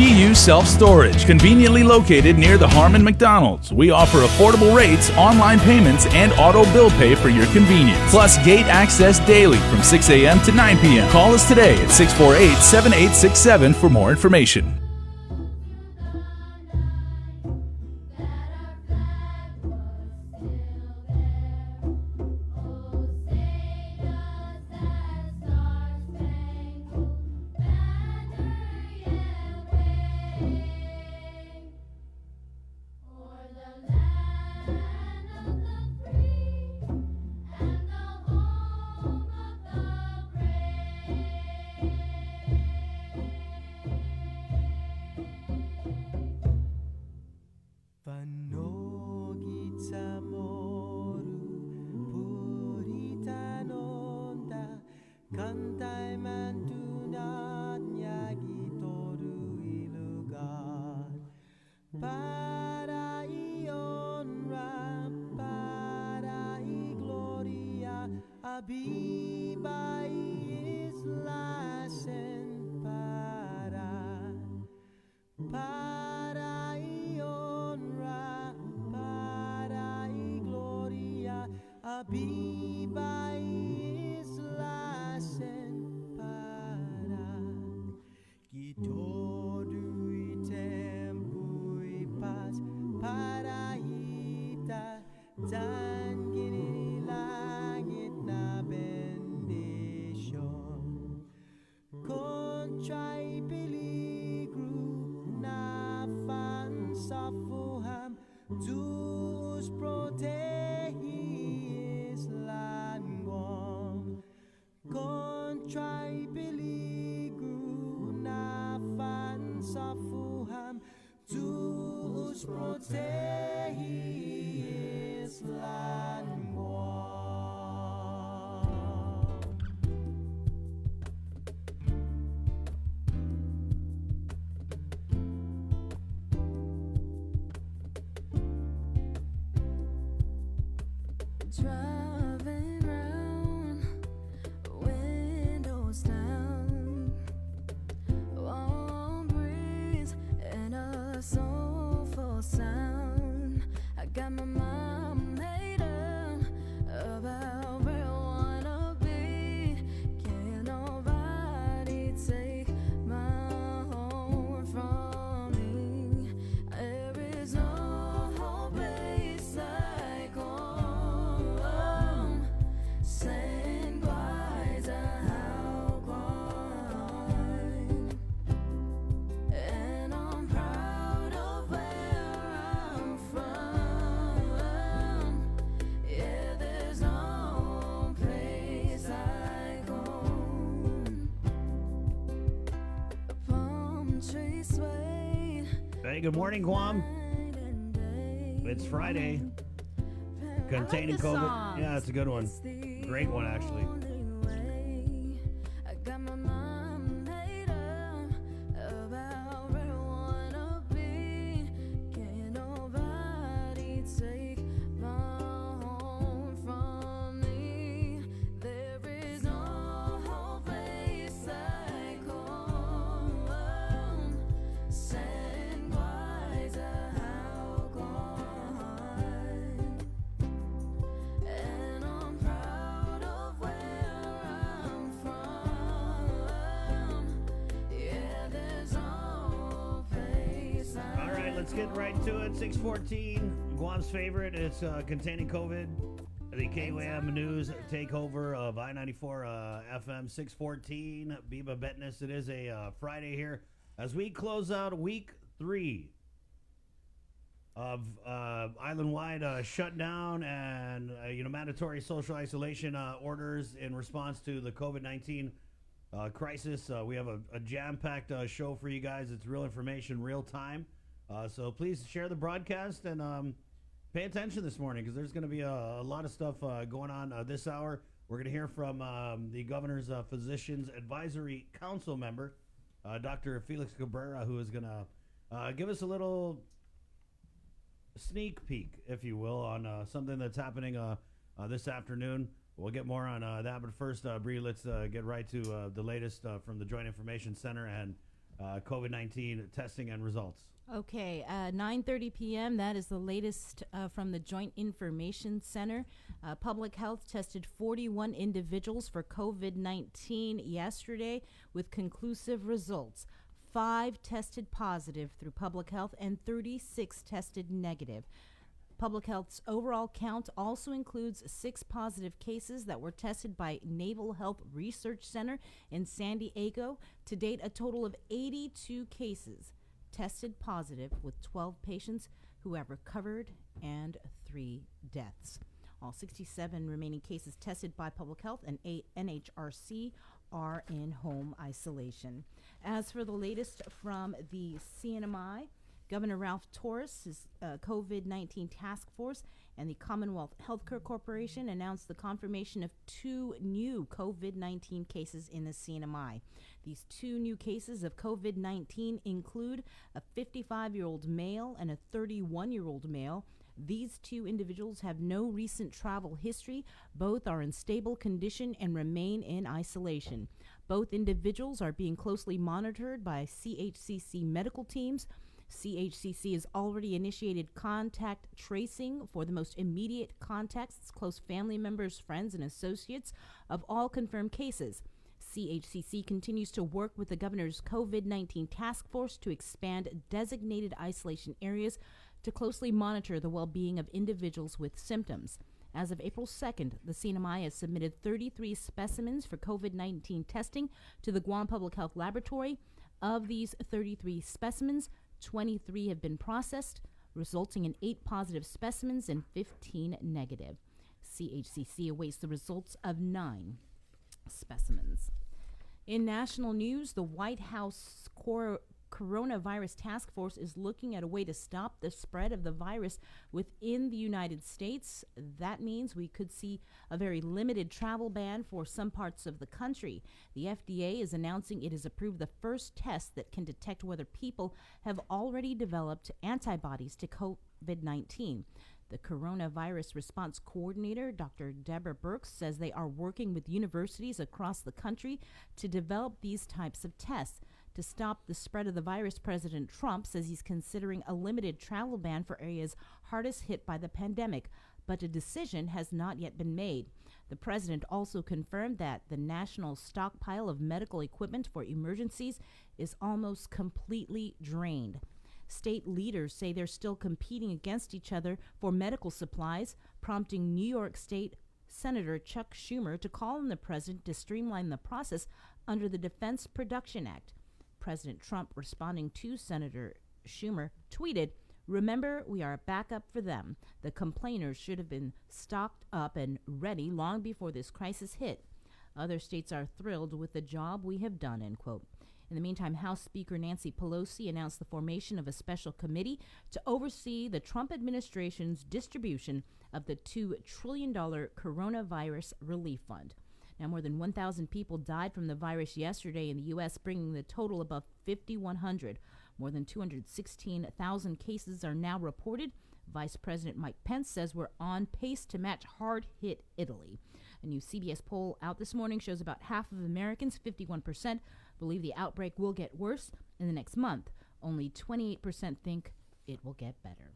GU Self-Storage, conveniently located near the Harmon McDonald's. We offer affordable rates, online payments, and auto bill pay for your convenience. Plus gate access daily from 6 a.m. to 9 p.m. Call us today at 648-7867 for more information. Driving round, windows down, warm breeze and a soulful sound. I got my mind made up about where I wanna be. Can't nobody take my home from me. There is no place like home. Saying goodbye to how gone. And I'm proud of where I'm from. Yeah, there's no place like home. A palm tree sway. Hey, good morning, Guam. It's Friday. Containing this COVID. song. Yeah, it's a good one. Great one, actually. I got my mind made up about where I wanna be. Can't nobody take my home from me. There is no place like home. Saying goodbye to how gone. And I'm proud of where I'm from. Yeah, there's no place like All right, let's get right to it. 6:14, Guam's favorite. It's containing COVID. The KWAM News takeover of I-94 FM 614. Biba Betness. It is a Friday here as we close out week 3 of island-wide shutdown and mandatory social isolation orders in response to the COVID-19 crisis. We have a jam-packed show for you guys. It's real information, real time. So please share the broadcast and pay attention this morning because there's going to be a lot of stuff going on this hour. We're going to hear from the Governor's Physicians Advisory Council member, Dr. Felix Cabrera, who is going to give us a little sneak peek, if you will, on something that's happening this afternoon. We'll get more on that, but first, Bree, let's get right to the latest from the Joint Information Center and COVID-19 testing and results. Okay, 9:30 p.m. That is the latest from the Joint Information Center. Public Health tested 41 individuals for COVID-19 yesterday with conclusive results. 5 tested positive through Public Health and 36 tested negative. Public Health's overall count also includes 6 positive cases that were tested by Naval Health Research Center in San Diego. To date, a total of 82 cases tested positive, with 12 patients who have recovered and 3 deaths. All 67 remaining cases tested by Public Health and NHRC are in home isolation. As for the latest from the CNMI, Governor Ralph Torres' COVID-19 task force and the Commonwealth Healthcare Corporation announced the confirmation of 2 new COVID-19 cases in the CNMI. These 2 new cases of COVID-19 include a 55-year-old male and a 31-year-old male. These 2 individuals have no recent travel history. Both are in stable condition and remain in isolation. Both individuals are being closely monitored by CHCC medical teams. CHCC has already initiated contact tracing for the most immediate contacts, close family members, friends, and associates of all confirmed cases. CHCC continues to work with the governor's COVID-19 task force to expand designated isolation areas to closely monitor the well-being of individuals with symptoms. As of April 2nd, the CNMI has submitted 33 specimens for COVID-19 testing to the Guam Public Health Laboratory. Of these 33 specimens, 23 have been processed, resulting in 8 positive specimens and 15 negative. CHCC awaits the results of 9 specimens. In national news, the White House Coronavirus Task Force is looking at a way to stop the spread of the virus within the United States. That means we could see a very limited travel ban for some parts of the country. The FDA is announcing it has approved the first test that can detect whether people have already developed antibodies to COVID-19. The Coronavirus Response Coordinator, Dr. Deborah Birx, says they are working with universities across the country to develop these types of tests. To stop the spread of the virus, President Trump says he's considering a limited travel ban for areas hardest hit by the pandemic, but a decision has not yet been made. The president also confirmed that the national stockpile of medical equipment for emergencies is almost completely drained. State leaders say they're still competing against each other for medical supplies, prompting New York State Senator Chuck Schumer to call on the president to streamline the process under the Defense Production Act. President Trump, responding to Senator Schumer, tweeted, "Remember, we are a backup for them. The complainers should have been stocked up and ready long before this crisis hit. Other states are thrilled with the job we have done," end quote. In the meantime, House Speaker Nancy Pelosi announced the formation of a special committee to oversee the Trump administration's distribution of the $2 trillion coronavirus relief fund. Now, more than 1,000 people died from the virus yesterday in the U.S., bringing the total above 5,100. More than 216,000 cases are now reported. Vice President Mike Pence says we're on pace to match hard-hit Italy. A new CBS poll out this morning shows about half of Americans, 51%, believe the outbreak will get worse in the next month. Only 28% think it will get better.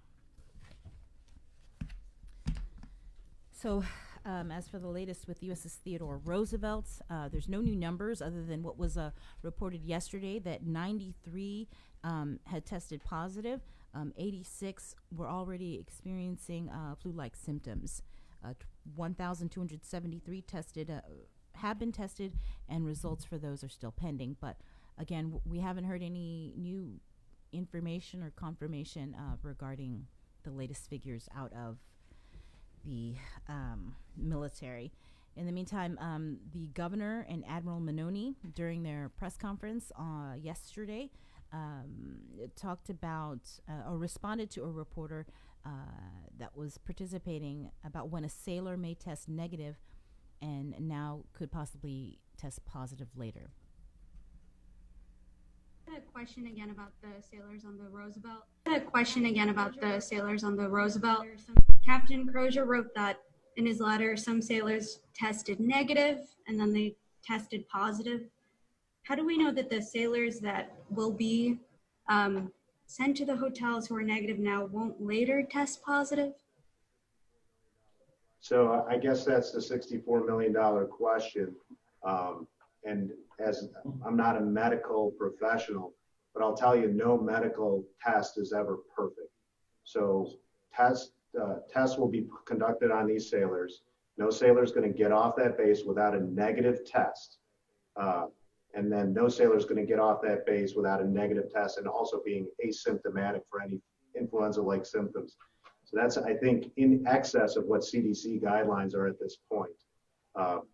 So, as for the latest with USS Theodore Roosevelt, there's no new numbers other than what was reported yesterday, that 93 had tested positive. 86 were already experiencing flu-like symptoms. 1,273 tested have been tested, and results for those are still pending. But again, we haven't heard any new information or confirmation regarding the latest figures out of the military. In the meantime, the governor and Admiral Manoni, during their press conference yesterday, talked about or responded to a reporter that was participating about when a sailor may test negative and now could possibly test positive later. A question again about the sailors on the Roosevelt. Captain Crozier wrote that in his letter some sailors tested negative and then they tested positive. how do we know that the sailors that will be sent to the hotels who are negative now won't later test positive? So I guess that's the $64 million question. And as I'm not a medical professional, but I'll tell you, no medical test is ever perfect. So tests will be conducted on these sailors. No sailor is going to get off that base without a negative test. And then no sailor is going to get off that base without a negative test and also being asymptomatic for any influenza-like symptoms. So that's, I think, in excess of what CDC guidelines are at this point.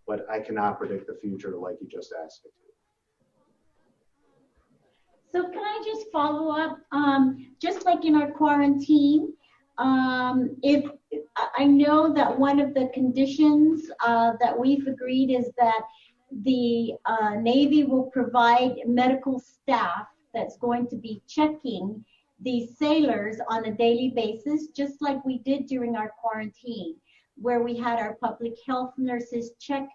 But I cannot predict the future like you just asked me to. So can I just follow up? Just like in our quarantine, if I know that one of the conditions that we've agreed is that the Navy will provide medical staff that's going to be checking these sailors on a daily basis, just like we did during our quarantine, where we had our public health nurses check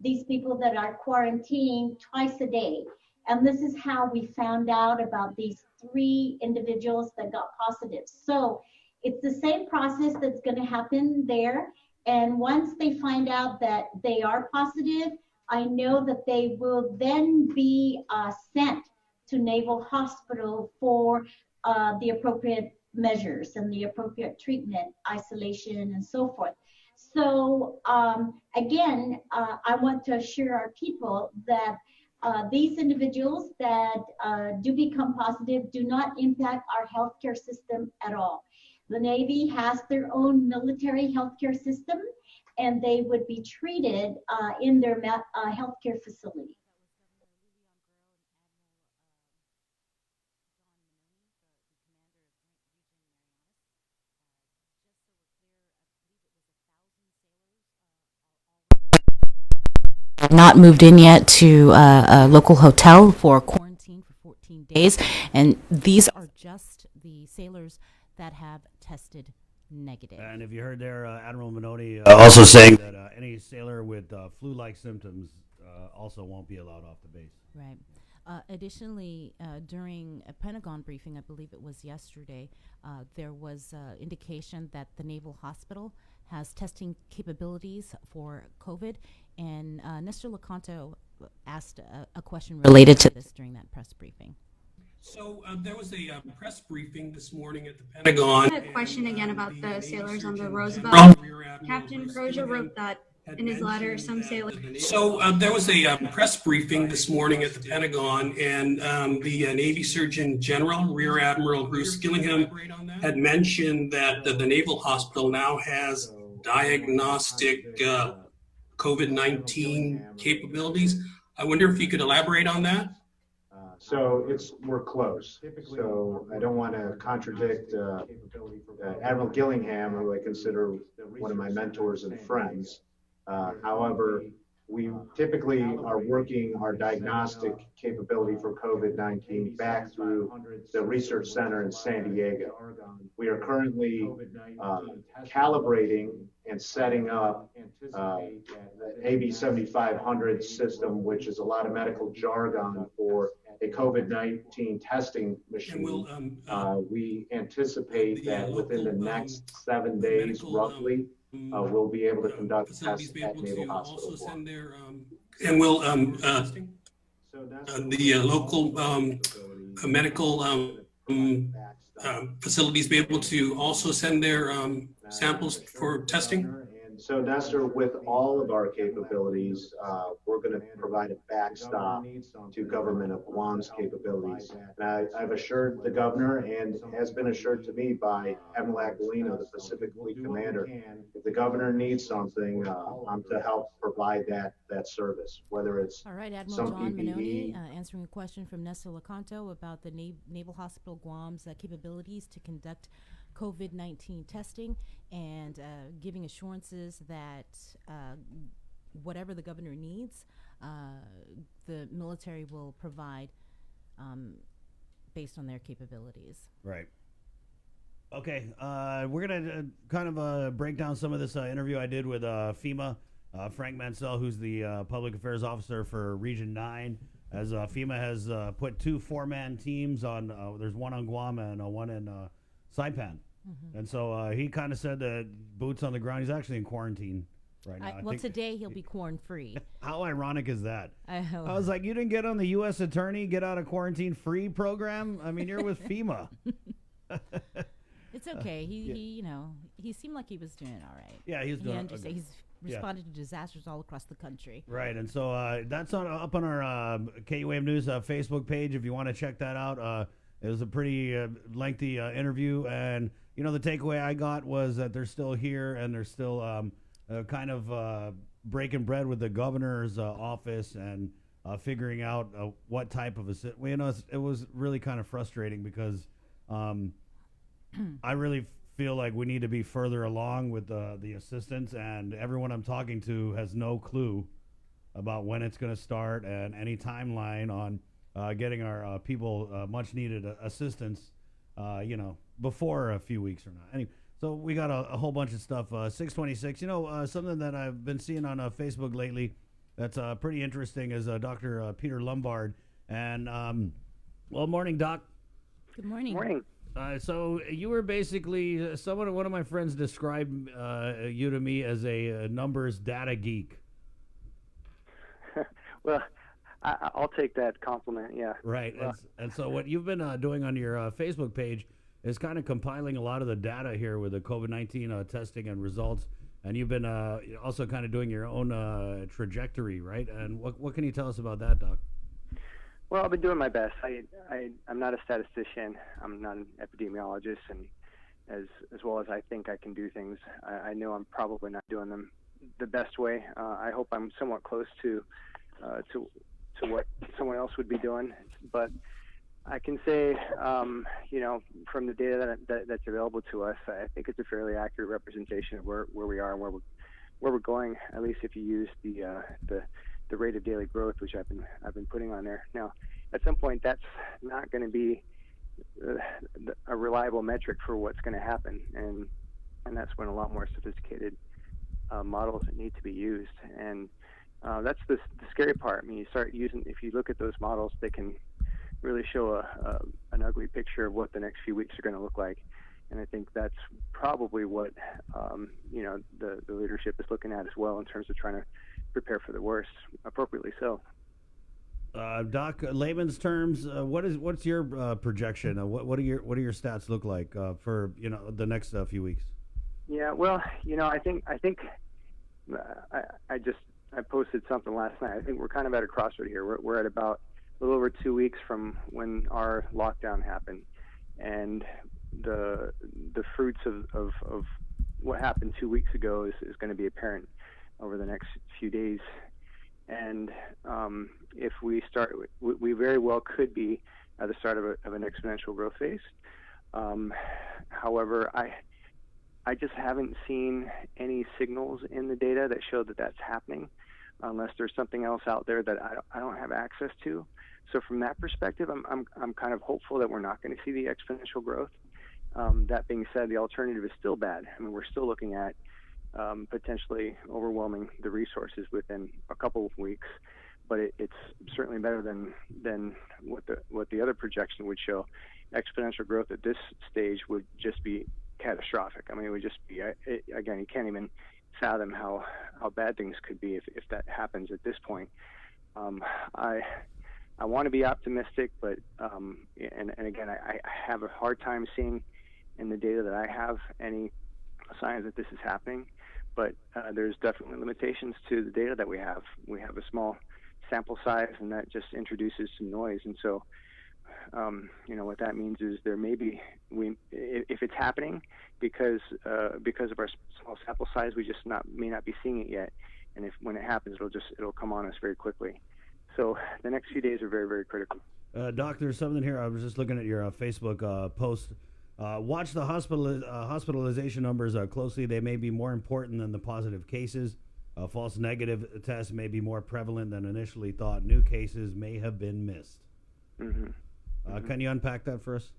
these people that are quarantined twice a day. And this is how we found out about these 3 individuals that got positive. So it's the same process that's going to happen there. And once they find out that they are positive, I know that they will then be sent to Naval Hospital for the appropriate measures and the appropriate treatment, isolation, and so forth. So again, I want to assure our people that these individuals that do become positive do not impact our healthcare system at all. The Navy has their own military healthcare system, and they would be treated in their healthcare facility. Not moved in yet to a local hotel for quarantine for 14 days. And these are just the sailors that have tested negative. And if you heard there, Admiral Minoti also saying that any sailor with flu-like symptoms also won't be allowed off the base. Right. Additionally, during a Pentagon briefing, I believe it was yesterday, there was indication that the Naval Hospital has testing capabilities for COVID, and Nestor Lecanto asked a question related to this during that press briefing. So there was a press briefing this morning at the Pentagon. I had a question again about the sailors on the General Roosevelt. Rear Admiral Captain Bruce Crozier Gillingham wrote that had in his letter. mentioned Some that sailors. So there was a press briefing this morning at the Pentagon, and the Navy Surgeon General, Rear Admiral Bruce Gillingham, had mentioned that the Naval Hospital now has diagnostic COVID-19 capabilities. I wonder if you could elaborate on that? So we're close. So I don't want to contradict Admiral Gillingham, who I consider one of my mentors and friends. However, we typically are working our diagnostic capability for COVID-19 back through the research center in San Diego. We are currently calibrating and setting up the AB 7500 system, which is a lot of medical jargon for a COVID-19 testing machine. We anticipate that within the next 7 days, roughly, we'll be able to conduct tests at Naval Hospital. And will the local medical facilities be able to also send their samples for testing? So Nestor, with all of our capabilities, we're going to provide a backstop to government of Guam's capabilities. And I've assured the governor, and has been assured to me by Admiral Aquilino, the Pacific Fleet Commander, if the governor needs something, I'm to help provide that service, whether it's All right, Admiral some John PPE. Minoti answering a question from Nestor Lecanto about the Naval Hospital Guam's capabilities to conduct COVID-19 testing, and giving assurances that whatever the governor needs, the military will provide based on their capabilities. Right. Okay, we're going to kind of break down some of this interview I did with FEMA, Frank Mansell, who's the Public Affairs Officer for Region 9. as FEMA has put 2 4-man teams on. There's one on Guam and one in Saipan. And so he kind of said that boots on the ground. He's actually in quarantine right now. Well, today he'll be corn free. How ironic is that? I was like, you didn't get on the U.S. Attorney Get Out of Quarantine Free program? I mean, you're with FEMA. It's okay. He seemed like he was doing all right. Yeah, he's doing okay. He's responded to disasters all across the country. Right, and so that's up on our KUAM News Facebook page if you want to check that out. It was a pretty lengthy interview, and the takeaway I got was that they're still here and they're still kind of breaking bread with the governor's office and figuring out what type of it was really kind of frustrating because I really feel like we need to be further along with the assistance, and everyone I'm talking to has no clue about when it's going to start and any timeline on getting our people much needed assistance, before a few weeks or not. Anyway, so we got a whole bunch of stuff. 626. Something that I've been seeing on Facebook lately that's pretty interesting is Dr. Peter Lombard. And morning, Doc. Good morning. Morning. So you were basically one of my friends described you to me as a numbers data geek. Well, I'll take that compliment. Yeah. Right. And so what you've been doing on your Facebook page is kind of compiling a lot of the data here with the COVID-19 testing and results. And you've been also kind of doing your own trajectory, right? And what can you tell us about that, Doc? Well, I've been doing my best. I'm not a statistician. I'm not an epidemiologist, and as well as I think I can do things, I know I'm probably not doing them the best way. I hope I'm somewhat close to what someone else would be doing, but I can say, from the data that's available to us, I think it's a fairly accurate representation of where we are and where we're going. At least if you use the rate of daily growth, which I've been putting on there. Now, at some point, that's not going to be a reliable metric for what's going to happen, and that's when a lot more sophisticated models need to be used. And that's the scary part. I mean, if you look at those models, they can really show an ugly picture of what the next few weeks are going to look like. And I think that's probably what the leadership is looking at as well in terms of trying to prepare for the worst, appropriately so. Doc, layman's terms, what's your projection? What do your stats look like for the next few weeks? Yeah, well, I think I posted something last night. I think we're kind of at a crossroad here. We're at about a little over 2 weeks from when our lockdown happened, and the fruits of what happened 2 weeks ago is going to be apparent over the next few days. And if we start, we very well could be at the start of an exponential growth phase. However, I just haven't seen any signals in the data that show that that's happening, unless there's something else out there that I don't have access to. So from that perspective, I'm kind of hopeful that we're not going to see the exponential growth. That being said, the alternative is still bad. I mean, we're still looking at potentially overwhelming the resources within a couple of weeks, but it's certainly better than what the other projection would show. Exponential growth at this stage would just be catastrophic. I mean, it would just be, again, you can't even fathom how bad things could be if that happens at this point. I want to be optimistic, but and again, I have a hard time seeing in the data that I have any signs that this is happening. But there's definitely limitations to the data that we have. We have a small sample size, and that just introduces some noise. And so, what that means is there may be, if it's happening because of our small sample size, we just may not be seeing it yet. And when it happens, it'll come on us very quickly. So the next few days are very, very critical. Doc, there's something here. I was just looking at your Facebook post. Watch the hospitalization numbers closely. They may be more important than the positive cases. False negative tests may be more prevalent than initially thought. New cases may have been missed. Mm-hmm. Can you unpack that for us?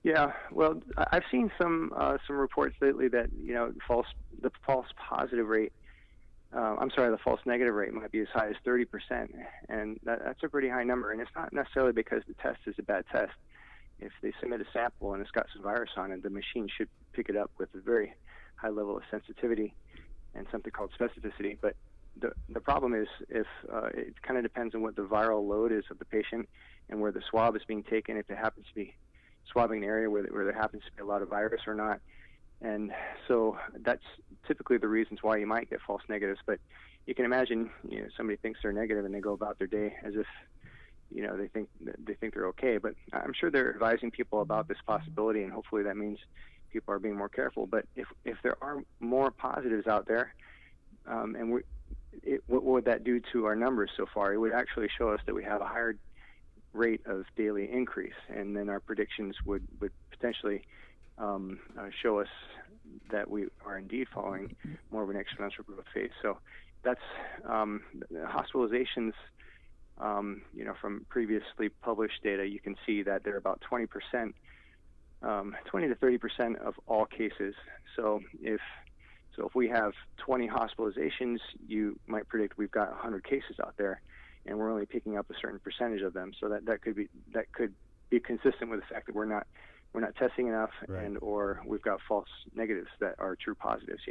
Yeah, well, I've seen some reports lately that the false positive rate the false negative rate might be as high as 30%, and that's a pretty high number. And it's not necessarily because the test is a bad test. If they submit a sample and it's got some virus on it, the machine should pick it up with a very high level of sensitivity and something called specificity. But the problem is if it kind of depends on what the viral load is of the patient and where the swab is being taken, if it happens to be swabbing an area where there happens to be a lot of virus or not. And so that's typically the reasons why you might get false negatives. But you can imagine, somebody thinks they're negative and they go about their day as if, they think they're okay. But I'm sure they're advising people about this possibility, and hopefully that means people are being more careful. But if there are more positives out there, what would that do to our numbers so far? It would actually show us that we have a higher rate of daily increase, and then our predictions would potentially show us that we are indeed following more of an exponential growth phase. So that's hospitalizations. From previously published data, you can see that they're about 20%, 20 to 30% of all cases. So if we have 20 hospitalizations, you might predict we've got 100 cases out there, and we're only picking up a certain percentage of them. So that could be consistent with the fact that we're not testing enough, right, and or we've got false negatives that are true positives.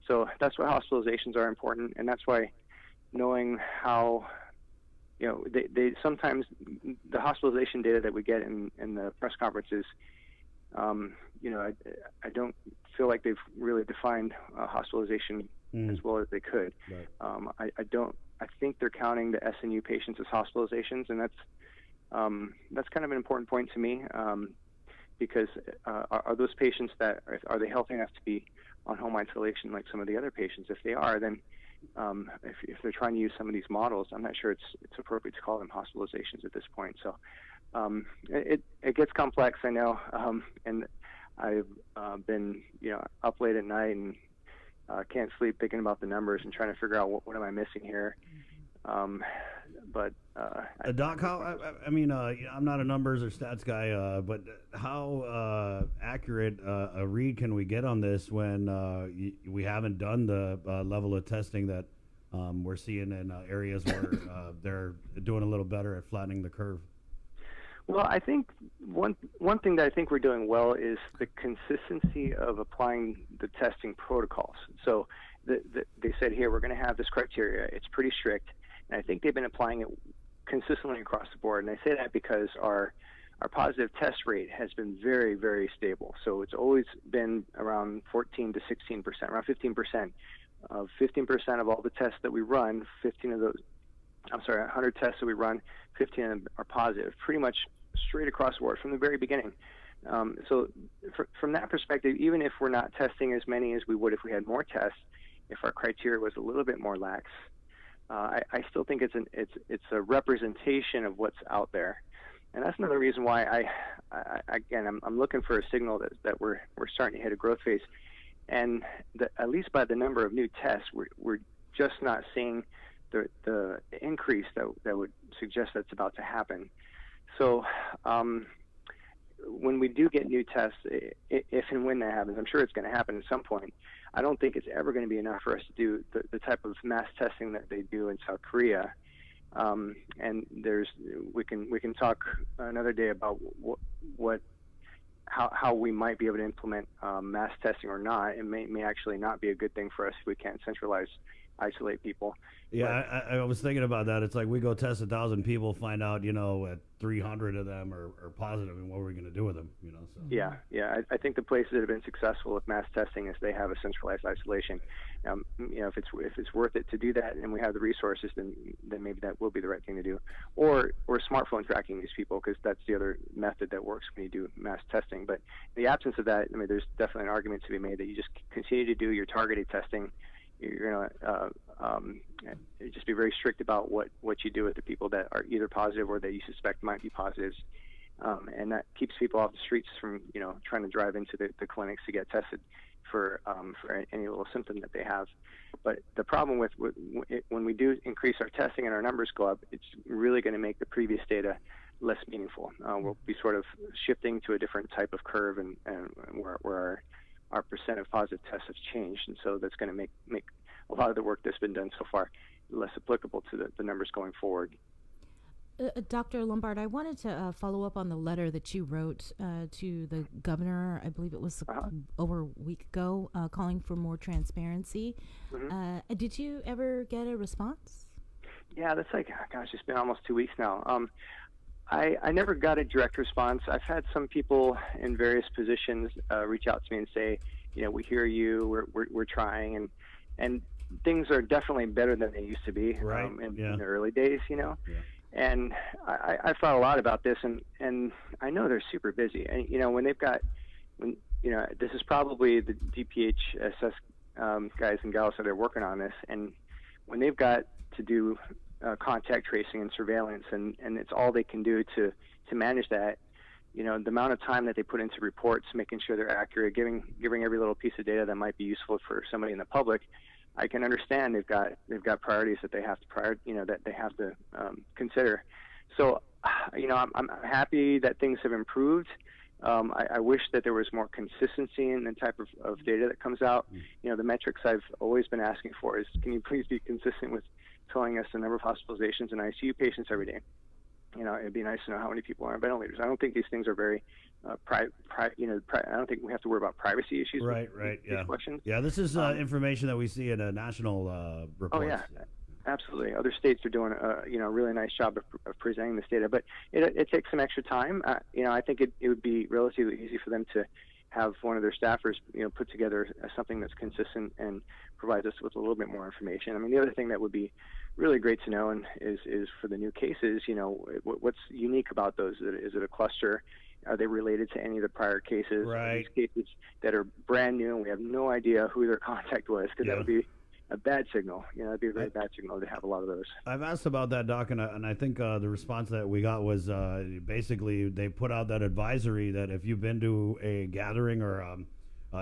So that's why hospitalizations are important, and that's why knowing how. They sometimes the hospitalization data that we get in the press conferences, I don't feel like they've really defined hospitalization as well as they could. Right. I think they're counting the SNU patients as hospitalizations, and that's kind of an important point to me, because are those patients are they healthy enough to be on home isolation like some of the other patients? If they are, then if they're trying to use some of these models, I'm not sure it's appropriate to call them hospitalizations at this point. So it gets complex, I know, and I've been up late at night and can't sleep thinking about the numbers and trying to figure out what am I missing here. Doc, how? I'm not a numbers or stats guy, but how accurate a read can we get on this when we haven't done the level of testing that we're seeing in areas where they're doing a little better at flattening the curve? Well, I think one thing that I think we're doing well is the consistency of applying the testing protocols. So they said here we're going to have this criteria. It's pretty strict. And I think they've been applying it consistently across the board. And I say that because our positive test rate has been very, very stable. So it's always been around 14 to 16%, around 15%. 15% of all the tests that we run, 100 tests that we run, 15 of them are positive, pretty much straight across the board from the very beginning. So from that perspective, even if we're not testing as many as we would if we had more tests, if our criteria was a little bit more lax, I still think it's a representation of what's out there, and that's another reason why I'm looking for a signal that we're starting to hit a growth phase, and at least by the number of new tests, we're just not seeing the increase that would suggest that's about to happen. So when we do get new tests, if and when that happens, I'm sure it's going to happen at some point. I don't think it's ever going to be enough for us to do the type of mass testing that they do in South Korea. And we can talk another day about how we might be able to implement mass testing or not. It may actually not be a good thing for us if we can't isolate people. Yeah, I was thinking about that. It's like we go test 1,000 people, find out, at 300 of them are positive, and what are we going to do with them? So. Yeah. I think the places that have been successful with mass testing is they have a centralized isolation. If it's worth it to do that, and we have the resources, then maybe that will be the right thing to do. Or smartphone tracking these people, because that's the other method that works when you do mass testing. But in the absence of that, there's definitely an argument to be made that you just continue to do your targeted testing. You're going to just be very strict about what you do with the people that are either positive or that you suspect might be positives. And that keeps people off the streets from, trying to drive into the clinics to get tested for any little symptom that they have. But the problem with when we do increase our testing and our numbers go up, it's really going to make the previous data less meaningful. We'll be sort of shifting to a different type of curve, and where our percent of positive tests have changed, and so that's going to make a lot of the work that's been done so far less applicable to the numbers going forward. Dr. Lombard, I wanted to follow up on the letter that you wrote to the governor, I believe it was over a week ago, calling for more transparency. Did you ever get a response? Yeah, that's like, gosh, it's been almost 2 weeks now. I never got a direct response. I've had some people in various positions reach out to me and say, we hear you, we're trying, and things are definitely better than they used to be in the early days, Yeah. And I thought a lot about this, and I know they're super busy. And when they've got, this is probably the DPHSS guys and gals that are working on this, and when they've got to do contact tracing and surveillance, and it's all they can do to manage that. The amount of time that they put into reports, making sure they're accurate, giving every little piece of data that might be useful for somebody in the public. I can understand they've got priorities that they have to consider. So, I'm happy that things have improved. I wish that there was more consistency in the type of data that comes out. The metrics I've always been asking for is, can you please be consistent with telling us the number of hospitalizations and ICU patients every day? It'd be nice to know how many people are on ventilators. I don't think these things are very I don't think we have to worry about privacy issues. Right. These questions. Yeah, this is information that we see in a national report. Oh yeah, absolutely. Other states are doing a really nice job of presenting this data, but it takes some extra time. I think it would be relatively easy for them to have one of their staffers, put together something that's consistent and provides us with a little bit more information. I mean, the other thing that would be really great to know is for the new cases, what's unique about those? Is it a cluster? Are they related to any of the prior cases? Right. These cases that are brand new and we have no idea who their contact was, because that would be a bad signal. It'd be a very bad signal to have a lot of those. I've asked about that, Doc, and I think the response that we got was basically they put out that advisory that if you've been to a gathering or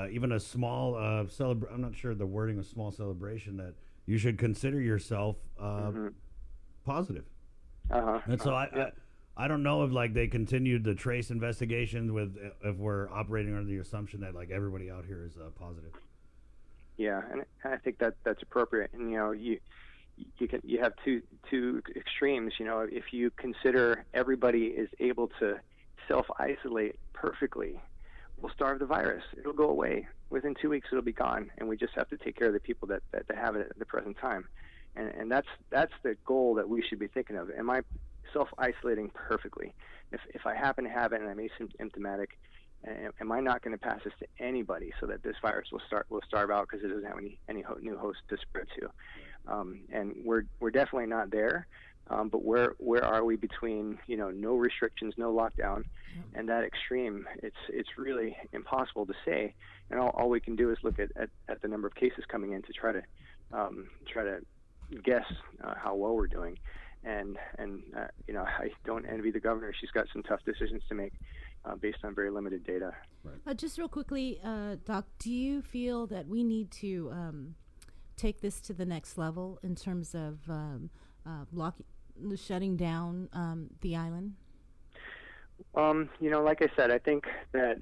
even a small I'm not sure the wording, a small celebration, that you should consider yourself positive. And so I don't know if they continued the trace investigations if we're operating under the assumption that everybody out here is positive. Yeah, and I think that's appropriate. And you have two extremes. If you consider everybody is able to self-isolate perfectly, we'll starve the virus. It'll go away within 2 weeks. It'll be gone, and we just have to take care of the people that have it at the present time. And that's the goal that we should be thinking of. Am I self-isolating perfectly? If I happen to have it and I'm asymptomatic, am I not going to pass this to anybody so that this virus will starve out because it doesn't have any new host to spread to? And we're definitely not there. But where are we between no restrictions, no lockdown, and that extreme? It's really impossible to say. And all we can do is look at the number of cases coming in to try to guess how well we're doing. And I don't envy the governor. She's got some tough decisions to make based on very limited data. Right. Just real quickly, Doc, do you feel that we need to take this to the next level in terms of shutting down the island? Like I said, I think that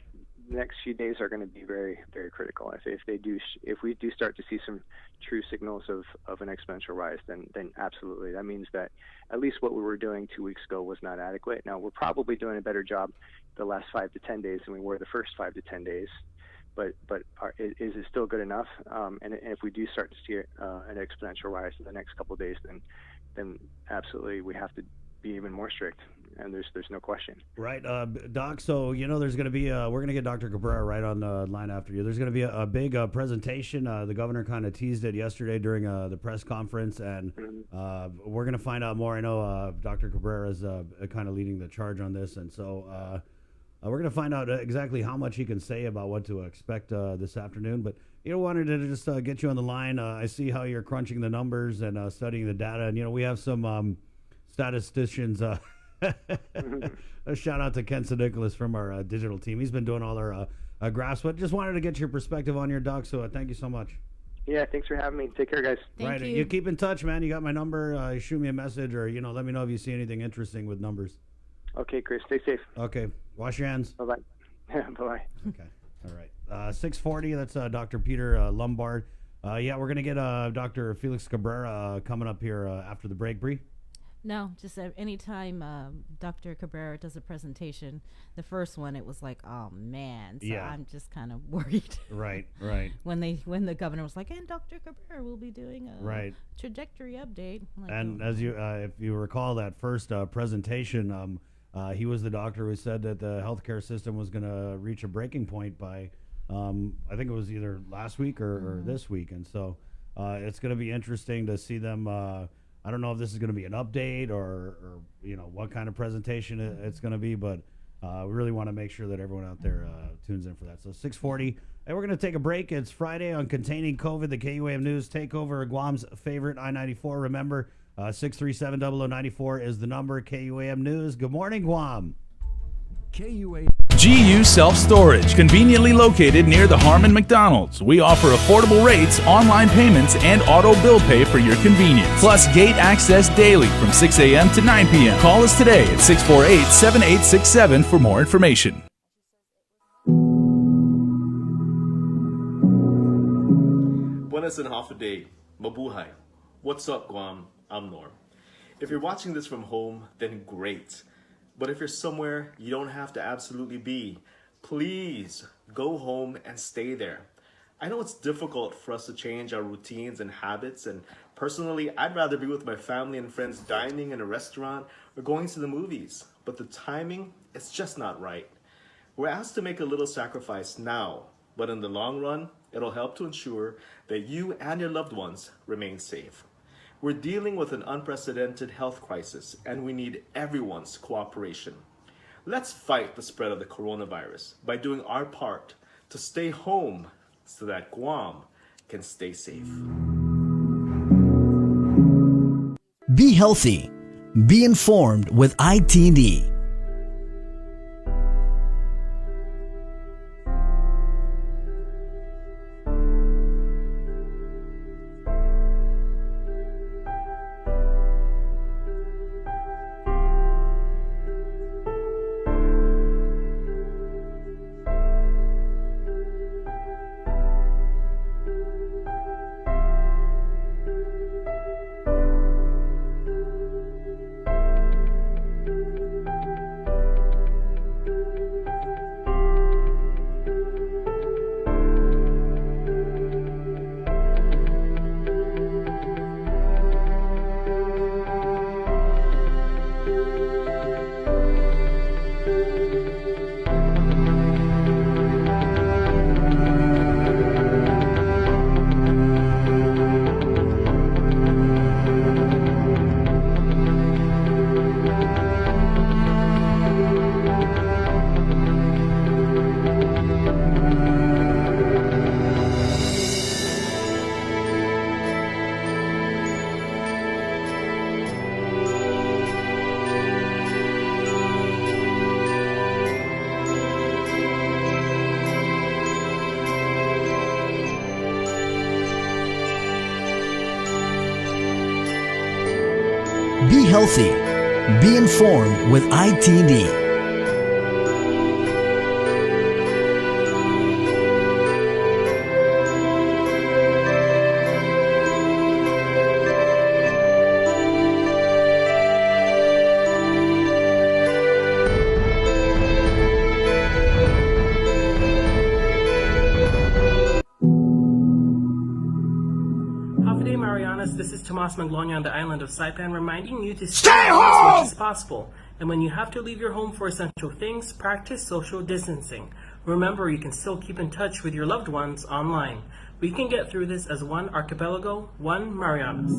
the next few days are going to be very, very critical. If we do start to see some true signals of an exponential rise, then absolutely. That means that at least what we were doing 2 weeks ago was not adequate. Now, we're probably doing a better job the last 5 to 10 days than we were the first 5 to 10 days. But is it still good enough? And if we do start to see an exponential rise in the next couple of days, then absolutely we have to be even more strict. And there's no question. Right, Doc. So there's going to be we're going to get Dr. Cabrera right on the line after you. There's going to be a big presentation. The governor kind of teased it yesterday during the press conference, and we're going to find out more. I know Dr. Cabrera is kind of leading the charge on this, and so we're going to find out exactly how much he can say about what to expect this afternoon. But wanted to just get you on the line. I see how you're crunching the numbers and studying the data, and we have some statisticians. A shout out to Ken Nicholas from our digital team. He's been doing all our graphs, but just wanted to get your perspective on your Doc. So thank you so much. Yeah, thanks for having me. Take care, guys. Thank you. You keep in touch, man. You got my number. Shoot me a message, or let me know if you see anything interesting with numbers. Okay, Chris. Stay safe. Okay. Wash your hands. Bye bye. Bye bye. Okay. All right. 640. That's Dr. Peter Lombard. Yeah, we're going to get Dr. Felix Cabrera coming up here after the break, Bree. No, just anytime Dr. Cabrera does a presentation, the first one, it was like, oh, man. So Yeah. I'm just kind of worried. Right. when the governor was like, and Dr. Cabrera will be doing a trajectory update. I'm like, And oh. as you, if you recall that first presentation, he was the doctor who said that the healthcare system was going to reach a breaking point by, I think it was either last week or this week. And so it's going to be interesting to see them. I don't know if this is going to be an update or what kind of presentation it's going to be, but we really want to make sure that everyone out there tunes in for that. So 6:40, and we're going to take a break. It's Friday on Containing COVID, the KUAM News Takeover, Guam's favorite I-94. Remember, 637-0094 is the number. KUAM News. Good morning, Guam. GU Self-Storage, conveniently located near the Harmon McDonald's. We offer affordable rates, online payments, and auto bill pay for your convenience. Plus gate access daily from 6 a.m. to 9 p.m. Call us today at 648-7867 for more information. Buenas and half a day. Mabuhay. What's up, Guam? I'm Norm. If you're watching this from home, then great. But if you're somewhere you don't have to absolutely be, please go home and stay there. I know it's difficult for us to change our routines and habits, and personally, I'd rather be with my family and friends dining in a restaurant or going to the movies. But the timing, it's just not right. We're asked to make a little sacrifice now, but in the long run, it'll help to ensure that you and your loved ones remain safe. We're dealing with an unprecedented health crisis, and we need everyone's cooperation. Let's fight the spread of the coronavirus by doing our part to stay home so that Guam can stay safe. Be healthy. Be informed with ITD. Be healthy. Be informed with ITD. This is Tomas Maglonia on the island of Saipan, reminding you to stay home as much as possible. And when you have to leave your home for essential things, practice social distancing. Remember, you can still keep in touch with your loved ones online. We can get through this as one archipelago, one Marianas.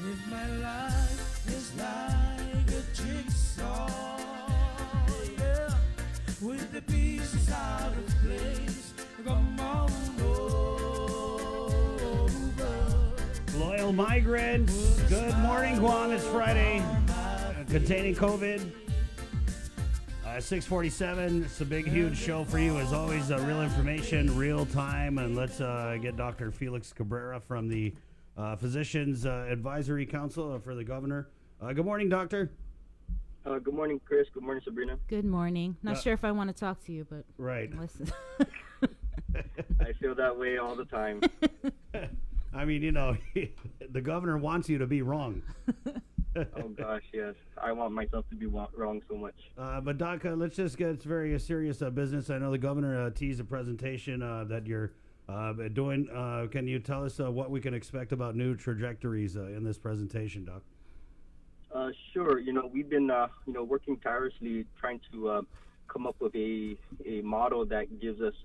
If my life is like a jigsaw, yeah, with the pieces out of place, come on over. Loyal migrants, good morning, Guam. It's Friday. Containing COVID. 647. It's a big, huge show for you. As always, real information, real time. And let's get Dr. Felix Cabrera from the Physicians Advisory Council for the governor. Good morning, doctor. Good morning, Chris. Good morning, Sabrina. Good morning. Not sure if I want to talk to you, but right. Listen. I feel that way all the time. I mean, you know, the governor wants you to be wrong. Oh, gosh, yes. I want myself to be wrong so much. But, Doc, let's just get very serious business. I know the governor teased a presentation that you're doing. Can you tell us what we can expect about new trajectories in this presentation, Doc? Sure. You know, we've been, working tirelessly trying to come up with a model that gives us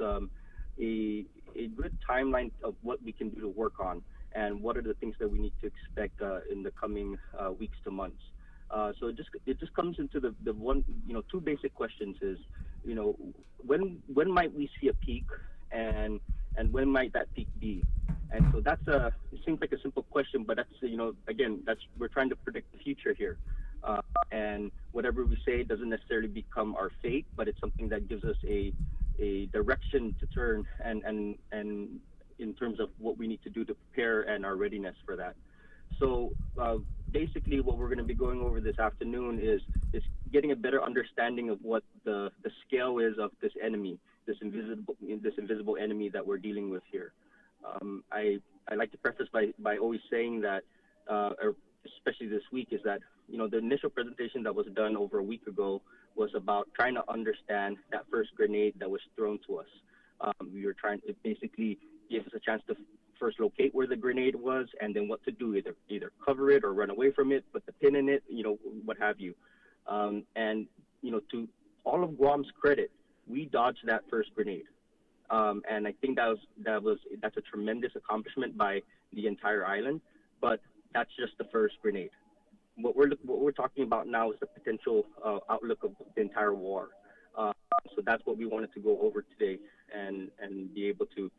a good timeline of what we can do to work on and what are the things that we need to expect in the coming weeks to months. So it just comes into the one, two basic questions is, when might we see a peak and when might that peak be? And so it seems like a simple question, but that's, again, we're trying to predict the future here. And whatever we say doesn't necessarily become our fate, but it's something that gives us a direction to turn and in terms of what we need to do to prepare and our readiness for that. So basically what we're going to be going over this afternoon is getting a better understanding of what the scale is of this enemy, this invisible enemy that we're dealing with here. I like to preface by always saying that, especially this week, is that, the initial presentation that was done over a week ago was about trying to understand that first grenade that was thrown to us. We were trying to basically give us a chance to first locate where the grenade was and then what to do, either cover it or run away from it, put the pin in it, what have you. And to all of Guam's credit, we dodged that first grenade. And I think that's a tremendous accomplishment by the entire island, but that's just the first grenade. What we're talking about now is the potential outlook of the entire war. So that's what we wanted to go over today and be able to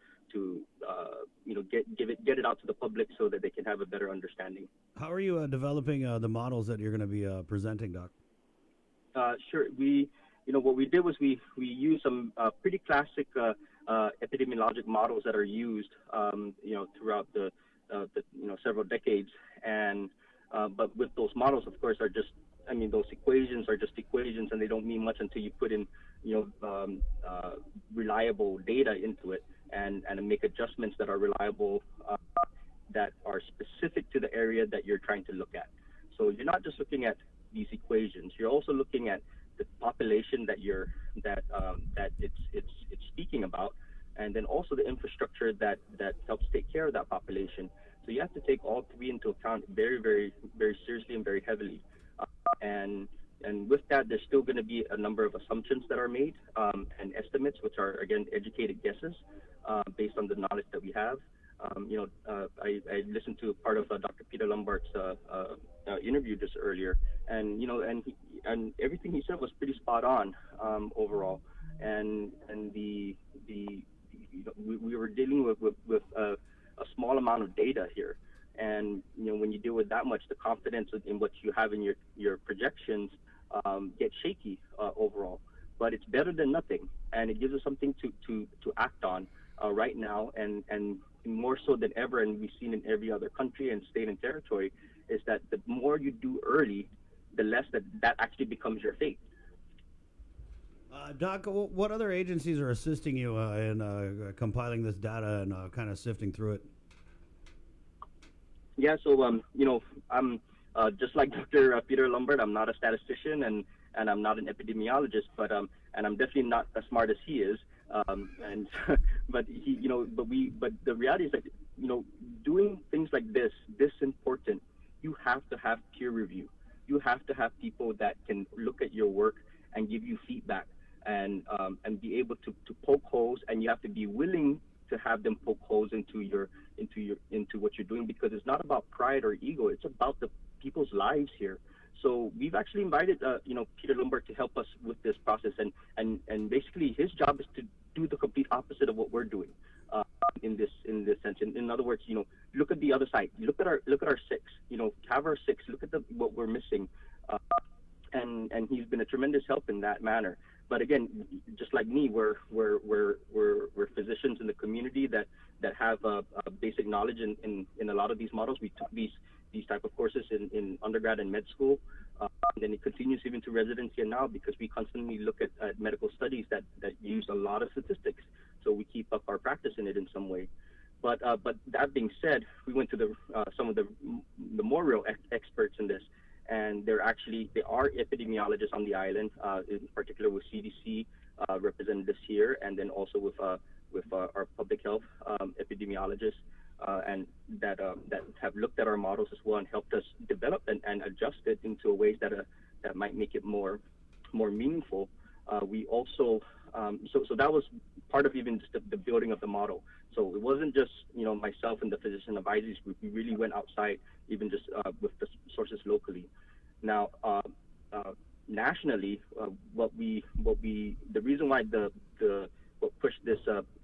get it out to the public so that they can have a better understanding. How are you developing the models that you're going to be presenting, Doc? Sure. What we did was we used some pretty classic epidemiologic models that are used, throughout the several decades. And but with those models, of course, those equations are just equations, and they don't mean much until you put in, reliable data into it and make adjustments that are reliable, that are specific to the area that you're trying to look at. So you're not just looking at these equations; you're also looking at the population that it's speaking about, and then also the infrastructure that helps take care of that population. So you have to take all three into account very, very, very seriously and very heavily. And with that, there's still going to be a number of assumptions that are made and estimates, which are, again, educated guesses based on the knowledge that we have. I listened to part of Dr. Peter Lombard's interview just earlier, and and everything he said was pretty spot on overall. And we were dealing with a small amount of data here, and when you deal with that much, the confidence in what you have in your projections gets shaky overall. But it's better than nothing, and it gives us something to act on right now, and more so than ever, and we've seen in every other country and state and territory, is that the more you do early, the less that actually becomes your fate. Doc, what other agencies are assisting you in compiling this data and kind of sifting through it? Yeah, so I'm just like Dr. Peter Lombard. I'm not a statistician and I'm not an epidemiologist, but and I'm definitely not as smart as he is. But the reality is that doing things like this important, you have to have peer review. You have to have people that can look at your work and give you feedback and be able to poke holes, and you have to be willing to have them poke holes into into what you're doing, because it's not about pride or ego. It's about the people's lives here. So we've actually invited, Peter Lumberg to help us with this process, and basically his job is to do the complete opposite of what we're doing in this sense. In other words, look at the other side. Look at our 6. Have our 6. Look at what we're missing, and he's been a tremendous help in that manner. But again, just like me, we're physicians in the community that have a basic knowledge in a lot of these models. We took these type of courses in undergrad and med school, and then it continues even to residency and now, because we constantly look at medical studies that use a lot of statistics, so we keep up our practice in it in some way. But that being said, we went to some of the more real experts in this, and they are epidemiologists on the island, in particular with CDC representatives here, and then also with our public health epidemiologists. And that have looked at our models as well and helped us develop and adjust it into ways that might make it more meaningful. We also so that was part of even just the building of the model. So it wasn't just myself and the physician advisory group. We really went outside, even just with the sources locally. Now nationally, the reason why what pushed this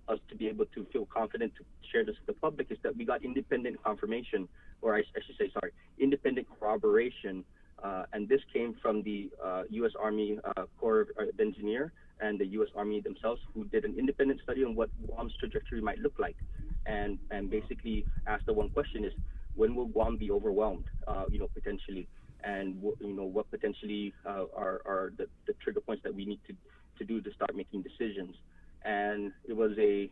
us to be able to feel confident to share this with the public is that we got independent confirmation, or I should say, independent corroboration, and this came from the U.S. Army Corps of Engineer and the U.S. Army themselves, who did an independent study on what Guam's trajectory might look like, and basically asked the one question is, when will Guam be overwhelmed, potentially, and what potentially are the trigger points that we need to do to start making decisions. And it was a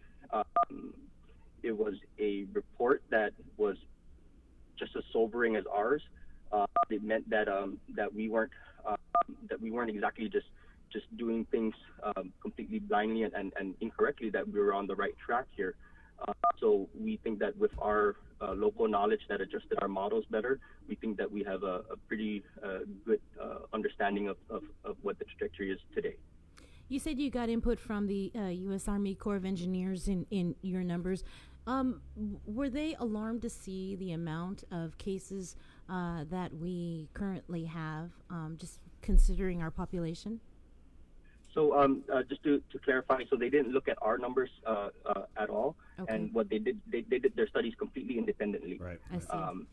report that was just as sobering as ours. It meant that we weren't exactly just doing things completely blindly and incorrectly, that we were on the right track here. So we think that with our local knowledge that adjusted our models better, we think that we have a pretty good understanding of what the trajectory is today. You said you got input from the U.S. Army Corps of Engineers in your numbers. Were they alarmed to see the amount of cases that we currently have, just considering our population? So just to clarify, so they didn't look at our numbers at all, Okay. and what they did their studies completely independently. Right. I see.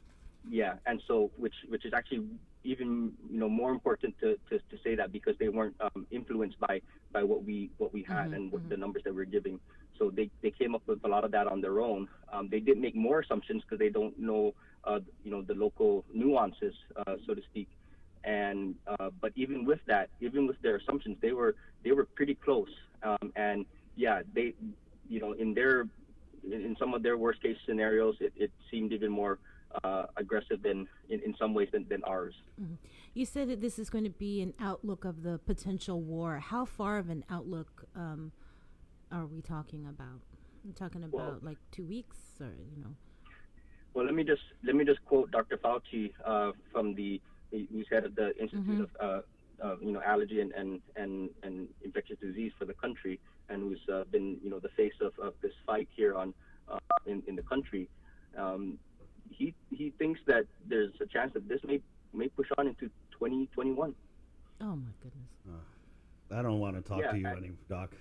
Yeah, and so which is actually even more important to say that, because they weren't influenced by what we had and what the numbers that we're giving. So they came up with a lot of that on their own. They did make more assumptions because they don't know the local nuances, so to speak. And but even with that, even with their assumptions, they were pretty close. And yeah, they in some of their worst case scenarios, it seemed even more aggressive in some ways than ours. Mm-hmm. You said that this is going to be an outlook of the potential war. How far of an outlook are we talking about? I'm talking about like 2 weeks, or Well, let me just quote Dr. Fauci from who's head of the Institute of Allergy and Infectious Disease for the country, and who's been the face of this fight here in the country. He thinks that there's a chance that this may push on into 2021. Oh my goodness! I don't want to talk to you anymore, Doc.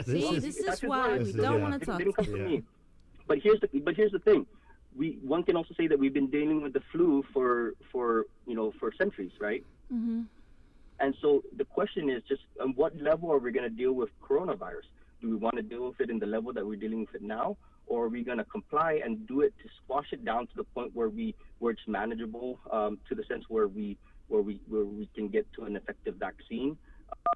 This is why we don't want to talk to you. But here's the thing. One can also say that we've been dealing with the flu for centuries, right? Mm-hmm. And so the question is just on what level are we going to deal with coronavirus? Do we want to deal with it in the level that we're dealing with it now, or are we going to comply and do it to squash it down to the point where it's manageable, to the sense where we can get to an effective vaccine?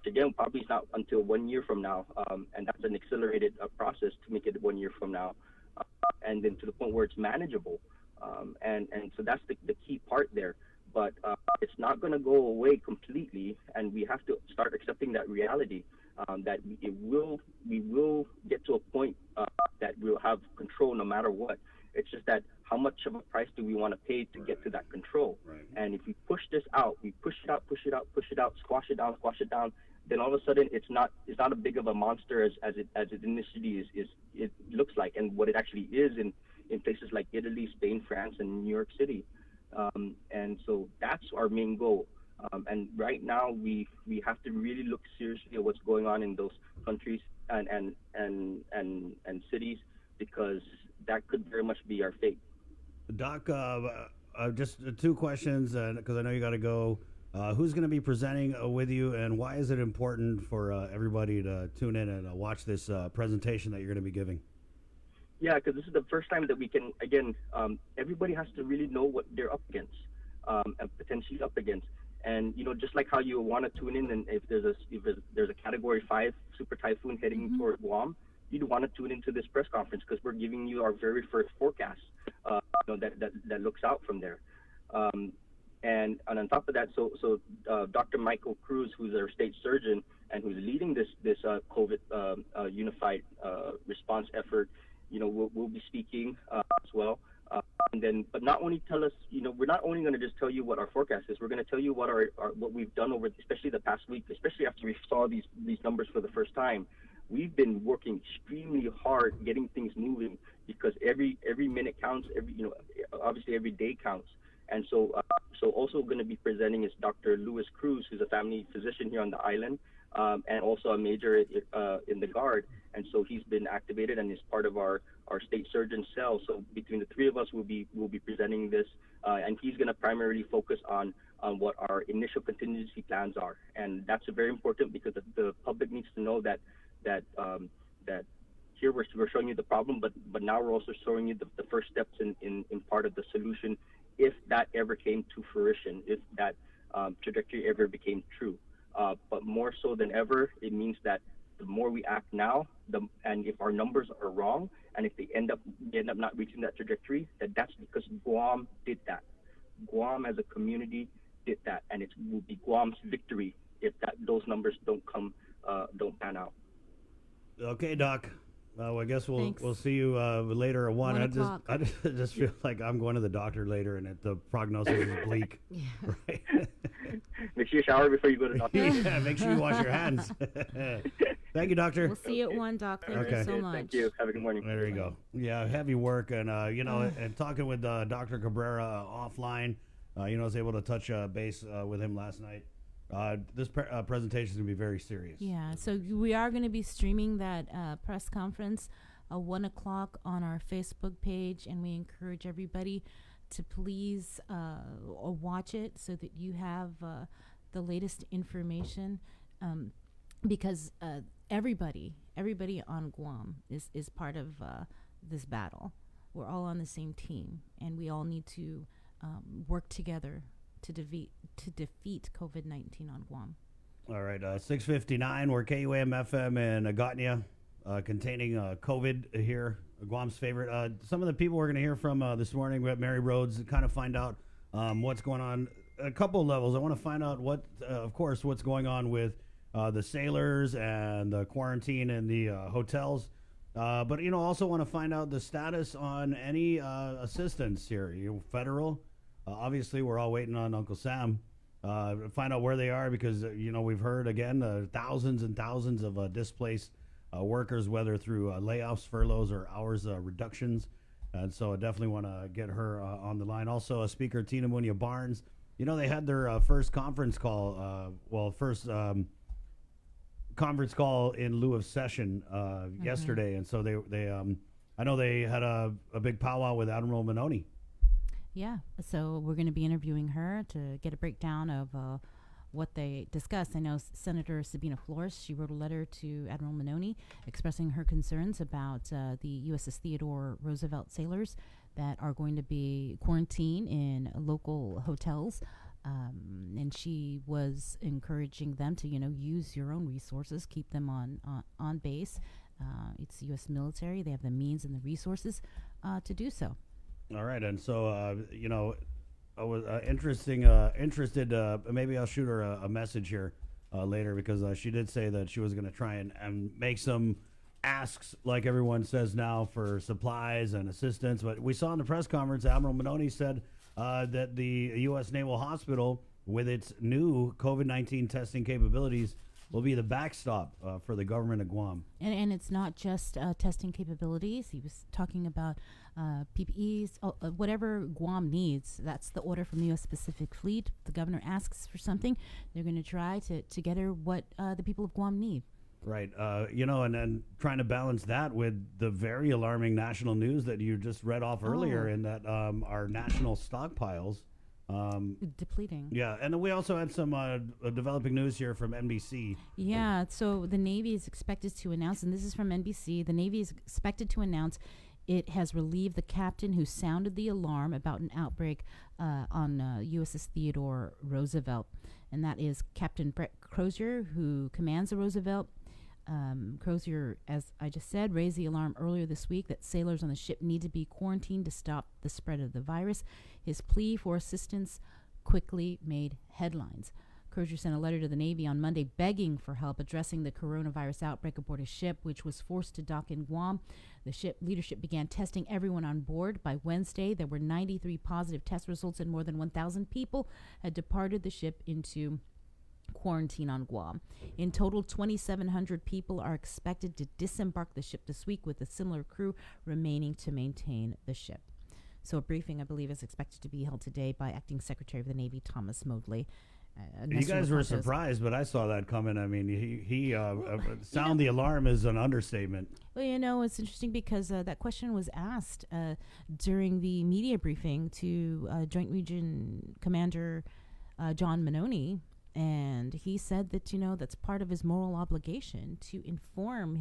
Again, probably it's not until 1 year from now, and that's an accelerated process to make it 1 year from now, and then to the point where it's manageable, and so that's the key part there. But it's not going to go away completely, and we have to start accepting that reality, that we will get to a point that we'll have control no matter what. It's just that how much of a price do we want to pay to get to that control? Right. And if we push this out, we push it out, squash it down, then all of a sudden it's not a big of a monster as it initially is it looks like, and what it actually is in places like Italy, Spain, France, and New York City. And so that's our main goal. And right now, we have to really look seriously at what's going on in those countries and cities, because that could very much be our fate. Doc, just two questions, because I know you got to go. Who's going to be presenting with you, and why is it important for everybody to tune in and watch this presentation that you're going to be giving? Yeah, because this is the first time that we can, again, everybody has to really know what they're up against, and potentially up against. And, just like how you want to tune in, and if there's a Category 5 super typhoon heading toward Guam, you'd want to tune into this press conference, because we're giving you our very first forecast that looks out from there. And on top of that, so Dr. Michael Cruz, who's our state surgeon and who's leading this COVID unified response effort, we'll be speaking as well. And then, but not only tell us, we're not only going to just tell you what our forecast is. We're going to tell you what what we've done over, especially the past week, especially after we saw these numbers for the first time. We've been working extremely hard getting things moving, because every minute counts. Obviously every day counts. And so also going to be presenting is Dr. Luis Cruz, who's a family physician here on the island, and also a major in the Guard. And so he's been activated and is part of our state surgeon cell. So between the three of us, we'll be presenting this, and he's going to primarily focus on what our initial contingency plans are. And that's very important, because the public needs to know that here we're showing you the problem, but now we're also showing you the first steps in part of the solution, if that ever came to fruition, if that trajectory ever became true. But more so than ever, it means that the more we act now, and if our numbers are wrong, and if they end up not reaching that trajectory, that's because Guam did that. Guam as a community did that, and it will be Guam's victory if those numbers don't pan out. Okay, Doc. I guess we'll see you later at 1. I just feel like I'm going to the doctor later, and the prognosis is bleak. Yeah. Right? Make sure you shower before you go to the doctor. Yeah, make sure you wash your hands. Thank you, doctor. We'll see you at 1, Doc. Thank you so much. Thank you. Have a good morning. There you go. Yeah, heavy work, and and talking with Dr. Cabrera offline, I was able to touch base with him last night. This presentation is going to be very serious. Yeah, so we are going to be streaming that press conference 1 o'clock on our Facebook page, and we encourage everybody to please watch it so that you have the latest information, because everybody on Guam is part of this battle. We're all on the same team, and we all need to work together to defeat COVID-19 on Guam. All right, 6:59. We're KUAM FM in Agotnia, containing COVID here, Guam's favorite. Some of the people we're going to hear from this morning, we have Mary Rhodes, to kind of find out what's going on. A couple of levels. I want to find out what's going on with the sailors and the quarantine in the hotels. But also want to find out the status on any assistance here, federal. Obviously, we're all waiting on Uncle Sam. Find out where they are, because we've heard again thousands and thousands of displaced workers, whether through layoffs, furloughs, or hours reductions. And so I definitely want to get her on the line. Also, Speaker Tina Munia Barnes. They had their first conference call. Conference call in lieu of session yesterday, and so they I know they had a big powwow with Admiral Manoni. Yeah, so we're going to be interviewing her to get a breakdown of what they discussed. I know Senator Sabina Flores, she wrote a letter to Admiral Manoni expressing her concerns about the USS Theodore Roosevelt sailors that are going to be quarantined in local hotels. And she was encouraging them to, use your own resources, keep them on base. It's the U.S. military. They have the means and the resources to do so. All right, and so I was interested. Maybe I'll shoot her a message here later, because she did say that she was going to try and make some asks, like everyone says now, for supplies and assistance. But we saw in the press conference, Admiral Manoni said that the U.S. Naval Hospital, with its new COVID-19 testing capabilities, will be the backstop for the government of Guam. And it's not just testing capabilities. He was talking about PPEs, whatever Guam needs. That's the order from the U.S. Pacific Fleet. If the governor asks for something, they're going to try to get her what the people of Guam need. Right. And then trying to balance that with the very alarming national news that you just read off earlier, in that our national stockpiles depleting. Yeah, and then we also had some developing news here from NBC. Yeah, so the Navy is expected to announce, and this is from NBC, the Navy is expected to announce it has relieved the captain who sounded the alarm about an outbreak on USS Theodore Roosevelt, and that is Captain Brett Crozier, who commands the Roosevelt. Crozier, as I just said, raised the alarm earlier this week that sailors on the ship need to be quarantined to stop the spread of the virus. His plea for assistance quickly made headlines. Crozier sent a letter to the Navy on Monday begging for help addressing the coronavirus outbreak aboard his ship, which was forced to dock in Guam. The ship leadership began testing everyone on board. By Wednesday, there were 93 positive test results, and more than 1,000 people had departed the ship into quarantine on Guam. In total, 2,700 people are expected to disembark the ship this week, with a similar crew remaining to maintain the ship. So a briefing, I believe, is expected to be held today by Acting Secretary of the Navy Thomas Modly. You guys were surprised, but I saw that coming. I mean, he sound the alarm is an understatement. Well, it's interesting because that question was asked during the media briefing to Joint Region Commander John Manoni, and he said that, that's part of his moral obligation to inform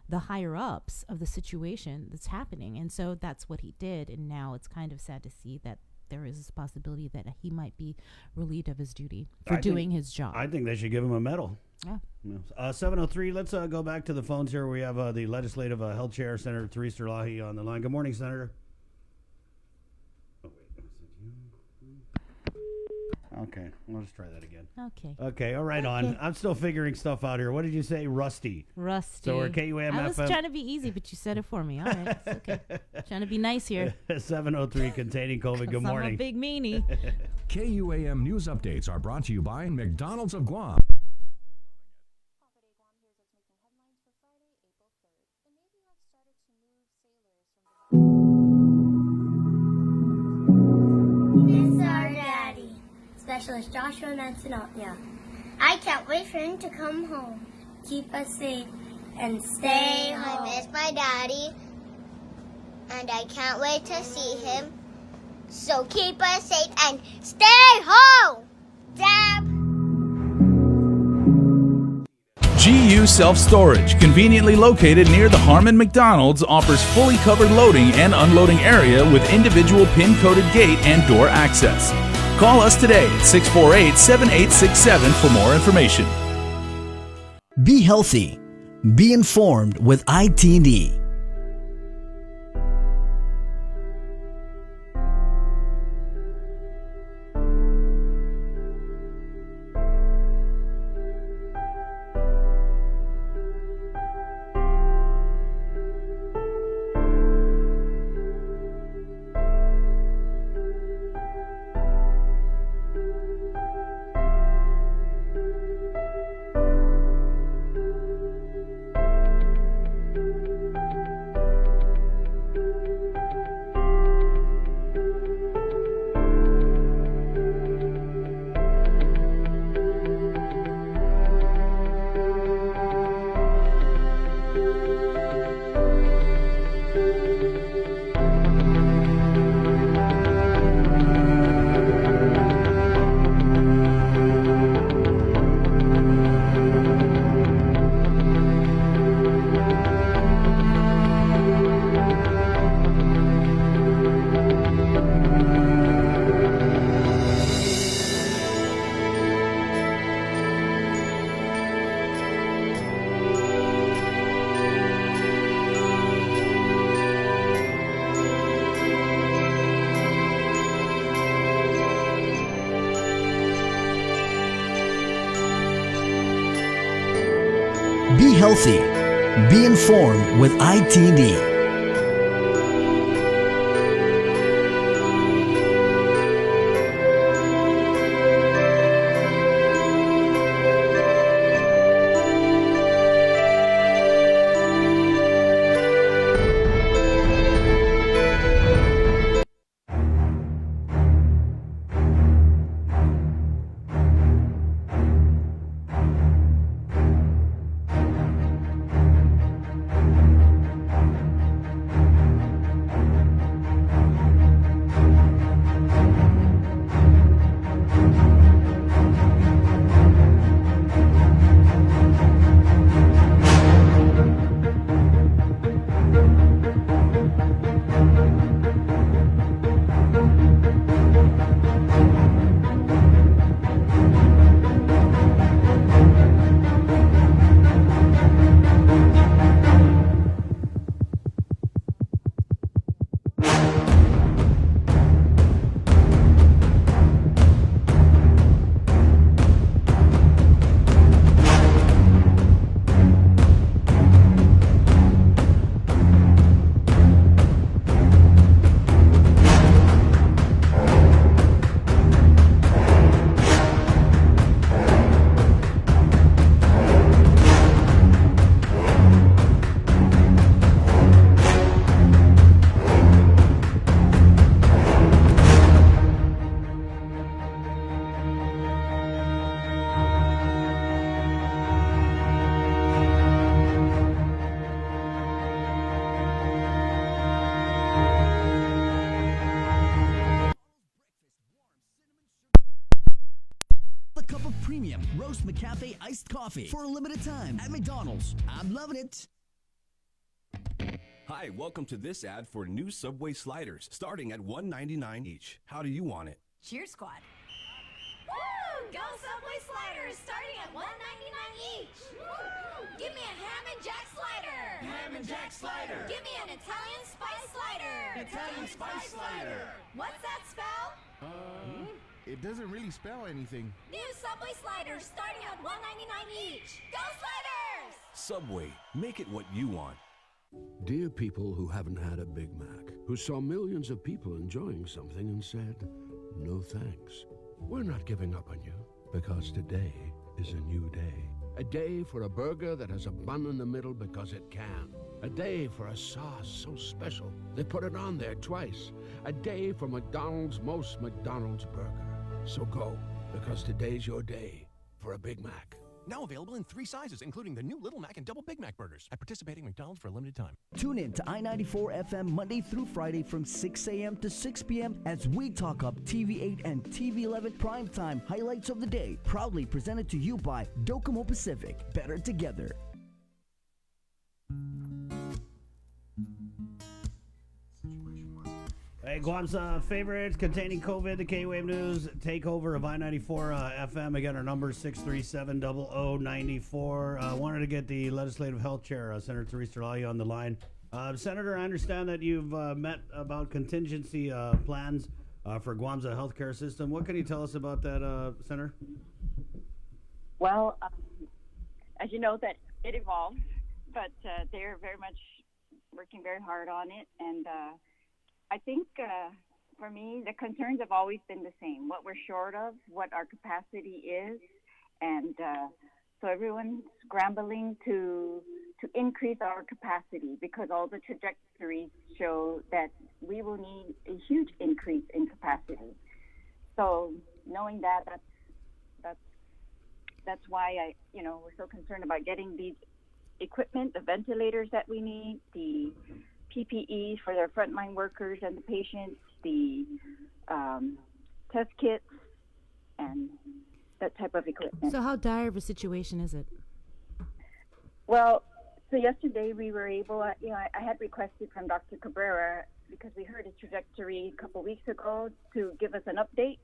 the higher ups of the situation that's happening. And so that's what he did. And now it's kind of sad to see that there is this possibility that he might be relieved of his duty for doing his job. I think they should give him a medal. Yeah. 7:03. Let's go back to the phones here. We have the Legislative Health Chair, Senator Theresa Lahi, on the line. Good morning, Senator. Okay, let's try that again. Okay, all right, on. I'm still figuring stuff out here. What did you say? Rusty. Rusty. So we're KUAM I was FM. trying to be easy, but you said it for me. All right, it's okay. Trying to be nice here. 7:03, containing COVID. Good morning. I'm a big meanie. KUAM News Updates are brought to you by McDonald's of Guam. It's our daddy, Specialist Joshua Manzanotnia. I can't wait for him to come home. Keep us safe and stay home. I miss my daddy, and I can't wait to see him. So keep us safe and stay home. Dab. GU Self-Storage, conveniently located near the Harmon McDonald's, offers fully covered loading and unloading area with individual pin-coded gate and door access. Call us today at 648-7867 for more information. Be healthy. Be informed with ITD. Be healthy. Be informed with ITD. of premium roast McCafe iced coffee for a limited time at McDonald's. I'm loving it. Hi, welcome to this ad for new Subway sliders, starting at $1.99 each. How do you want it? Cheers, squad. Woo! Go Subway sliders, starting at $1.99 each. Woo! Give me a ham and jack slider. Ham and jack slider. Give me an Italian spice slider. Italian spice slider. What's that spell? It doesn't really spell anything. New Subway sliders, starting at $1.99 each. Go sliders! Subway, make it what you want. Dear people who haven't had a Big Mac, who saw millions of people enjoying something and said, no thanks. We're not giving up on you, because today is a new day. A day for a burger that has a bun in the middle because it can. A day for a sauce so special they put it on there twice. A day for McDonald's most McDonald's burger. So go, because today's your day for a Big Mac. Now available in 3 sizes, including the new Little Mac and Double Big Mac burgers at participating McDonald's for a limited time. Tune in to I-94 FM Monday through Friday from 6 a.m. to 6 p.m. as we talk up TV8 and TV11 primetime highlights of the day. Proudly presented to you by Docomo Pacific. Better together. Hey, Guam's favorites containing COVID, the K-Wave News, takeover of I-94 FM. Again, our number is 637-0094. Wanted to get the Legislative Health Chair, Senator Teresa Laya, on the line. Senator, I understand that you've met about contingency plans for Guam's healthcare system. What can you tell us about that, Senator? Well, as you know, that it evolves, but they're very much working very hard on it, and I think for me, the concerns have always been the same: what we're short of, what our capacity is, and so everyone's scrambling to increase our capacity because all the trajectories show that we will need a huge increase in capacity. So knowing that, that's why we're so concerned about getting these equipment, the ventilators that we need, the PPE for their frontline workers and the patients, the test kits, and that type of equipment. So how dire of a situation is it? Well, so yesterday we were able, I had requested from Dr. Cabrera, because we heard his trajectory a couple weeks ago, to give us an update.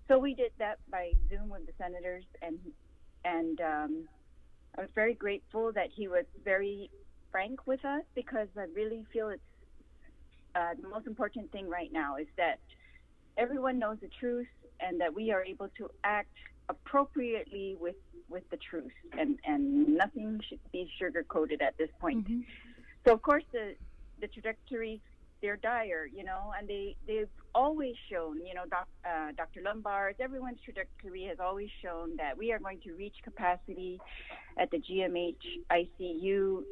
So we did that by Zoom with the senators, and I was very grateful that he was very frank with us, because I really feel it's the most important thing right now is that everyone knows the truth and that we are able to act appropriately with the truth, and nothing should be sugar-coated at this point. Mm-hmm. So, of course, the trajectories, they're dire, and they've always shown, Dr. Lombard's, everyone's trajectory has always shown that we are going to reach capacity at the GMH ICU,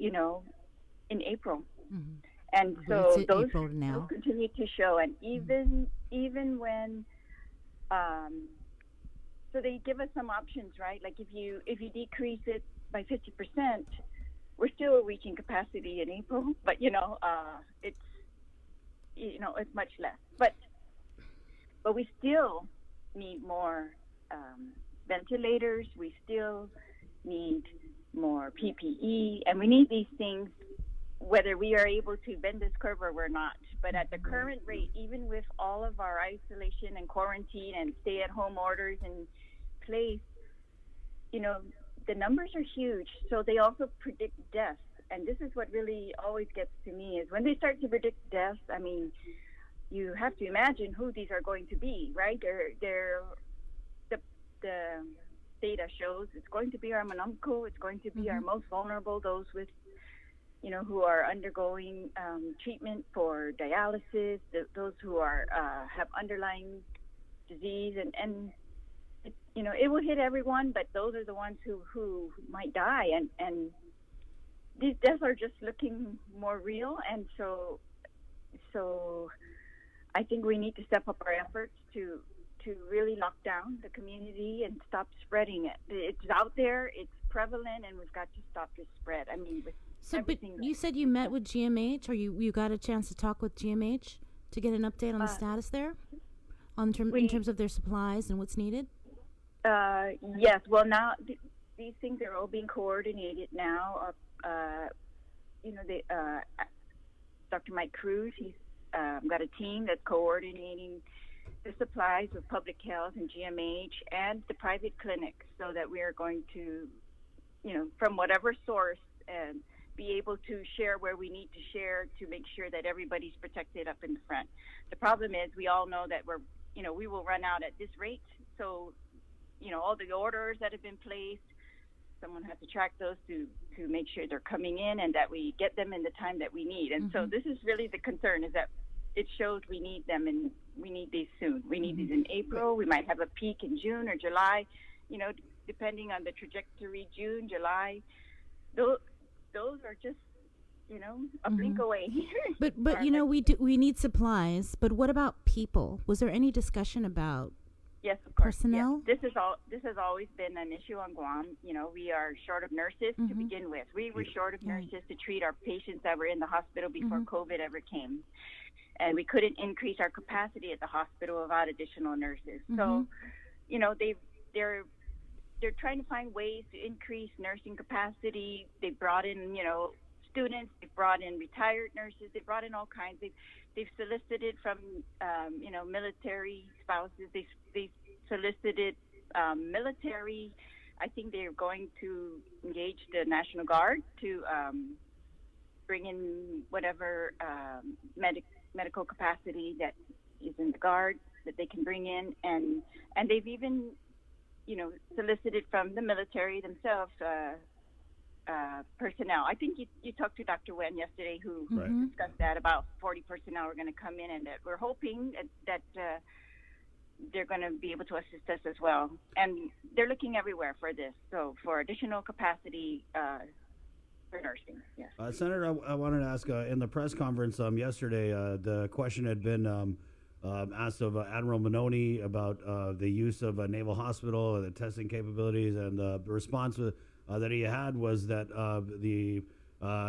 in April. Mm-hmm. And so those continue to show, and even when, so they give us some options, right? Like if you decrease it by 50%, we're still reaching capacity in April, but it's much less. But we still need more ventilators. We still need more PPE, and we need these things whether we are able to bend this curve or we're not. But at the current rate, even with all of our isolation and quarantine and stay-at-home orders in place, the numbers are huge. So they also predict deaths. And this is what really always gets to me is when they start to predict deaths, I mean, you have to imagine who these are going to be, right? The data shows it's going to be our manumco, it's going to be our most vulnerable, those with who are undergoing treatment for dialysis, those who are have underlying disease, and it will hit everyone, but those are the ones who might die, and these deaths are just looking more real, and so I think we need to step up our efforts to really lock down the community and stop spreading it. It's out there, it's prevalent, and we've got to stop the spread. I mean, but you said you met with GMH, or you got a chance to talk with GMH to get an update on the status there, in terms of their supplies and what's needed? Yes. Well, now these things are all being coordinated now. Dr. Mike Cruz, he's got a team that's coordinating the supplies with public health and GMH and the private clinics, so that we are going to, from whatever source, and be able to share where we need to share to make sure that everybody's protected up in the front. The problem is we all know that we will run out at this rate. So, all the orders that have been placed, someone has to track those to make sure they're coming in and that we get them in the time that we need. And so this is really the concern, is that it shows we need them and we need these soon. We need these in April. We might have a peak in June or July, depending on the trajectory, June, July. Those are just, a blink away. But we need supplies. But what about people? Was there any discussion about Yes, of course. personnel? Yes. This has always been an issue on Guam. We are short of nurses to begin with. We were short of nurses to treat our patients that were in the hospital before COVID ever came. And we couldn't increase our capacity at the hospital without additional nurses. So, they're trying to find ways to increase nursing capacity. They brought in, students. They brought in retired nurses. They brought in all kinds. They've solicited from, military spouses. They solicited military. I think they're going to engage the National Guard to bring in whatever medical capacity that is in the Guard that they can bring in. And they've even, solicited from the military themselves personnel. I think you talked to Dr. Wen yesterday, who discussed that about 40 personnel are going to come in, and that we're hoping that they're going to be able to assist us as well. And they're looking everywhere for this, so for additional capacity for nursing. Yes. Senator, I wanted to ask, in the press conference yesterday, the question had been asked of Admiral Manoni about the use of a naval hospital, the testing capabilities, and the response that he had was that the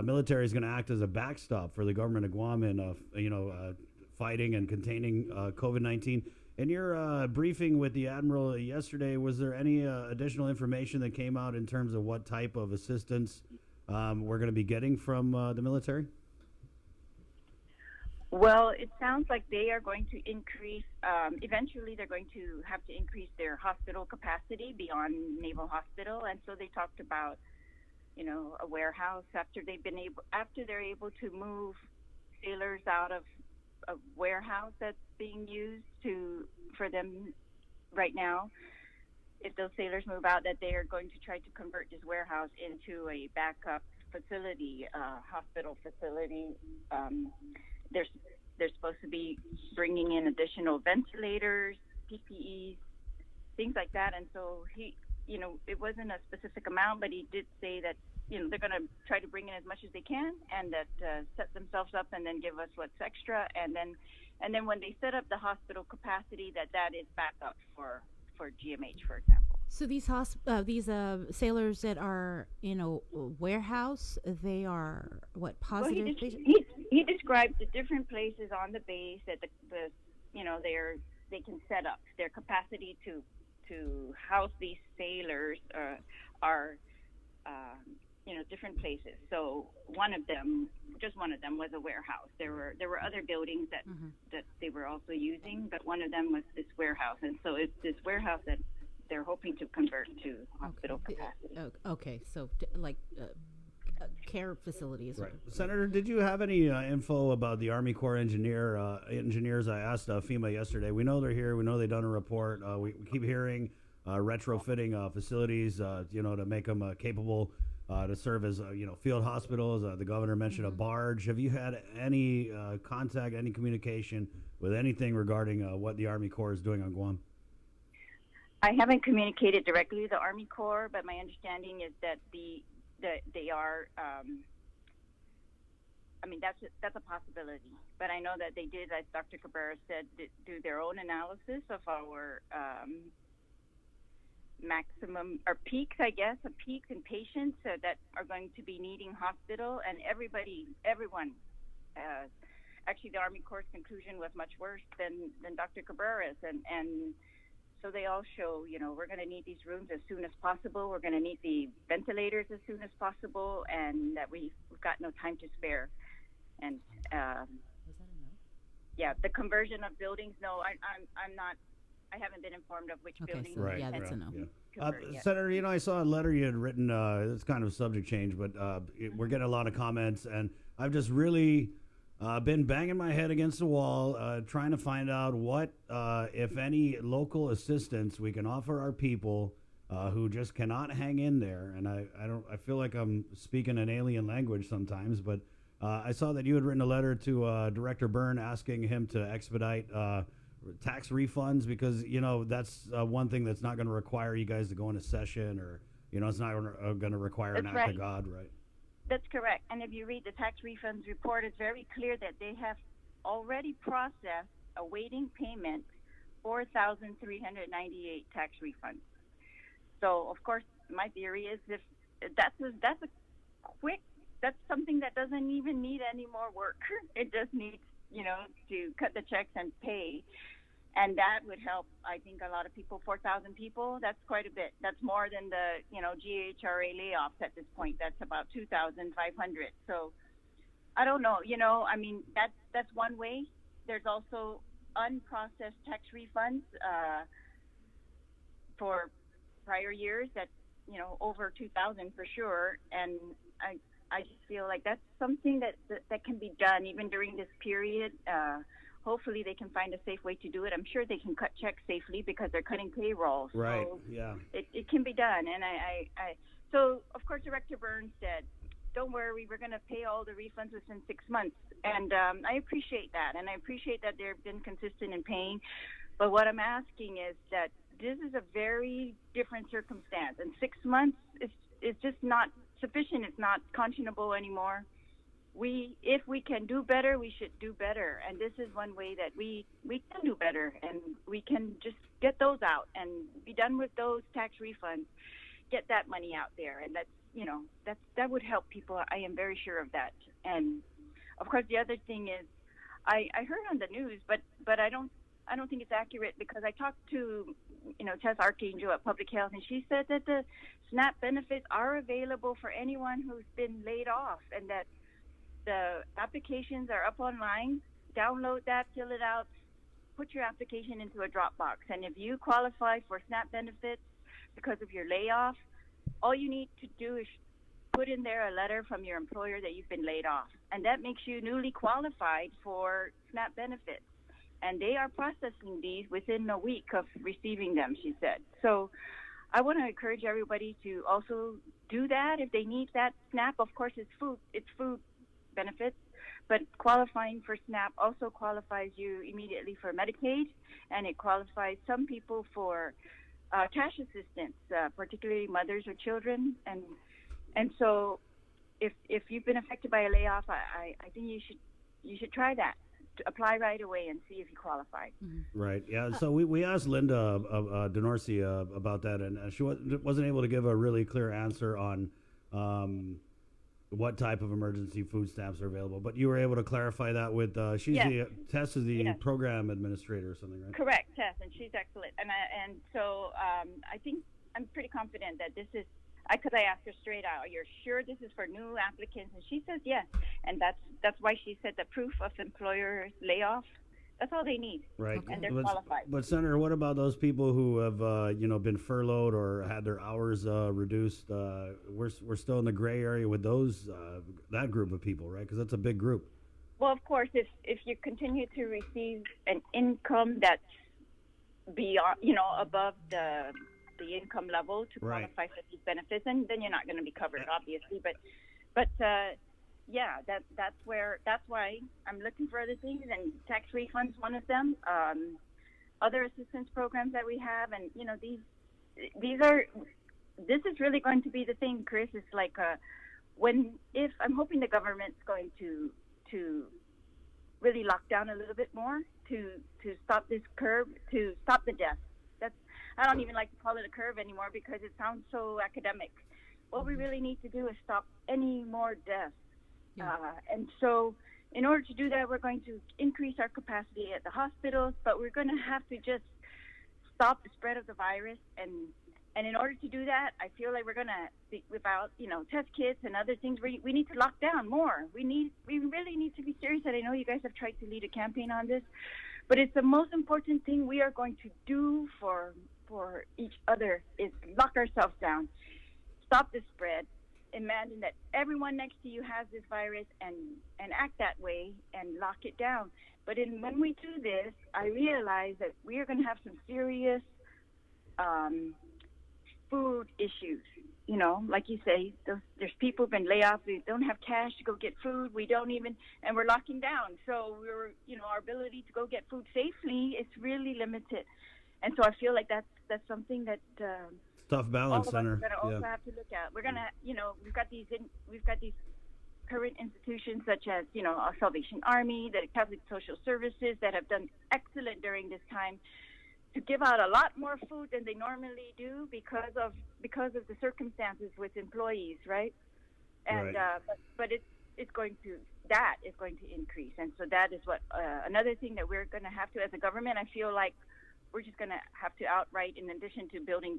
military is going to act as a backstop for the government of Guam in, fighting and containing COVID-19. In your briefing with the Admiral yesterday, was there any additional information that came out in terms of what type of assistance we're going to be getting from the military? Well, it sounds like they are going to increase, eventually they're going to have to increase their hospital capacity beyond Naval Hospital. And so they talked about, a warehouse after they're able to move sailors out of a warehouse that's being used for them right now. If those sailors move out, that they are going to try to convert this warehouse into a backup facility, hospital facility. They're supposed to be bringing in additional ventilators, PPEs, things like that. And so it wasn't a specific amount, but he did say that, they're going to try to bring in as much as they can, and that set themselves up and then give us what's extra. And then when they set up the hospital capacity, that is backup for GMH, for example. So these sailors that are in a warehouse, they are what, positive? Well, he described the different places on the base that they can set up their capacity to house these sailors are different places. So just one of them was a warehouse. There were other buildings that they were also using, but one of them was this warehouse. And so it's this warehouse that they're hoping to convert to hospital capacity. Okay, so care facilities. Right. Senator, did you have any info about the Army Corps engineers? I asked FEMA yesterday. We know they're here. We know they've done a report. We keep hearing retrofitting facilities, to make them capable to serve as, field hospitals. The governor mentioned a barge. Have you had any contact, any communication with anything regarding what the Army Corps is doing on Guam? I haven't communicated directly with the Army Corps, but my understanding is that they are. That's a possibility. But I know that they did, as Dr. Cabrera said, do their own analysis of our maximum or peaks, I guess, peaks in patients that are going to be needing hospital, and everyone. Actually, the Army Corps' conclusion was much worse than Dr. Cabrera's, and So they all show, we're going to need these rooms as soon as possible. We're going to need the ventilators as soon as possible, and that we've got no time to spare. And yeah, the conversion of buildings. No, I'm not. I haven't been informed of which buildings. So, yeah, that's a no. Senator, I saw a letter you had written. It's kind of a subject change, but we're getting a lot of comments, and I've just really been banging my head against the wall, trying to find out what, if any, local assistance we can offer our people who just cannot hang in there. And I feel like I'm speaking an alien language sometimes, but I saw that you had written a letter to Director Byrne asking him to expedite tax refunds because that's one thing that's not going to require you guys to go into session, or it's not going to require an act of God, right? That's correct. And if you read the tax refunds report, it's very clear that they have already processed, awaiting payment, 4,398 tax refunds. So, of course, my theory is if that's something that doesn't even need any more work. It just needs, to cut the checks and pay. And that would help, I think, a lot of people. 4,000 people, that's quite a bit. That's more than the, GHRA layoffs at this point. That's about 2,500. So I don't know, that's one way. There's also unprocessed tax refunds for prior years that, over 2,000 for sure. And I just feel like that's something that can be done even during this period. Hopefully they can find a safe way to do it. I'm sure they can cut checks safely because they're cutting payroll. Right, so yeah. It can be done. And so, of course, Director Burns said, don't worry, we're going to pay all the refunds within 6 months. And I appreciate that. And I appreciate that they've been consistent in paying. But what I'm asking is that this is a very different circumstance. And 6 months is just not sufficient. It's not conscionable anymore. If we can do better, we should do better. And this is one way that we can do better. And we can just get those out and be done with those tax refunds, get that money out there. And that would help people. I am very sure of that. And of course, the other thing is, I heard on the news, but I don't think it's accurate because I talked to, Tess Archangel at Public Health, and she said that the SNAP benefits are available for anyone who's been laid off, and that the applications are up online. Download that, fill it out, put your application into a Dropbox. And if you qualify for SNAP benefits because of your layoff, all you need to do is put in there a letter from your employer that you've been laid off. And that makes you newly qualified for SNAP benefits. And they are processing these within a week of receiving them, she said. So I want to encourage everybody to also do that if they need that SNAP. Of course, it's food benefits, but qualifying for SNAP also qualifies you immediately for Medicaid, and it qualifies some people for cash assistance, particularly mothers or children. And so if you've been affected by a layoff, I think you should try that. To apply right away and see if you qualify. Right. Yeah. So we asked Linda Denorsi about that, and she wasn't able to give a really clear answer on what type of emergency food stamps are available. But you were able to clarify that with Tess is the program administrator or something, right? Correct, Tess, and she's excellent. And so I think I'm pretty confident that this is. Because I asked her straight out, "You're sure this is for new applicants?" And she says yes, and that's why she said the proof of employer layoff. That's all they need, right? And they're qualified. But Senator, what about those people who have been furloughed or had their hours reduced? We're still in the gray area with those that group of people, right? Because that's a big group. Well, of course, if you continue to receive an income that's beyond, above the income level to qualify for these benefits, and then you're not going to be covered, obviously. But that's why I'm looking for other things, and tax refunds one of them. Other assistance programs that we have, and this is really going to be the thing, Chris. It's like if I'm hoping the government's going to really lock down a little bit more to stop this curve, to stop the deaths. I don't even like to call it a curve anymore because it sounds so academic. What we really need to do is stop any more deaths. Yeah. And so in order to do that, we're going to increase our capacity at the hospitals, but we're going to have to just stop the spread of the virus. And in order to do that, I feel like we're gonna, without test kits and other things, we need to lock down more. We really need to be serious. And I know you guys have tried to lead a campaign on this, but it's the most important thing we are going to do for each other is lock ourselves down, stop the spread. Imagine that everyone next to you has this virus and act that way and lock it down. But when we do this, I realize that we are going to have some serious food issues. Like you say, there's people who've been laid off. We don't have cash to go get food. We don't even, and we're locking down. So our ability to go get food safely is really limited. And so I feel like that's something that Tough balance, all of us Senator. are going to also have to look at. We're going to, we've got these current institutions such as, our Salvation Army, the Catholic Social Services that have done excellent during this time to give out a lot more food than they normally do because of the circumstances with employees, right? And but it's going to increase, and so that is what another thing that we're going to have to, as a government, I feel like we're just going to have to outright, in addition to building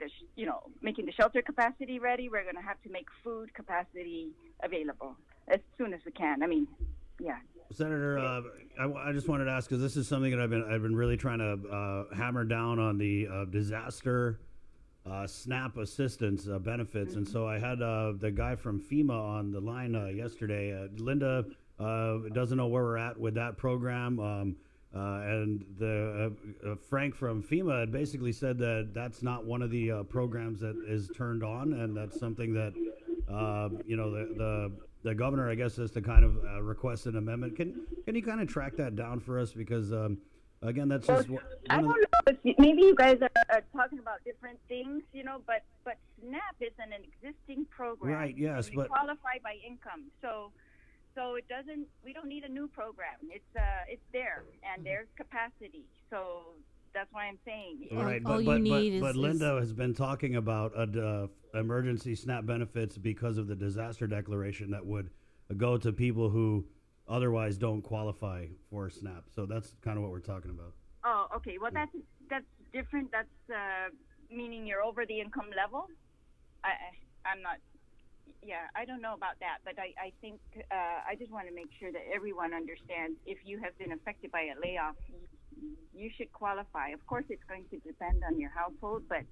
making the shelter capacity ready, we're going to have to make food capacity available as soon as we can. I mean, yeah. Senator, I just wanted to ask, because this is something that I've been really trying to hammer down on the disaster SNAP assistance benefits, and so I had the guy from FEMA on the line yesterday. Linda doesn't know where we're at with that program, and the Frank from FEMA had basically said that that's not one of the programs that is turned on, and that's something that the governor, I guess, has to kind of request an amendment. Can you kind of track that down for us? Because again, that's just I don't know if maybe you guys are talking about different things, but SNAP is an existing program. Right. Yes, we qualify by income, so it doesn't. We don't need a new program. It's there, and there's capacity. So that's why I'm saying. Right, all you need but is Linda has been talking about emergency SNAP benefits because of the disaster declaration that would go to people who otherwise don't qualify for SNAP. So that's kind of what we're talking about. Oh, okay. Well, that's different. That's meaning you're over the income level. I'm not. Yeah, I don't know about that, but I think I just want to make sure that everyone understands if you have been affected by a layoff, you should qualify. Of course, it's going to depend on your household, but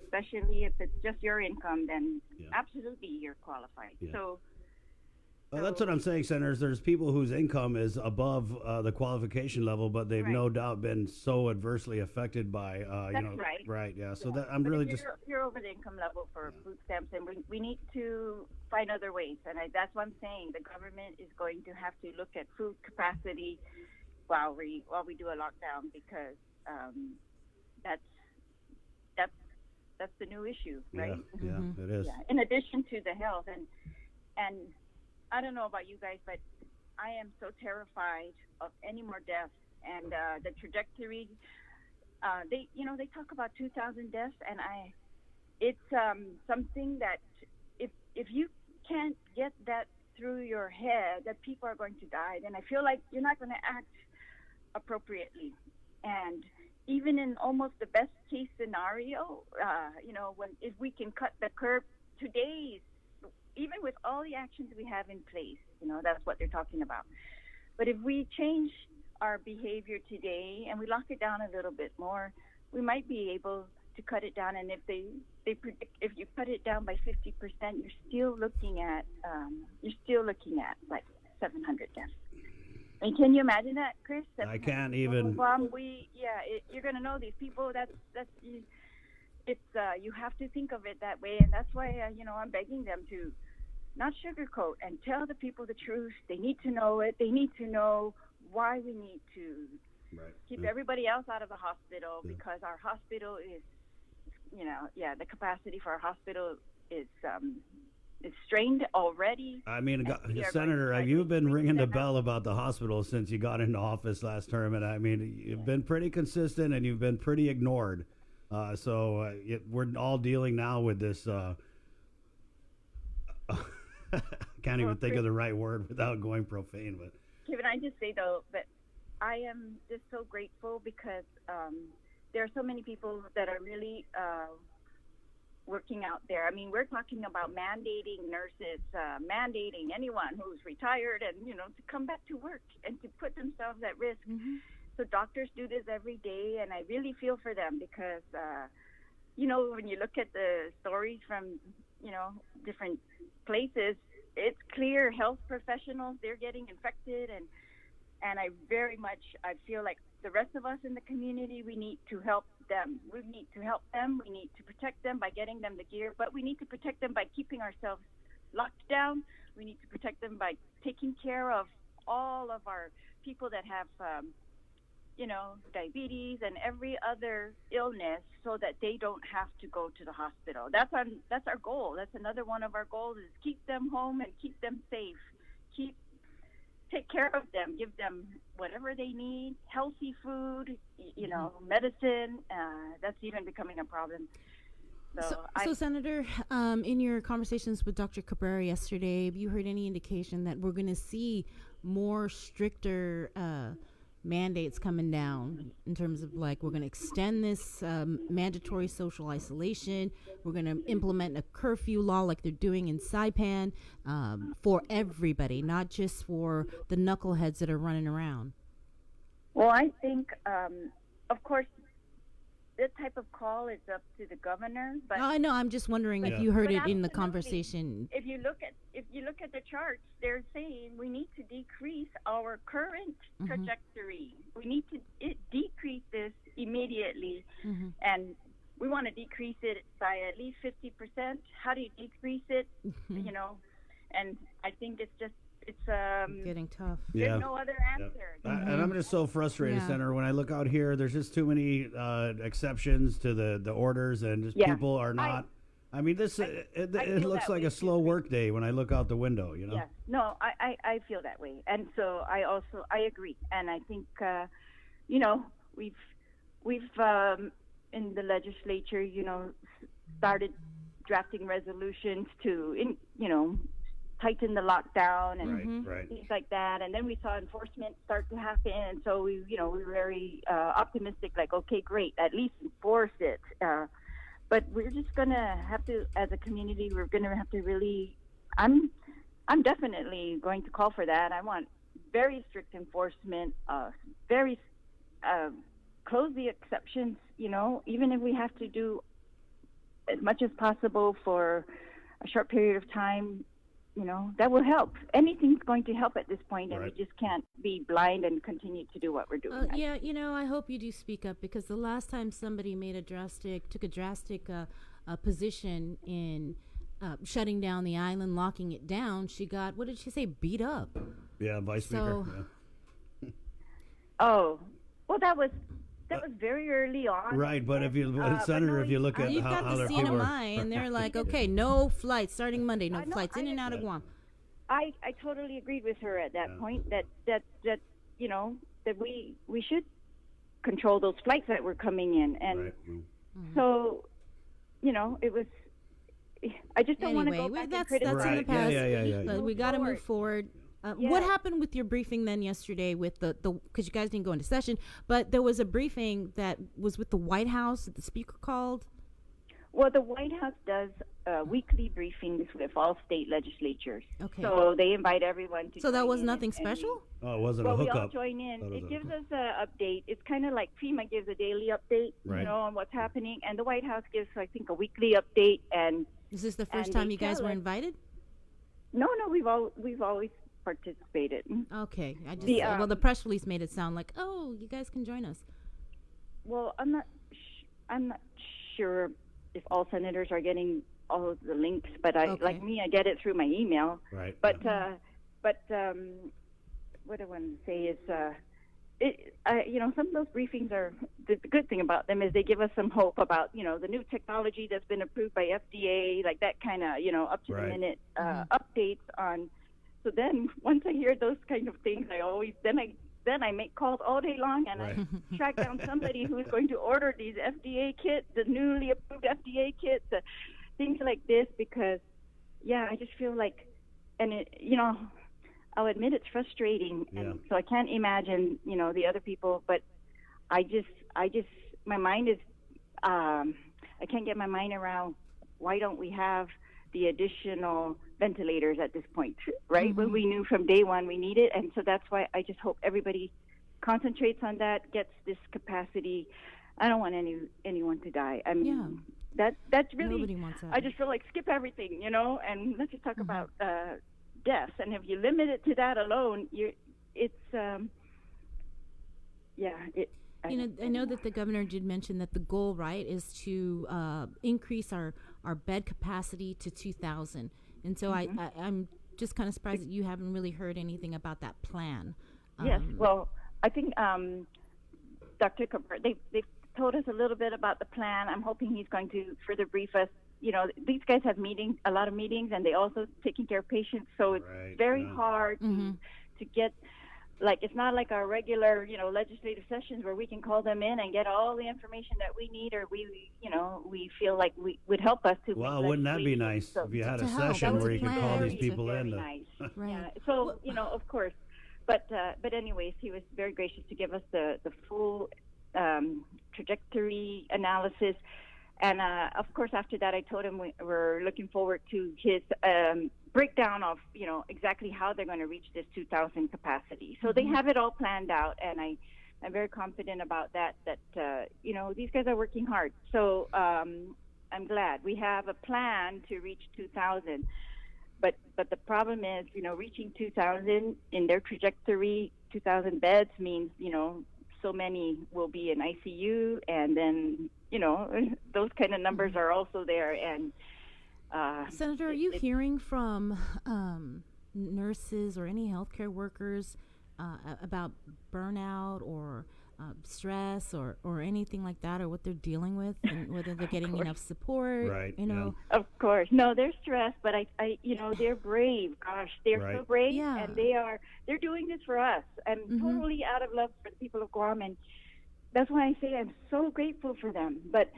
especially if it's just your income, then absolutely you're qualified. Yeah. So that's what I'm saying, Senators. There's people whose income is above the qualification level, but they've no doubt been so adversely affected by, right. Right, yeah. So that I'm but really if just... You're over the income level for food stamps, and we need to find other ways. And that's what I'm saying. The government is going to have to look at food capacity while we do a lockdown, because that's the new issue, right? Yeah, it is. Yeah. In addition to the health, and I don't know about you guys, but I am so terrified of any more deaths and the trajectory. They talk about 2,000 deaths, and it's something that if you can't get that through your head that people are going to die, then I feel like you're not going to act appropriately. And even in almost the best case scenario, if we can cut the curve today, even with all the actions we have in place, that's what they're talking about. But if we change our behavior today and we lock it down a little bit more, we might be able to cut it down. And if they predict, if you cut it down by 50%, you're still looking at like 700 deaths. I mean, can you imagine that, Chris? I can't even. You're going to know these people. You have to think of it that way, and that's why I'm begging them to not sugarcoat and tell the people the truth. They need to know it. They need to know why we need to keep everybody else out of the hospital, because our hospital is, the capacity for our hospital is strained already. I mean, Senator, you've been ringing the bell about the hospital since you got into office last term, and I mean, you've been pretty consistent and you've been pretty ignored. We're all dealing now with this. Can't even think of the right word without going profane. But Kevin, I just say though that I am just so grateful because there are so many people that are really working out there. I mean, we're talking about mandating nurses, mandating anyone who's retired and, to come back to work and to put themselves at risk. So doctors do this every day, and I really feel for them because, when you look at the stories from, different places, it's clear health professionals, they're getting infected, and I feel like the rest of us in the community, we need to help them. We need to help them. We need to protect them by getting them the gear, but we need to protect them by keeping ourselves locked down. We need to protect them by taking care of all of our people that have, diabetes and every other illness so that they don't have to go to the hospital. That's our goal. That's another one of our goals is keep them home and keep them safe. Take care of them, give them whatever they need, healthy food, medicine. That's even becoming a problem. So Senator, in your conversations with Dr. Cabrera yesterday, have you heard any indication that we're going to see more stricter mandates coming down in terms of we're going to extend this mandatory social isolation, we're going to implement a curfew law like they're doing in Saipan for everybody, not just for the knuckleheads that are running around? Well, I think, of course, this type of call is up to the governor. But I know. I'm just wondering if you heard it in the conversation. If you look at the charts, they're saying we need to decrease our current trajectory. We need to decrease this immediately, and we want to decrease it by at least 50%. How do you decrease it? And I think it's getting tough. There's no other answer. And I'm just so frustrated, Senator. When I look out here, there's just too many exceptions to the orders, and just people are not. It looks like a slow work day when I look out the window. Yeah. No, I feel that way, and so I agree, and I think we've in the legislature, started drafting resolutions to tighten the lockdown and things like that. And then we saw enforcement start to happen. And so we were very optimistic, okay, great, at least enforce it. But we're just going to have to, as a community, we're going to have to really, I'm definitely going to call for that. I want very strict enforcement, very close the exceptions, even if we have to do as much as possible for a short period of time. That will help. Anything's going to help at this point, and we just can't be blind and continue to do what we're doing. I hope you do speak up, because the last time somebody took a drastic position in shutting down the island, locking it down, she got, what did she say, beat up? Yeah, Vice Speaker. Yeah. Oh, well, that was very early on. Right, but Senator, if you look at you've how got the their people CNMI, and they're like, okay, no flights starting Monday, no flights in and out of Guam. I totally agreed with her at that point that we should control those flights that were coming in, and so it was. I just don't want to go back and criticize. That's in the past. Yeah. We got to move forward. What happened with your briefing then yesterday with the because you guys didn't go into session, but there was a briefing that was with the White House that the speaker called? Well, the White House does weekly briefings with all state legislatures. Okay. So they invite everyone to. So that was nothing special? Oh, it wasn't a hookup. We all join in. It gives us an update. It's kind of like FEMA gives a daily update, on what's happening, and the White House gives, I think, a weekly update. And is this the first time you guys were invited? No, we've always participated. Okay, the press release made it sound like, oh, you guys can join us. Well, I'm not sure if all senators are getting all of the links, but I get it through my email. Right. But what I want to say is, some of those briefings are the good thing about them is they give us some hope about the new technology that's been approved by FDA, like that kind of up to the minute updates on. So then once I hear those kind of things, I make calls all day long, and I track down somebody who's going to order these FDA kits, the newly approved FDA kits, things like this, because I just feel like, and I'll admit it's frustrating, and so I can't imagine the other people, but I just my mind is, I can't get my mind around why don't we have the additional ventilators at this point, right? When we knew from day one we need it. And so that's why I just hope everybody concentrates on that, gets this capacity. I don't want anyone to die. I mean, that's really, Nobody wants that. I just feel like skip everything, and let's just talk about deaths. And if you limit it to that alone, I know that the governor did mention that the goal, right, is to increase our bed capacity to 2,000. And so I'm just kind of surprised that you haven't really heard anything about that plan. Yes, well, I think Dr. Cooper, they've told us a little bit about the plan. I'm hoping he's going to further brief us. These guys have a lot of meetings, and they also taking care of patients. So it's very hard to get. Like, it's not like our regular, legislative sessions where we can call them in and get all the information that we need, or we feel like would help us to. Well, wouldn't that be nice if you had a session where you could call these people in? Nice. Right. Yeah. So, of course. But anyways, he was very gracious to give us the full trajectory analysis. And, of course, after that, I told him we're looking forward to his breakdown of, exactly how they're going to reach this 2,000 capacity. So they have it all planned out, and I'm very confident about that, these guys are working hard. So I'm glad. We have a plan to reach 2,000. But the problem is, reaching 2,000 in their trajectory, 2,000 beds means, so many will be in ICU, and then, those kind of numbers are also there. And Senator, are you hearing from nurses or any healthcare workers about burnout or stress or anything like that, or what they're dealing with, and whether they're getting enough support? Right. Of course. No, they're stressed, but I they're brave. Gosh, they're so brave, and they're doing this for us, and totally out of love for the people of Guam, and that's why I say I'm so grateful for them. But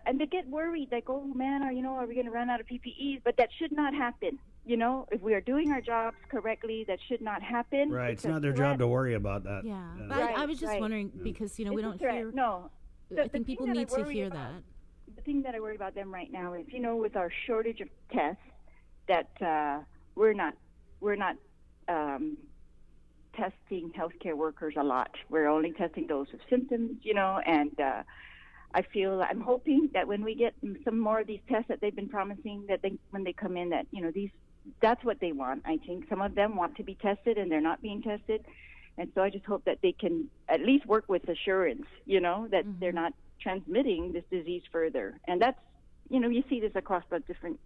and they get worried, like, oh man, are we going to run out of PPEs? But that should not happen. If we are doing our jobs correctly, that should not happen. Right. It's not their job to worry about that. Yeah. But I was just wondering, because, we don't hear. No. I think people need to hear that. The thing that I worry about them right now is, with our shortage of tests, that we're not testing healthcare workers a lot. We're only testing those with symptoms, and I'm hoping that when we get some more of these tests that they've been promising, that when they come in, that, that's what they want. I think some of them want to be tested and they're not being tested. And so I just hope that they can at least work with assurance, that they're not transmitting this disease further. And that's, you see this across the different,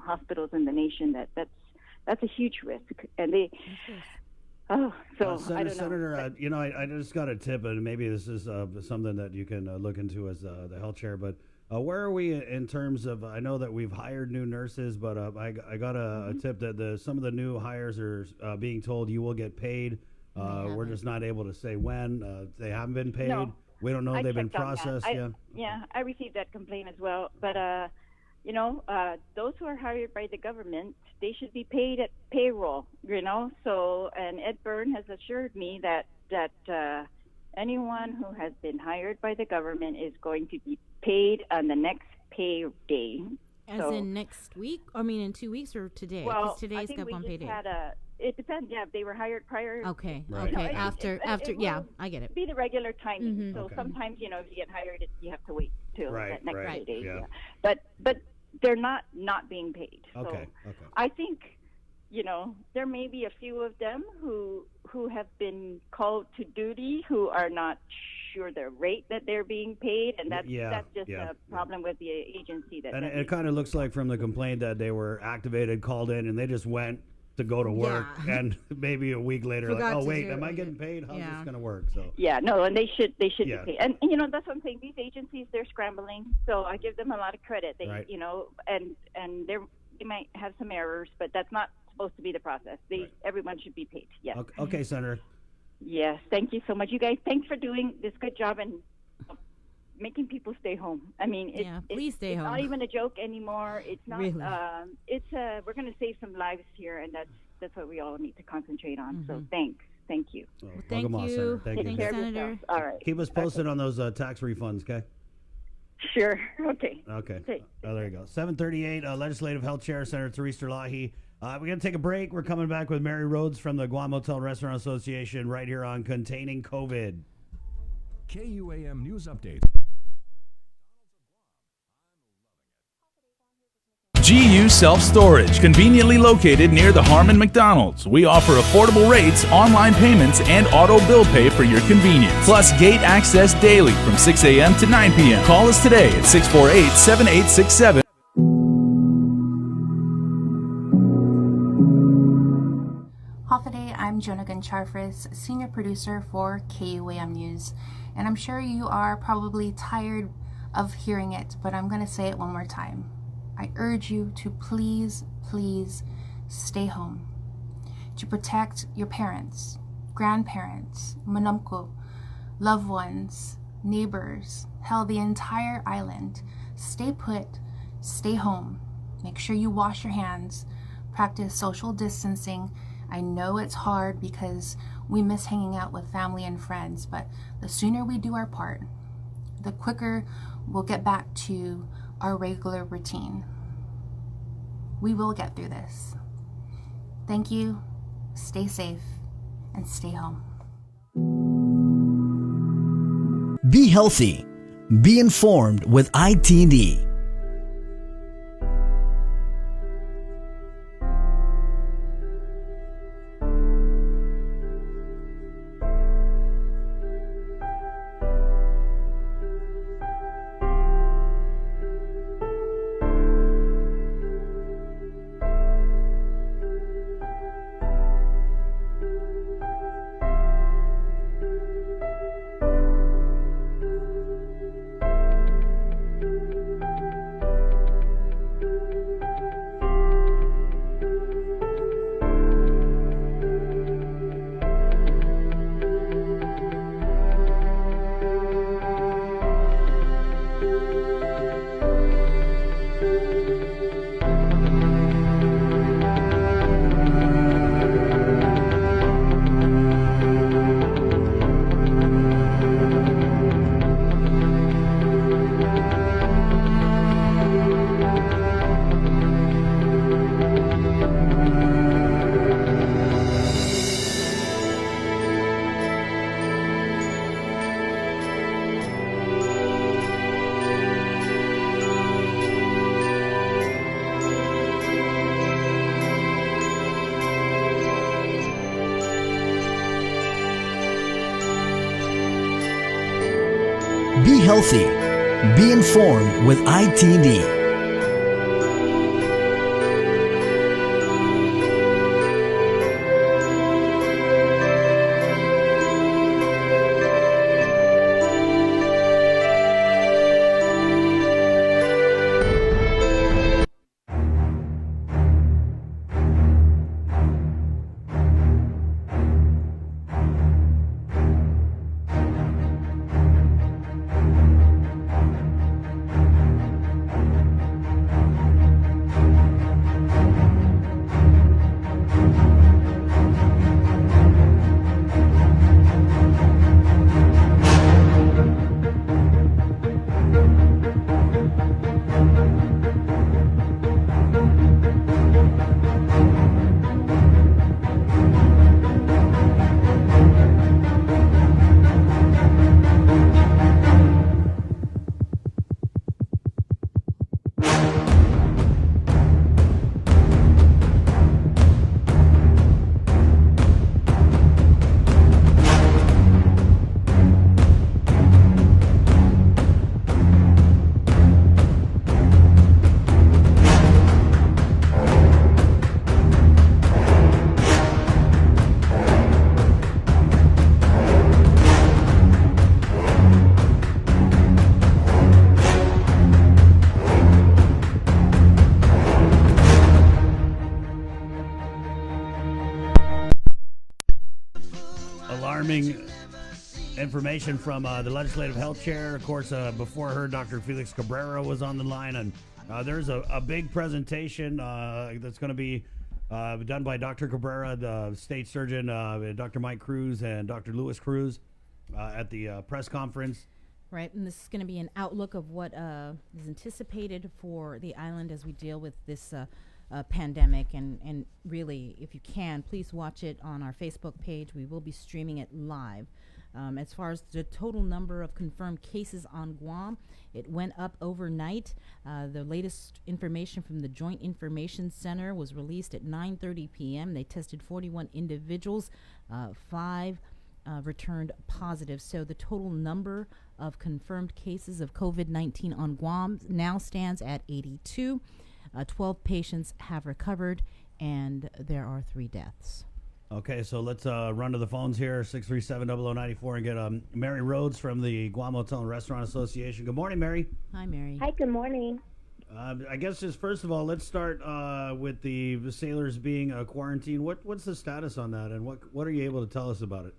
hospitals in the nation, that's a huge risk. And they, I don't know. Senator, I just got a tip, and maybe this is something that you can look into as the health chair, but where are we in terms of, I know that we've hired new nurses, but I got a tip that some of the new hires are being told you will get paid. We're just not able to say when. They haven't been paid. No, we don't know if they've been processed. I received that complaint as well. But, those who are hired by the government, they should be paid at payroll, So, and Ed Byrne has assured me that anyone who has been hired by the government is going to be paid on the next pay day. In next week? I mean, in 2 weeks or today? Well, today's Gabon payday. It depends. Yeah, if they were hired prior. Okay. Right. Okay. After. I get it. Be the regular timing. So sometimes, if you get hired, you have to wait till that next pay day. Yeah. But they're not being paid. Okay. So I think, there may be a few of them who have been called to duty who are not sure the rate that they're being paid, and that's just a problem with the agency. And it kind of looks like from the complaint that they were activated, called in, and they just went to go to work, and maybe a week later, like, oh wait, am I getting paid? How's this going to work? So and they should be paid. And that's what I'm saying. These agencies, they're scrambling, so I give them a lot of credit. They, and they might have some errors, but that's not supposed to be the process. Everyone should be paid. Yes. Okay, Senator. Yes, thank you so much, you guys. Thanks for doing this good job and making people stay home. I mean, please stay home. It's not even a joke anymore. It's not. Really? We're going to save some lives here, and that's what we all need to concentrate on. So thanks Thank you. Thank Welcome on, you. Senator. Thank Take you. care of Senator. yourselves. All right. Keep us posted on those tax refunds, okay? Sure. Okay. Okay. Okay. Oh, there you go. 738, Legislative Health Chair, Senator Theresa Lahi. We're going to take a break. We're coming back with Mary Rhodes from the Guam Hotel and Restaurant Association right here on Containing COVID. KUAM News Updates. GU Self Storage, conveniently located near the Harmon McDonald's. We offer affordable rates, online payments, and auto bill pay for your convenience. Plus gate access daily from 6 a.m. to 9 p.m. Call us today at 648-7867. Hoffaday, I'm Jonah Goncharfris, senior producer for KUAM News, and I'm sure you are probably tired of hearing it, but I'm going to say it one more time. I urge you to please, please stay home, to protect your parents, grandparents, manamko, loved ones, neighbors, hell, the entire island. Stay put, stay home. Make sure you wash your hands, practice social distancing. I know it's hard because we miss hanging out with family and friends, but the sooner we do our part, the quicker we'll get back to our regular routine. We will get through this. Thank you, stay safe, and stay home. Be healthy. Be informed with ITD. Be healthy. Be informed with ITD. Alarming information from the Legislative Health Chair. Of course, before her, Dr. Felix Cabrera was on the line, and there's a big presentation that's going to be done by Dr. Cabrera, the state surgeon, Dr. Mike Cruz, and Dr. Louis Cruz at the press conference. Right, and this is going to be an outlook of what is anticipated for the island as we deal with this pandemic. And really, if you can, please watch it on our Facebook page. We will be streaming it live. As far as the total number of confirmed cases on Guam, it went up overnight. The latest information from the Joint Information Center was released at 9:30 p.m. They tested 41 individuals, 5 returned positive. So the total number of confirmed cases of COVID-19 on Guam now stands at 82. 12 patients have recovered, and there are 3 deaths. Okay, so let's run to the phones here, 637-0094, and get Mary Rhodes from the Guam Hotel and Restaurant Association. Good morning, Mary. Hi, Mary. Hi, good morning. I guess just first of all, let's start with the sailors being quarantined. What's the status on that, and what are you able to tell us about it?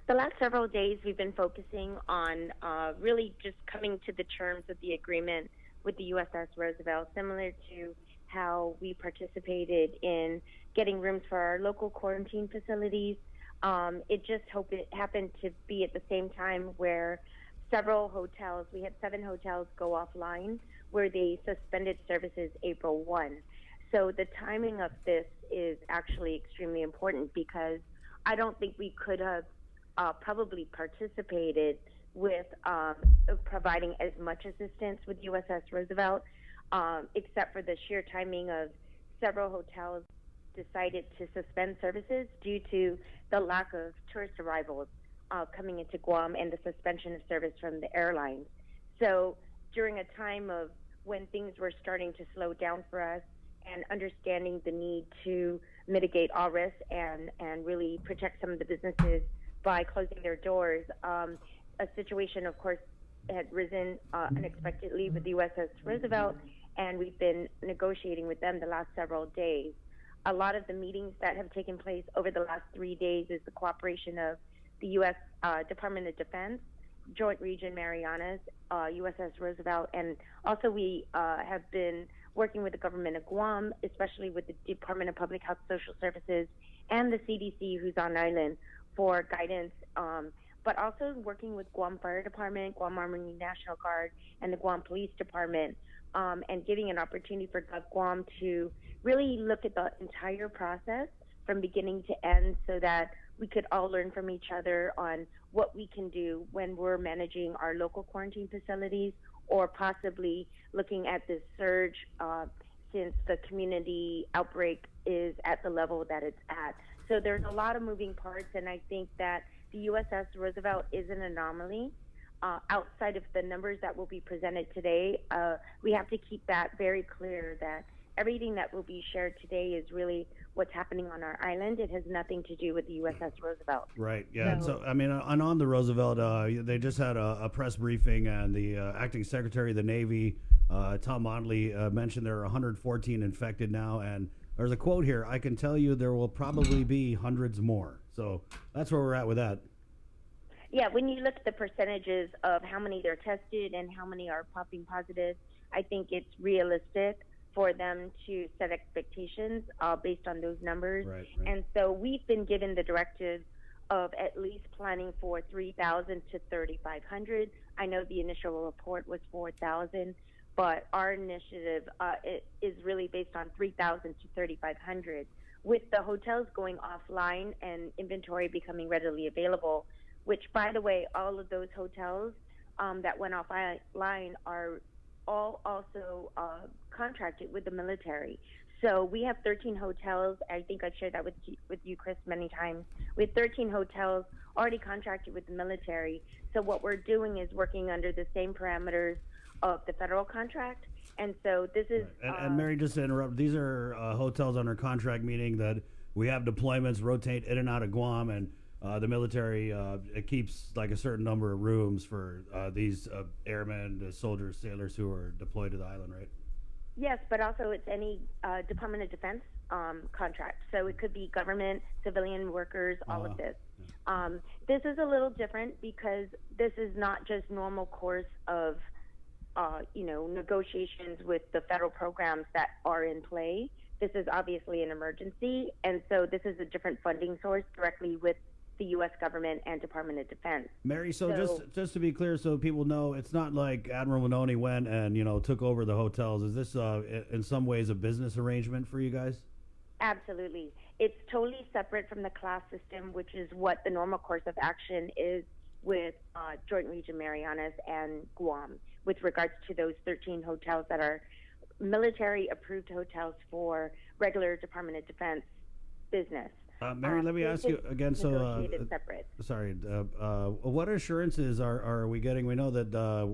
The last several days, we've been focusing on really just coming to the terms of the agreement with the USS Roosevelt, similar to how we participated in getting rooms for our local quarantine facilities. It just happened to be at the same time where several hotels, we had 7 hotels go offline, where they suspended services April 1. So the timing of this is actually extremely important, because I don't think we could have probably participated with providing as much assistance with USS Roosevelt, except for the sheer timing of several hotels decided to suspend services due to the lack of tourist arrivals coming into Guam and the suspension of service from the airlines. So during a time of when things were starting to slow down for us and understanding the need to mitigate all risks and really protect some of the businesses by closing their doors, a situation, of course, had risen unexpectedly with the USS Roosevelt, and we've been negotiating with them the last several days. A lot of the meetings that have taken place over the last 3 days is the cooperation of the U.S. Department of Defense, Joint Region Marianas, USS Roosevelt, and also we have been working with the government of Guam, especially with the Department of Public Health Social Services and the CDC, who's on island, for guidance, but also working with Guam Fire Department, Guam Army National Guard, and the Guam Police Department, and giving an opportunity for Guam to really look at the entire process from beginning to end, so that we could all learn from each other on what we can do when we're managing our local quarantine facilities, or possibly looking at this surge since the community outbreak is at the level that it's at. So there's a lot of moving parts, and I think that the USS Roosevelt is an anomaly. Outside of the numbers that will be presented today, we have to keep that very clear, that everything that will be shared today is really what's happening on our island. It has nothing to do with the USS Roosevelt. Right, yeah. So, I mean, on the Roosevelt, they just had a press briefing, and the acting secretary of the Navy, Tom Motley, mentioned there are 114 infected now, and there's a quote here: "I can tell you there will probably be hundreds more." So that's where we're at with that. Yeah, when you look at the percentages of how many they're tested and how many are popping positive, I think it's realistic for them to set expectations based on those numbers. Right. And so we've been given the directive of at least planning for 3,000 to 3,500. I know the initial report was 4,000, but our initiative is really based on 3,000 to 3,500. With the hotels going offline and inventory becoming readily available, which, by the way, all of those hotels that went offline are all also contracted with the military. So we have 13 hotels. I think I've shared that with you, Chris, many times. We have 13 hotels already contracted with the military. So what we're doing is working under the same parameters of the federal contract. And so this is... And Mary, just to interrupt, these are hotels under contract, meaning that we have deployments rotate in and out of Guam, and the military it keeps like a certain number of rooms for these airmen, soldiers, sailors who are deployed to the island, right? Yes, but also it's any Department of Defense contract. So it could be government, civilian workers, all of this. This is a little different because this is not just normal course of negotiations with the federal programs that are in play. this is obviously an emergency, and so this is a different funding source directly with the U.S. government and Department of Defense. Mary, so just to be clear, so people know, it's not like Admiral Maloney went and took over the hotels. Is this in some ways a business arrangement for you guys? Absolutely. It's totally separate from the class system, which is what the normal course of action is with Joint Region Marianas and Guam with regards to those 13 hotels that are military-approved hotels for regular Department of Defense business. Mary, let me ask you again. Separate. Sorry. What assurances are we getting? We know that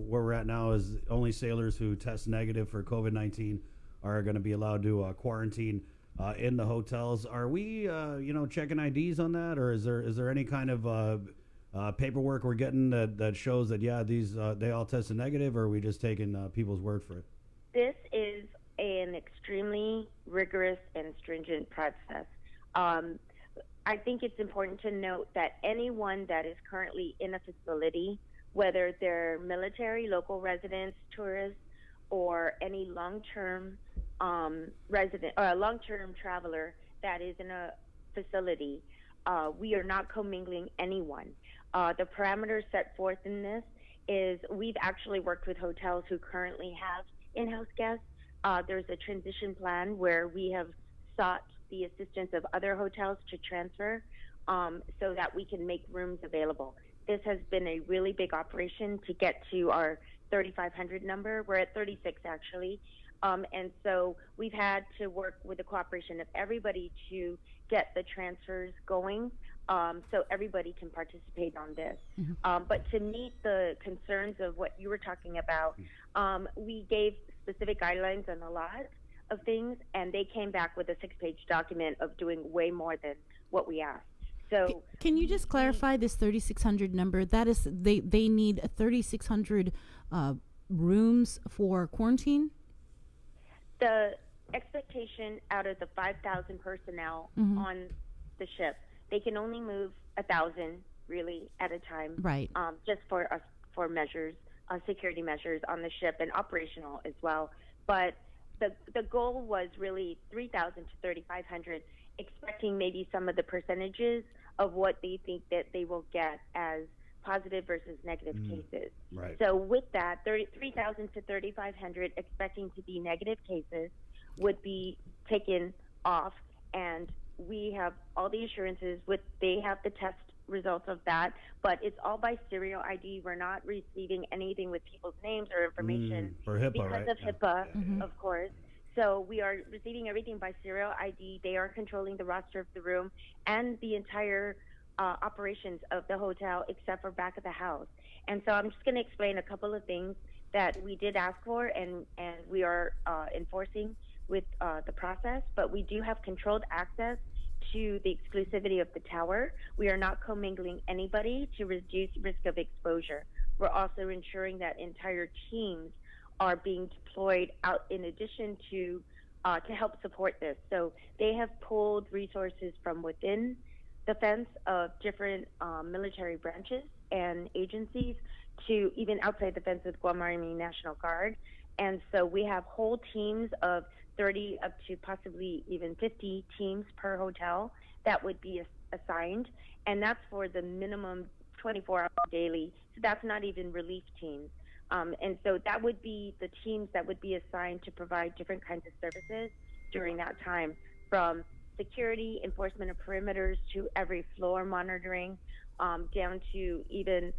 where we're at now is only sailors who test negative for COVID-19 are going to be allowed to quarantine in the hotels. Are we, checking IDs on that, or is there any kind of paperwork we're getting that shows that these they all tested negative, or are we just taking people's word for it? This is an extremely rigorous and stringent process. I think it's important to note that anyone that is currently in a facility, whether they're military, local residents, tourists, or any long-term resident or a long-term traveler that is in a facility, we are not commingling anyone. The parameters set forth in this is we've actually worked with hotels who currently have in-house guests. There's a transition plan where we have sought the assistance of other hotels to transfer so that we can make rooms available. This has been a really big operation to get to our 3,500 number. We're at 36 actually. And so we've had to work with the cooperation of everybody to get the transfers going so everybody can participate on this. But to meet the concerns of what you were talking about, we gave specific guidelines on a lot of things, and they came back with a 6-page document of doing way more than what we asked. So can you just clarify this 3,600 number? That is, they need 3,600 rooms for quarantine? The expectation out of the 5,000 personnel on the ship, they can only move 1,000 really at a time. Right. Just for measures, security measures on the ship and operational as well. But the goal was really 3,000 to 3,500, expecting maybe some of the percentages of what they think that they will get as positive versus negative cases. Right. So with that, 3,000 to 3,500 expecting to be negative cases would be taken off, and we have all the assurances. They have the test results of that, but it's all by serial ID. We're not receiving anything with people's names or information for HIPAA, because right? of HIPAA, of course. So we are receiving everything by serial ID. They are controlling the roster of the room and the entire operations of the hotel except for back of the house. And so I'm just going to explain a couple of things that we did ask for and we are enforcing with the process, but we do have controlled access to the exclusivity of the tower. We are not commingling anybody to reduce risk of exposure. We're also ensuring that entire teams are being deployed out in addition to help support this. So they have pulled resources from within the fence of different military branches and agencies to even outside the fence with Guam Army National Guard. And so we have whole teams of 30 up to possibly even 50 teams per hotel that would be assigned. And that's for the minimum 24 hours daily. So that's not even relief teams. And so that would be the teams that would be assigned to provide different kinds of services during that time, from security, enforcement of perimeters to every floor monitoring, down to even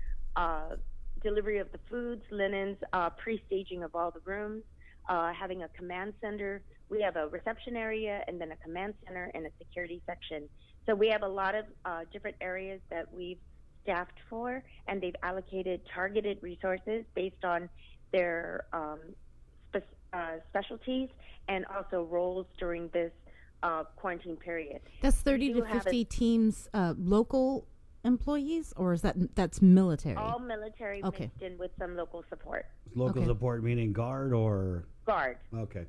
delivery of the foods, linens, pre-staging of all the rooms, having a command center. We have a reception area and then a command center and a security section. So we have a lot of different areas that we've staffed for, and they've allocated targeted resources based on their specialties and also roles during this quarantine period. That's 30 to 50 teams local employees, or is that's military? All military mixed in with some local support. Local support meaning guard or? Guard. Okay.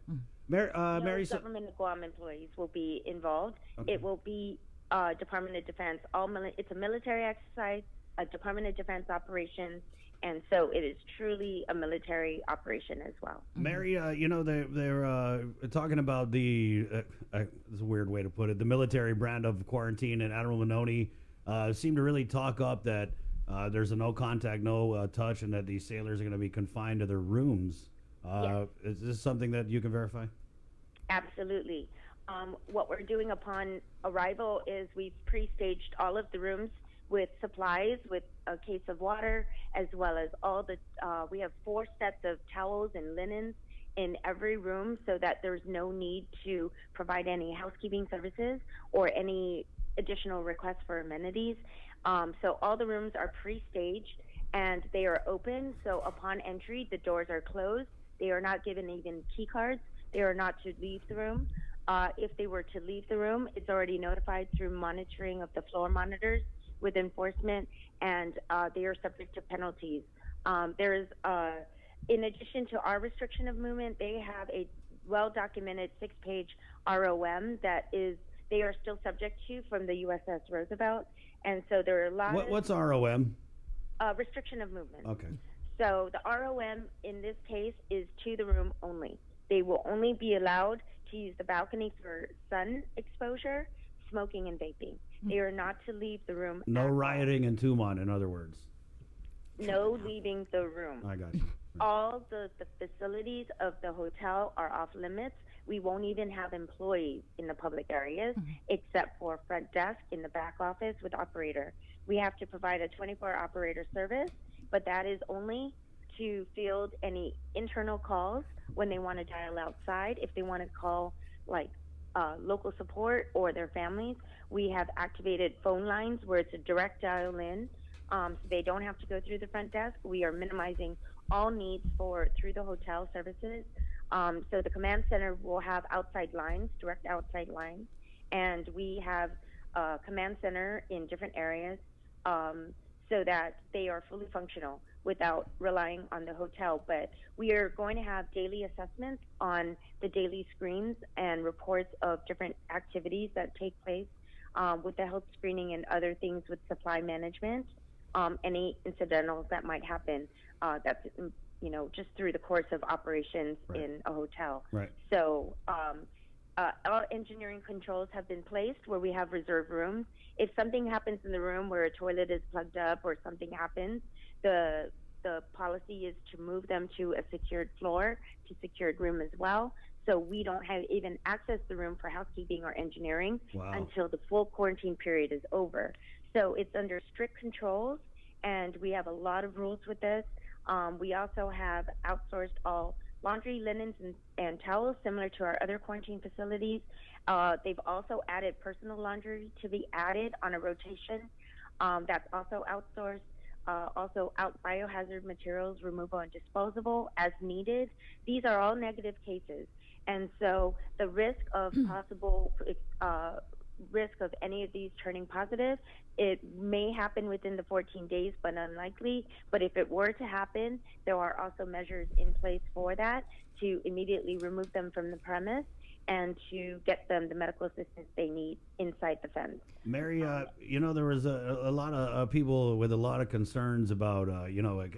No Mary, government of Guam employees will be involved. Okay. It will be Department of Defense. It's a military exercise, a Department of Defense operations, And so it is truly a military operation as well. Mary, they're talking about this is a weird way to put it, the military brand of quarantine, and Admiral Minoni seemed to really talk up that there's a no contact, no touch, and that these sailors are going to be confined to their rooms. Yes. Is this something that you can verify? Absolutely. What we're doing upon arrival is we've pre-staged all of the rooms with supplies, with a case of water, as well as we have 4 sets of towels and linens in every room so that there's no need to provide any housekeeping services or any additional requests for amenities. So all the rooms are pre-staged and they are open. So upon entry, the doors are closed. They are not given even key cards. They are not to leave the room. If they were to leave the room, it's already notified through monitoring of the floor monitors with enforcement, and they are subject to penalties. There is, in addition to our restriction of movement, they have a well-documented 6-page ROM that they are still subject to from the USS Roosevelt, and so there are a lot of... What's ROM? Restriction of movement. Okay. So the ROM in this case is to the room only. They will only be allowed to use the balcony for sun exposure, smoking, and vaping. They are not to leave the room. No rioting in Tumon, in other words. No leaving the room. I got you. All the facilities of the hotel are off limits. We won't even have employees in the public areas except for front desk in the back office with operator. We have to provide a 24-hour operator service, but that is only to field any internal calls when they want to dial outside. If they want to call local support or their families, we have activated phone lines where it's a direct dial in, so they don't have to go through the front desk. We are minimizing all needs through the hotel services. So the command center will have outside lines, direct outside lines, and we have a command center in different areas so that they are fully functional without relying on the hotel. But we are going to have daily assessments on the daily screens and reports of different activities that take place with the health screening and other things with supply management, any incidentals that might happen that's just through the course of operations in a hotel. Right. So all engineering controls have been placed where we have reserve rooms. If something happens in the room where a toilet is plugged up or something happens, the policy is to move them to a secured floor, to secured room as well. So we don't have even access the room for housekeeping or engineering until the full quarantine period is over. So it's under strict controls, and we have a lot of rules with this. We also have outsourced all laundry, linens, and towels, similar to our other quarantine facilities. They've also added personal laundry to be added on a rotation. That's also outsourced. Also biohazard materials, removal and disposable as needed. These are all negative cases. And so the risk of possible risk of any of these turning positive, it may happen within the 14 days, but unlikely. But if it were to happen, there are also measures in place for that to immediately remove them from the premise and to get them the medical assistance they need inside the fence. Mary, there was a lot of people with a lot of concerns about,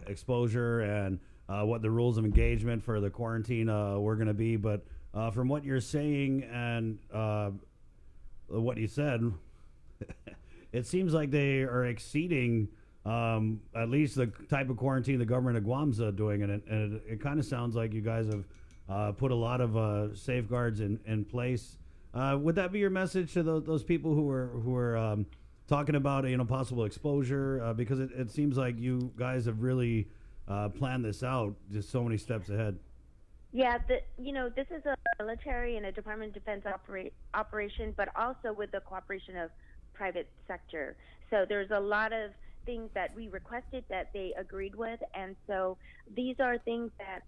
exposure and what the rules of engagement for the quarantine were going to be. But from what you're saying and what you said, it seems like they are exceeding at least the type of quarantine the government of Guam's doing. And it kind of sounds like you guys have put a lot of safeguards in place. Would that be your message to those people who were talking about possible exposure? Because it seems like you guys have really planned this out, just so many steps ahead. Yeah, this is a military and a Department of Defense operation, but also with the cooperation of private sector. So there's a lot of things that we requested that they agreed with, and so these are things that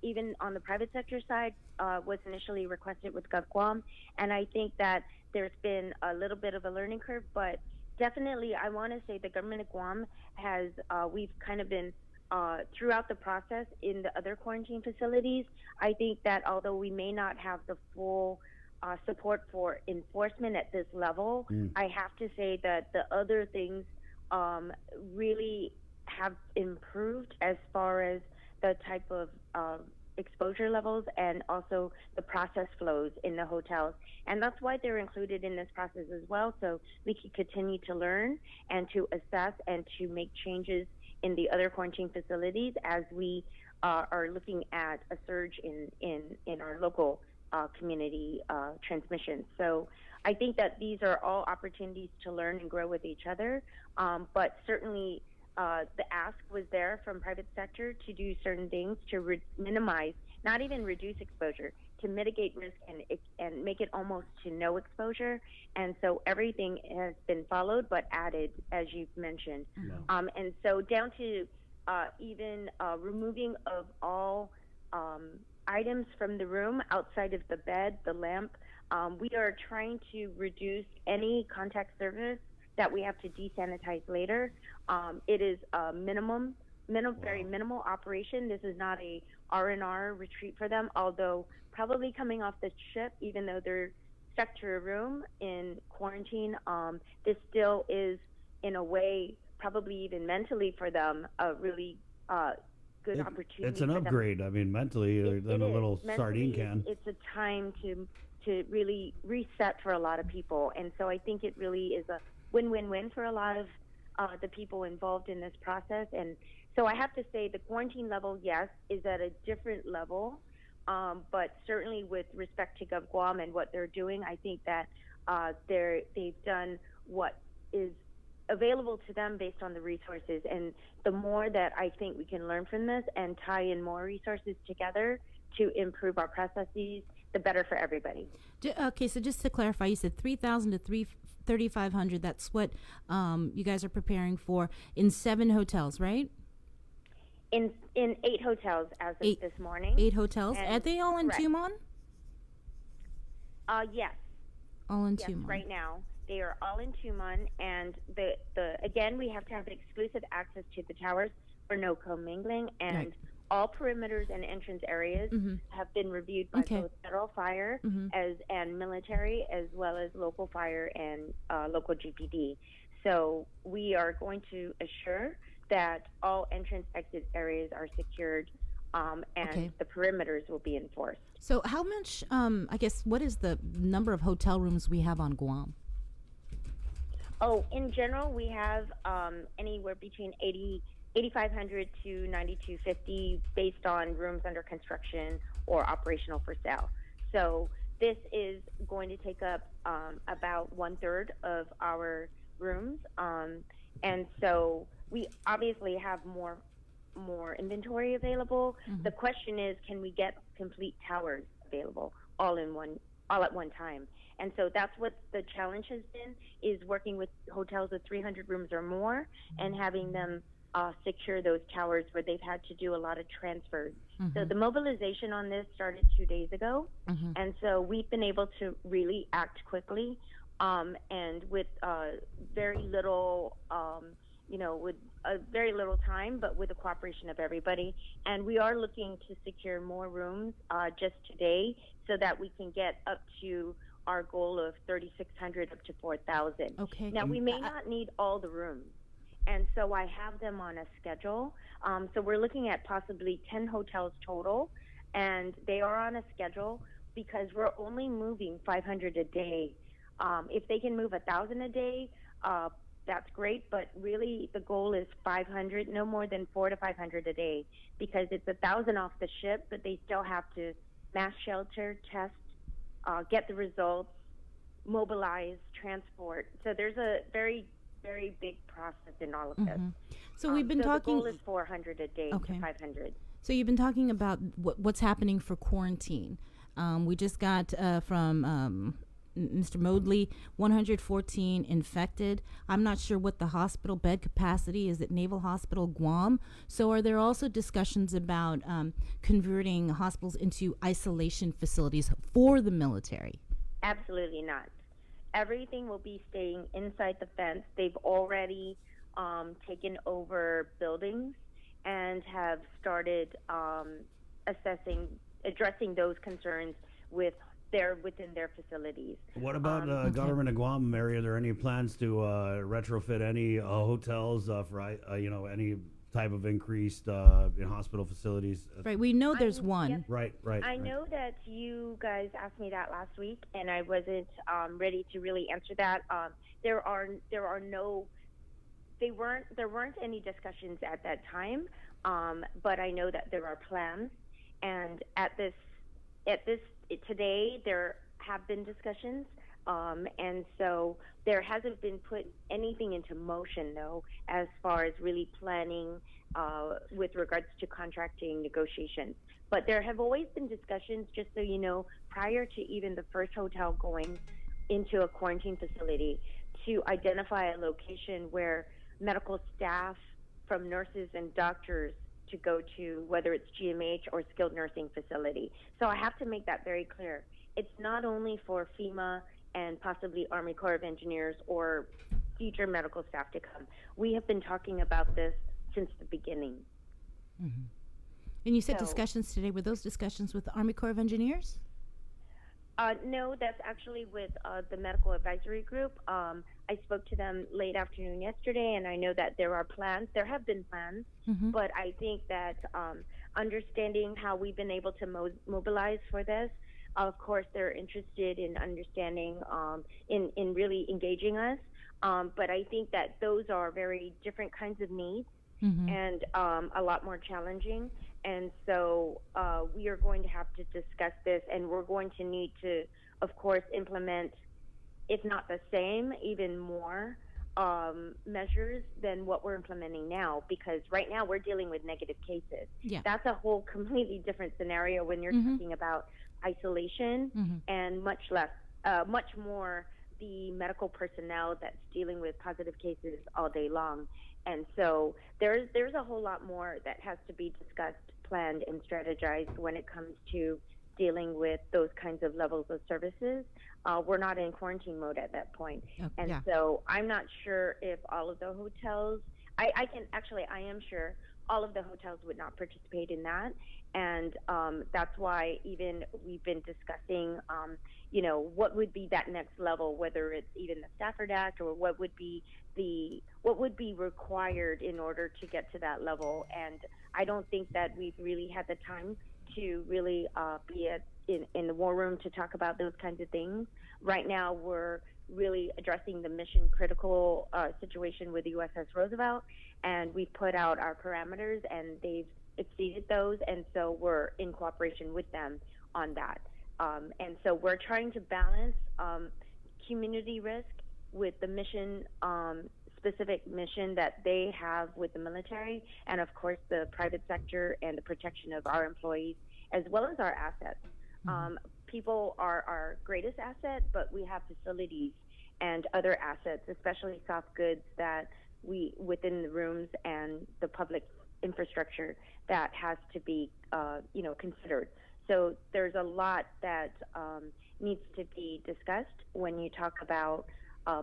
even on the private sector side was initially requested with GovGuam, and I think that there's been a little bit of a learning curve, but definitely I want to say the government of Guam has we've kind of been throughout the process in the other quarantine facilities. I think that although we may not have the full support for enforcement at this level, I have to say that the other things really have improved as far as the type of exposure levels and also the process flows in the hotels. And that's why they're included in this process as well, so we can continue to learn and to assess and to make changes in the other quarantine facilities as we are looking at a surge in our local community transmission. So I think that these are all opportunities to learn and grow with each other, but certainly the ask was there from private sector to do certain things to minimize, not even reduce exposure, to mitigate risk and make it almost to no exposure. And so everything has been followed but added, as you've mentioned. And so down to even removing of all items from the room outside of the bed, the lamp. We are trying to reduce any contact surface that we have to desanitize later. It is a very minimal operation. This is not a R&R retreat for them, although probably coming off the ship, even though they're stuck to a room in quarantine, this still is, in a way, probably even mentally for them, a really good opportunity. It's an upgrade. I mean, mentally, than a little sardine can. It's a time to really reset for a lot of people. And so I think it really is a win-win-win for a lot of the people involved in this process. And so I have to say the quarantine level, yes, is at a different level. But certainly with respect to Guam and what they're doing, I think that they've done what is available to them based on the resources. And the more that I think we can learn from this and tie in more resources together to improve our processes, the better for everybody. Okay, so just to clarify, you said 3,000 to 3,500. That's what you guys are preparing for in 7 hotels, right? In 8 hotels as of this morning. 8 hotels. Are they all in Tumon? Yes. All in yes, Tumon. Right now. They are all in Tumon, and again, we have to have exclusive access to the towers for no commingling, and all perimeters and entrance areas have been reviewed by both federal fire and military, as well as local fire and local GPD. So we are going to assure that all entrance exit areas are secured, and the perimeters will be enforced. So how much, I guess, what is the number of hotel rooms we have on Guam? Oh, in general, we have anywhere between 8,500 to 9,250 based on rooms under construction or operational for sale. So this is going to take up about 1/3 of our rooms. And so we obviously have more inventory available. The question is, can we get complete towers available all at one time? And so that's what the challenge has been, is working with hotels with 300 rooms or more and having them secure those towers where they've had to do a lot of transfers. So the mobilization on this started 2 days ago. And so we've been able to really act quickly and with very little, with very little time, but with the cooperation of everybody. And we are looking to secure more rooms just today so that we can get up to our goal of 3,600 up to 4,000. Okay. Now, we may not need all the rooms, and so I have them on a schedule. So we're looking at possibly 10 hotels total, and they are on a schedule because we're only moving 500 a day. If they can move 1,000 a day, that's great, but really the goal is 500, no more than 400 to 500 a day, because it's 1,000 off the ship, but they still have to mass shelter, test, get the results, mobilize, transport. So there's a very, very big process in all of this. So we've been talking. The goal is 400 a day to 500. So you've been talking about what's happening for quarantine. We just got from Mr. Modley, 114 infected. I'm not sure what the hospital bed capacity is at Naval Hospital Guam. So are there also discussions about converting hospitals into isolation facilities for the military? Absolutely not. Everything will be staying inside the fence. They've already taken over buildings and have started addressing those concerns within their facilities. What about government of Guam area? Are there any plans to retrofit any hotels for any type of increased in hospital facilities. Right. We know there's one. Right. I know that you guys asked me that last week, and I wasn't ready to really answer that. There weren't any discussions at that time, but I know that there are plans, and today there have been discussions, and so there hasn't been put anything into motion though, as far as really planning with regards to contracting negotiations. But there have always been discussions, just so you know, prior to even the first hotel going into a quarantine facility, to identify a location where medical staff, from nurses and doctors, to go to, whether it's GMH or skilled nursing facility. So I have to make that very clear. It's not only for FEMA and possibly Army Corps of Engineers or future medical staff to come. We have been talking about this since the beginning. Mm-hmm. And you said discussions today. Were those discussions with the Army Corps of Engineers? No, that's actually with the medical advisory group. I spoke to them late afternoon yesterday, and I know that there are plans. There have been plans, but I think that understanding how we've been able to mobilize for this, of course, they're interested in understanding, in really engaging us. But I think that those are very different kinds of needs and a lot more challenging. And so we are going to have to discuss this, and we're going to need to, of course, implement, if not the same, even more measures than what we're implementing now, because right now we're dealing with negative cases. Yeah. That's a whole completely different scenario when you're talking about isolation and much more the medical personnel that's dealing with positive cases all day long. And so there's a whole lot more that has to be discussed, planned, and strategized when it comes to dealing with those kinds of levels of services. We're not in quarantine mode at that point. So I'm not sure if all of the hotels, I am sure all of the hotels would not participate in that. And that's why even we've been discussing, what would be that next level, whether it's even the Stafford Act or what would be required in order to get to that level. And I don't think that we've really had the time to really be in the war room to talk about those kinds of things. Right now, we're really addressing the mission critical situation with the USS Roosevelt, and we've put out our parameters, and they've exceeded those, and so we're in cooperation with them on that. And so we're trying to balance community risk with the mission, specific mission that they have with the military, and of course the private sector and the protection of our employees, as well as our assets. People are our greatest asset, but we have facilities and other assets, especially soft goods that we, within the rooms and the public infrastructure, that has to be, considered. So there's a lot that needs to be discussed when you talk about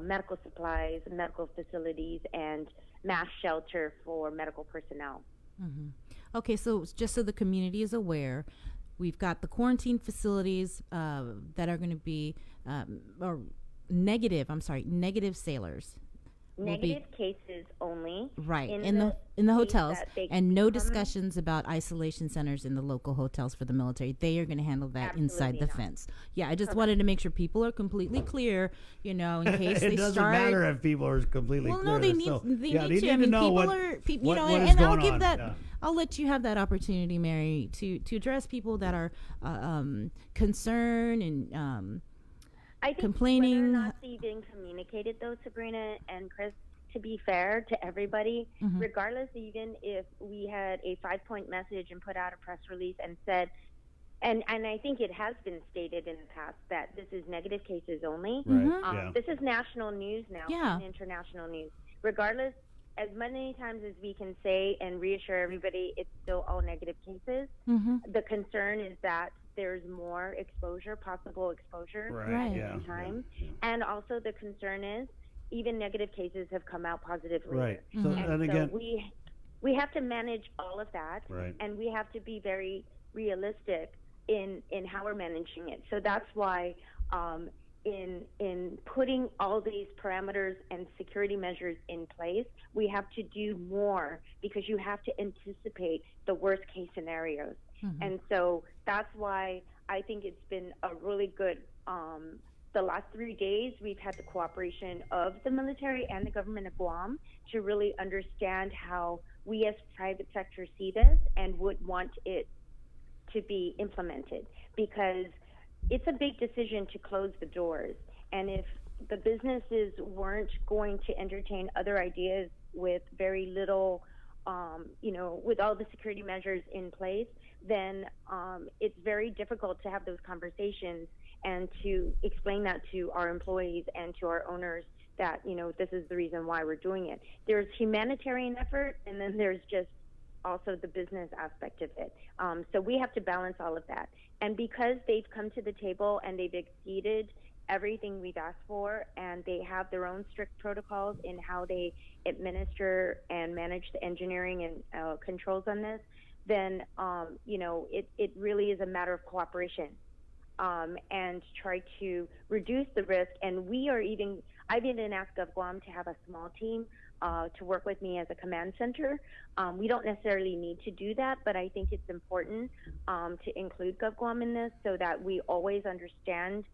medical supplies, medical facilities, and mass shelter for medical personnel. Okay, so just so the community is aware, we've got the quarantine facilities that are going to be negative sailors. Negative cases only. Right, in the hotels, and no discussions about isolation centers in the local hotels for the military. They are going to handle that inside the fence. Yeah, I just wanted to make sure people are completely clear, in case they start. It doesn't matter if people are completely clear. Well, no, they need to. I mean, know people what, are, what and I'll I'll give on. that. Yeah. I'll let you have that opportunity, Mary, to address people that are concerned and I think complaining. Whether or not they've been communicated, though, Sabrina and Chris, to be fair to everybody, regardless, even if we had a 5-point message and put out a press release and said, and I think it has been stated in the past that this is negative cases only. This is national news now, and international news. Regardless, as many times as we can say and reassure everybody, it's still all negative cases. The concern is that there's more exposure, possible exposure at any time. And also the concern is even negative cases have come out positively. So, and again, we have to manage all of that, and we have to be very realistic in how we're managing it. So that's why in putting all these parameters and security measures in place, we have to do more because you have to anticipate the worst case scenarios. And so that's why I think it's been a really good, the last 3 days, we've had the cooperation of the military and the government of Guam to really understand how we as private sector see this and would want it to be implemented, because it's a big decision to close the doors. And if the businesses weren't going to entertain other ideas with very little, with all the security measures in place, then it's very difficult to have those conversations and to explain that to our employees and to our owners that, this is the reason why we're doing it. There's humanitarian effort, and then there's just also the business aspect of it. So we have to balance all of that. And because they've come to the table and they've exceeded everything we've asked for, and they have their own strict protocols in how they administer and manage the engineering and controls on this, then, it really is a matter of cooperation and try to reduce the risk. And I've even asked of Guam to have a small team to work with me as a command center. We don't necessarily need to do that, but I think it's important to include GovGuam in this so that we always understand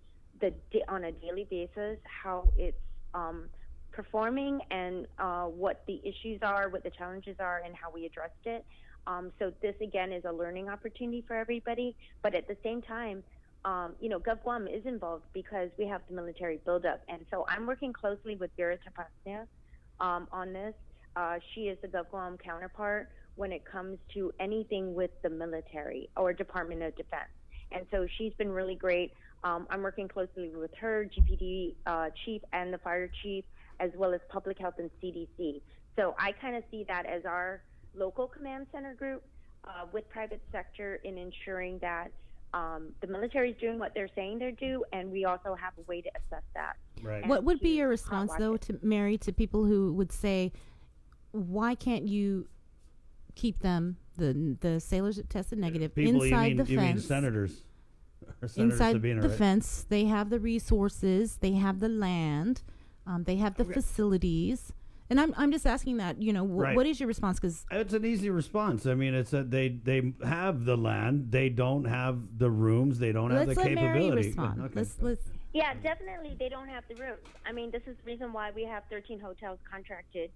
on a daily basis how it's performing and what the issues are, what the challenges are, and how we addressed it. So this, again, is a learning opportunity for everybody. But at the same time, GovGuam is involved because we have the military buildup. And so I'm working closely with Vera Tapasnia on this. She is the GovGuam counterpart when it comes to anything with the military or Department of Defense. And so she's been really great. I'm working closely with her, GPD chief and the fire chief, as well as public health and CDC. So I kind of see that as our local command center group with private sector in ensuring that the military is doing what they're saying they're due, and we also have a way to assess that. Right. What would be your response, though, to Mary, to people who would say, why can't you keep them, the sailors that tested negative, People, inside the you mean fence? senators. Senator Inside Sabina, the right? fence, they have the resources, they have the land, they have the facilities. And I'm just asking that, Right. what is your response? Because It's an easy response. I mean, it's that they have the land, they don't have the rooms, they don't have the let's let Mary capability. respond. Okay. Let's. Yeah, definitely they don't have the rooms. I mean, this is the reason why we have 13 hotels contracted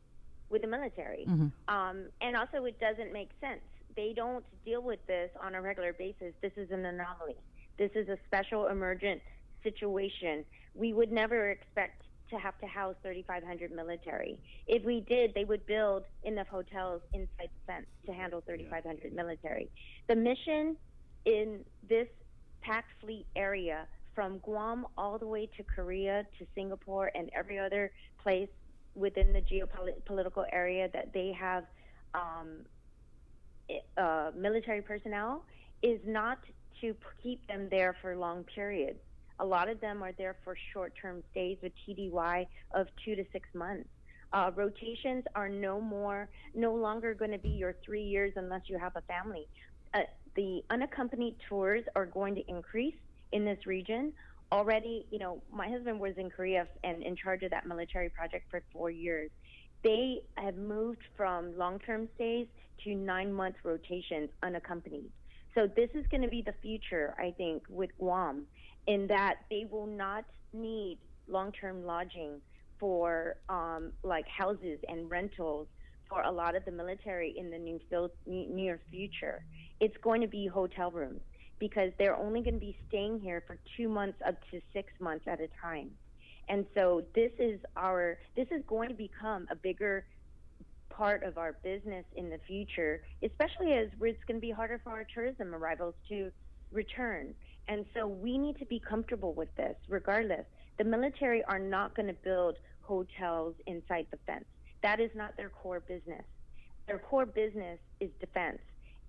with the military. And also, it doesn't make sense. They don't deal with this on a regular basis. This is an anomaly. This is a special emergent situation. We would never expect to have to house 3,500 military. If we did, they would build enough hotels inside the fence to handle 3,500 military. The mission in this packed fleet area from Guam all the way to Korea to Singapore and every other place within the geopolitical area that they have military personnel is not to keep them there for long periods. A lot of them are there for short-term stays with TDY of 2 to 6 months. Rotations are no longer going to be your 3 years unless you have a family. The unaccompanied tours are going to increase in this region. Already, my husband was in Korea and in charge of that military project for 4 years. They have moved from long-term stays to 9-month rotations unaccompanied. So this is going to be the future, I think, with Guam, in that they will not need long-term lodging for like houses and rentals for a lot of the military in the near future. It's going to be hotel rooms because they're only going to be staying here for 2 months up to 6 months at a time. And so this is going to become a bigger part of our business in the future, especially as it's going to be harder for our tourism arrivals to return. And so we need to be comfortable with this regardless. The military are not going to build hotels inside the fence. That is not their core business. Their core business is defense.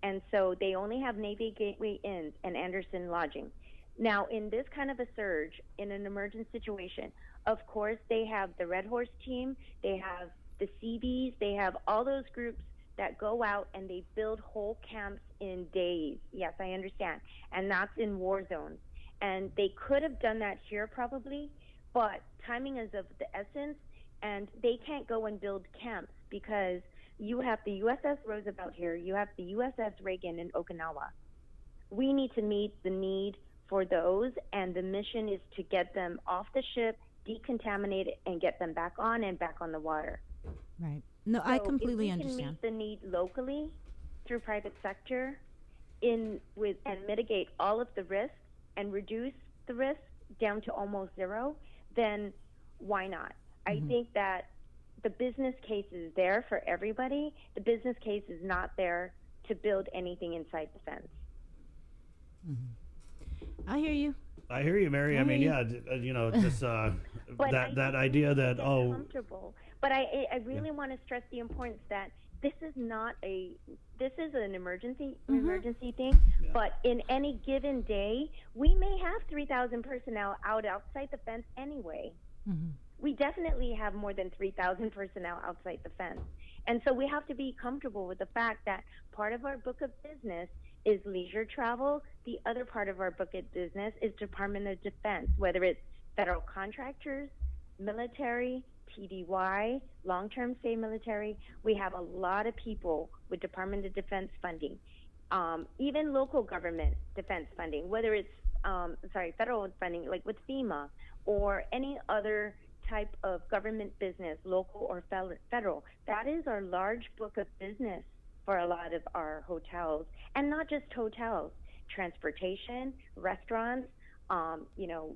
And so they only have Navy Gateway Inns and Anderson Lodging. Now, in this kind of a surge, in an emergent situation, of course, they have the Red Horse team, they have the CBs, they have all those groups that go out and they build whole camps in days. Yes, I understand. And that's in war zones. And they could have done that here probably, but timing is of the essence, and they can't go and build camps because you have the USS Roosevelt here, you have the USS Reagan in Okinawa. We need to meet the need for those, and the mission is to get them off the ship, decontaminate it, and get them back on the water. Right. No, I completely if we understand. can meet the need locally through private sector and mitigate all of the risks and reduce the risk down to almost zero, then why not? I think that the business case is there for everybody. The business case is not there to build anything inside the fence. I hear you. I hear you, Mary. I mean, yeah, just that idea that comfortable. But I really want to stress the importance that this is an emergency thing. Yeah. But in any given day, we may have 3,000 personnel outside the fence anyway. We definitely have more than 3,000 personnel outside the fence. And so we have to be comfortable with the fact that part of our book of business is leisure travel. The other part of our book of business is Department of Defense, whether it's federal contractors, military, TDY, long-term stay military. We have a lot of people with Department of Defense funding, even local government defense funding, whether it's federal funding like with FEMA or any other type of government business, local or federal. That is our large book of business for a lot of our hotels, and not just hotels, transportation, restaurants,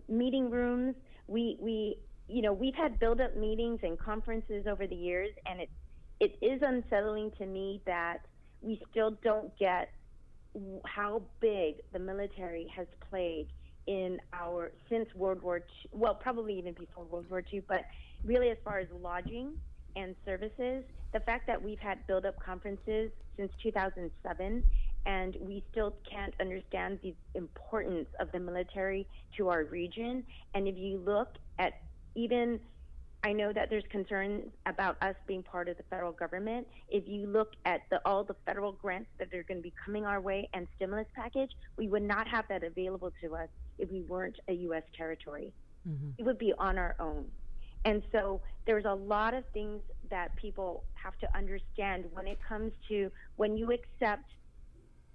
meeting rooms. We've had build-up meetings and conferences over the years, and it is unsettling to me that we still don't get how big the military has played in since World War II, well, probably even before World War II, but really as far as lodging and services, the fact that we've had build-up conferences since 2007, and we still can't understand the importance of the military to our region. And if you look at I know that there's concerns about us being part of the federal government. If you look at all the federal grants that are going to be coming our way and stimulus package, we would not have that available to us if we weren't a U.S. territory. It would be on our own. And so there's a lot of things that people have to understand when it comes to when you accept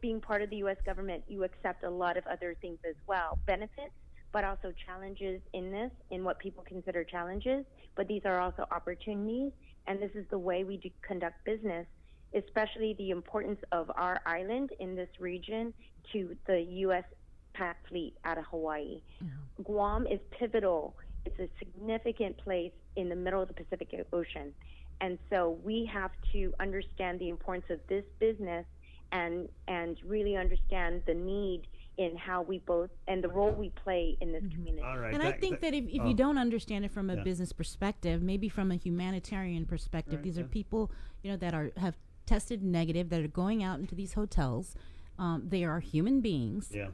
being part of the U.S. government, you accept a lot of other things as well, benefits, but also challenges in what people consider challenges. But these are also opportunities, and this is the way we conduct business, especially the importance of our island in this region to the U.S. Pac Fleet out of Hawaii. Guam is pivotal. It's a significant place in the middle of the Pacific Ocean. And so we have to understand the importance of this business and really understand the need in how we both and the role we play in this community. All right. And I think that if you don't understand it from a business perspective, maybe from a humanitarian perspective, these are people that have tested negative, that are going out into these hotels. They are human beings. Yeah.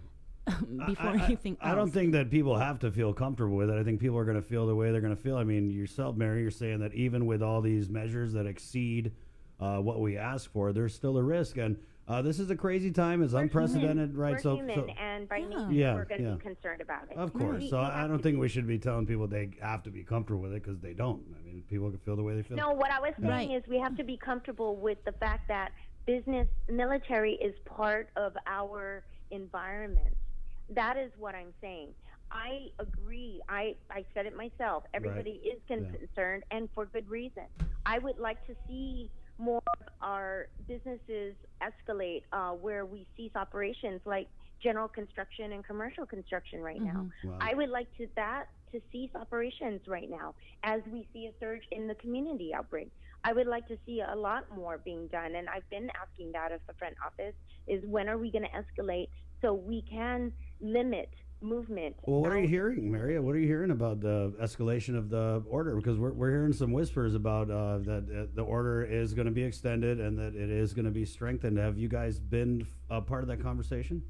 Before anything else. I don't think that people have to feel comfortable with it. I think people are going to feel the way they're going to feel. I mean, yourself, Mary, you're saying that even with all these measures that exceed what we ask for, there's still a risk. And this is a crazy time. It's unprecedented, right? We're human, and by need, we're going to be concerned about it. Of course. So I don't think we should be telling people they have to be comfortable with it, because they don't. I mean, people can feel the way they feel. No, what I was saying is we have to be comfortable with the fact that military is part of our environment. That is what I'm saying. I agree. I said it myself. Everybody is concerned, and for good reason. I would like to see more of our businesses escalate where we cease operations, like general construction and commercial construction right now. Wow. I would like to cease operations right now as we see a surge in the community outbreak. I would like to see a lot more being done, and I've been asking that of the front office, is when are we going to escalate so we can limit movement. Well, what are you hearing, Maria? What are you hearing about the escalation of the order? Because we're hearing some whispers about that the order is going to be extended and that it is going to be strengthened. Have you guys been a part of that conversation?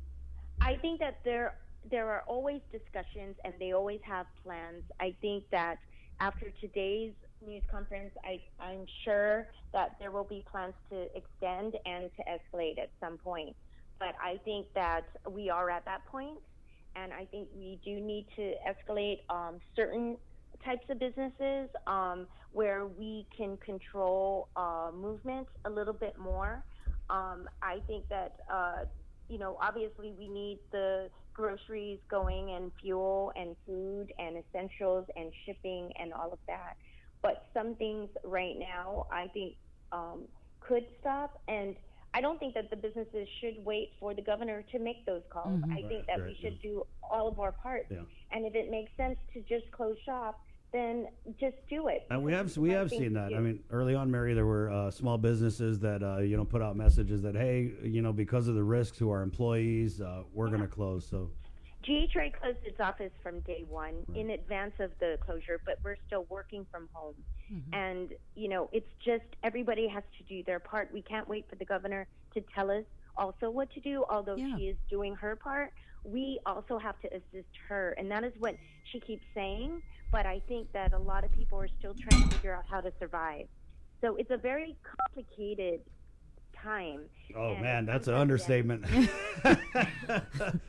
I think that there are always discussions, and they always have plans. I think that after today's news conference, I'm sure that there will be plans to extend and to escalate at some point. But I think that we are at that point, and I think we do need to escalate certain types of businesses where we can control movement a little bit more. I think that, obviously we need the groceries going and fuel and food and essentials and shipping and all of that. But some things right now I think could stop, and I don't think that the businesses should wait for the governor to make those calls. I think that we should do all of our parts. Yeah. And if it makes sense to just close shop, then just do it. And we have seen that. to I do. mean, early on, Mary, there were small businesses that put out messages that, hey, because of the risks to our employees, we're going to close. So GE Trade closed its office from day one in advance of the closure, but we're still working from home. And, it's just everybody has to do their part. We can't wait for the governor to tell us also what to do, although she is doing her part. We also have to assist her, and that is what she keeps saying. But I think that a lot of people are still trying to figure out how to survive. So it's a very complicated time. Oh, and man, that's an unprecedented. understatement.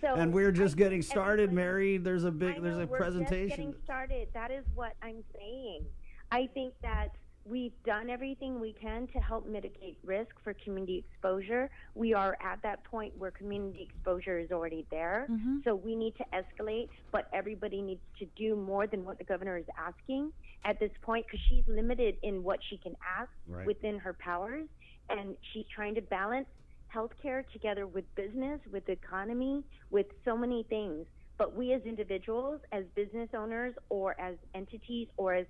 And we're just getting started, Mary. There's a We're just presentation. getting started. That is what I'm saying. I think that we've done everything we can to help mitigate risk for community exposure. We are at that point where community exposure is already there. So we need to escalate, but everybody needs to do more than what the governor is asking at this point, because she's limited in what she can ask within her powers. And she's trying to balance healthcare together with business, with economy, with so many things. But we as individuals, as business owners, or as entities, or as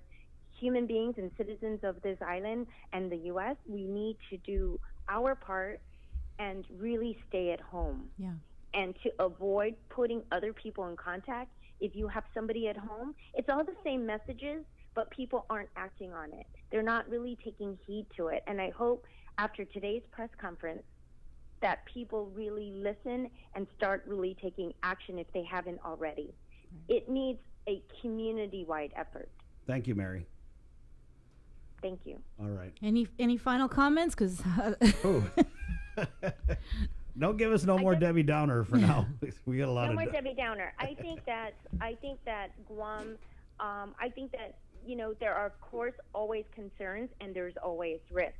human beings and citizens of this island and the U.S., we need to do our part and really stay at home. Yeah. And to avoid putting other people in contact. If you have somebody at home, it's all the same messages, but people aren't acting on it. They're not really taking heed to it. And I hope after today's press conference that people really listen and start really taking action if they haven't already. It needs a community-wide effort. Thank you, Mary. Thank you. All right. Any final comments? Because don't give us no more Debbie Downer for now. We got a lot No of more Debbie Downer. I think that Guam. I think that there are of course always concerns and there's always risk.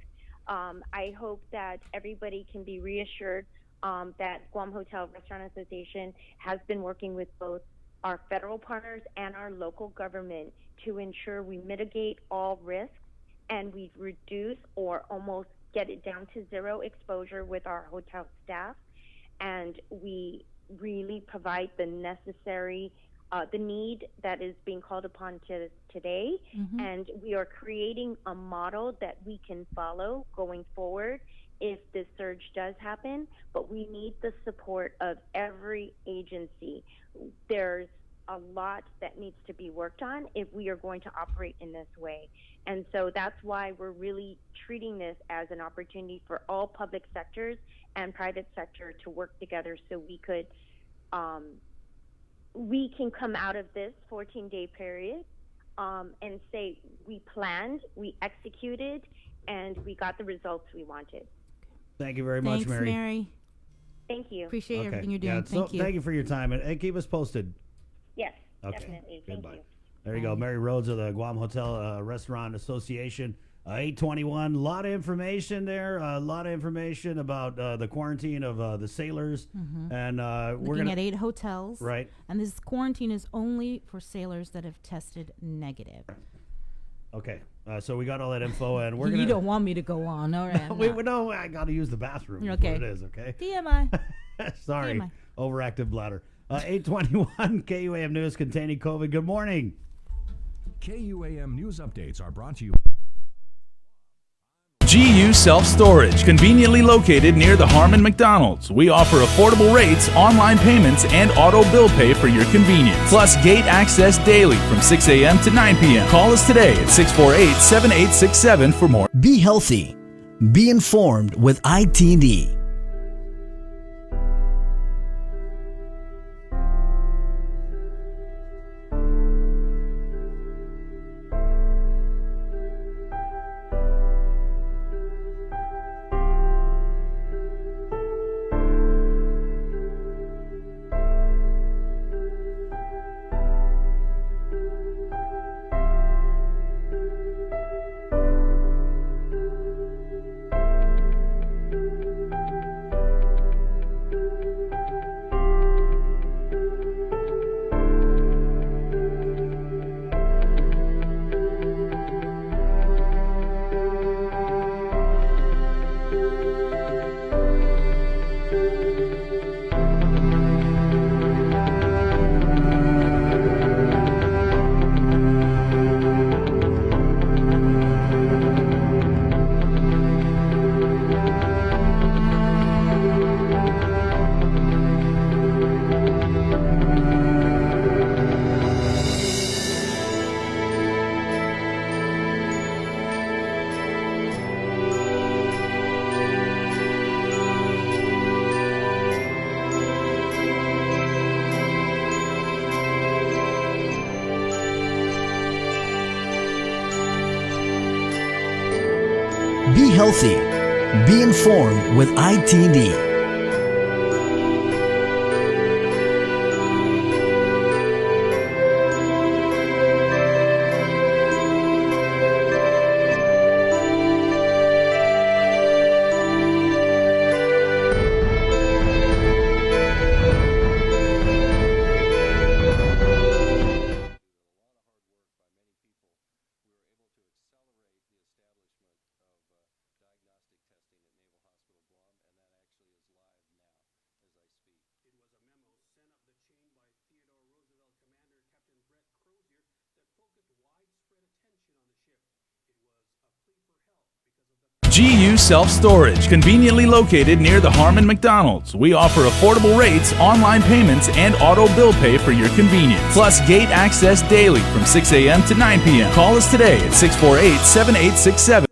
I hope that everybody can be reassured that Guam Hotel Restaurant Association has been working with both our federal partners and our local government to ensure we mitigate all risks and we reduce or almost get it down to zero exposure with our hotel staff, and we really provide the necessary the need that is being called upon today, and we are creating a model that we can follow going forward if this surge does happen, but we need the support of every agency. There's a lot that needs to be worked on if we are going to operate in this way. And so that's why we're really treating this as an opportunity for all public sectors and private sector to work together so we could we can come out of this 14-day period and say we planned, we executed, and we got the results we wanted. Thank you very much, Thanks, Mary. Mary. Thank you. Appreciate everything you're doing. Yeah, Thank you. Thank you for your time, and keep us posted. Yes, Okay. definitely. Thank Goodbye. you. There you go, Mary Rhodes of the Guam Hotel Restaurant Association. 821, a lot of information there, a lot of information about the quarantine of the sailors. And we're Looking going at 8 hotels. Right. And this quarantine is only for sailors that have tested negative. Okay. So we got all that info, and we're You going to... don't want me to go on. All right. No, I got to use the bathroom. Okay. That's what it is, okay? TMI. Sorry. TMI. Overactive bladder. 821 KUAM News containing COVID. Good morning. KUAM News Updates are brought to you GU Self-Storage, conveniently located near the Harmon McDonald's. We offer affordable rates, online payments, and auto bill pay for your convenience. Plus gate access daily from 6 a.m. to 9 p.m. Call us today at 648-7867 for more. Be healthy. Be informed with ITD. healthy. Be informed with ITD. GU Self-Storage, conveniently located near the Harmon McDonald's. We offer affordable rates, online payments, and auto bill pay for your convenience. Plus gate access daily from 6 a.m. to 9 p.m. Call us today at 648-7867.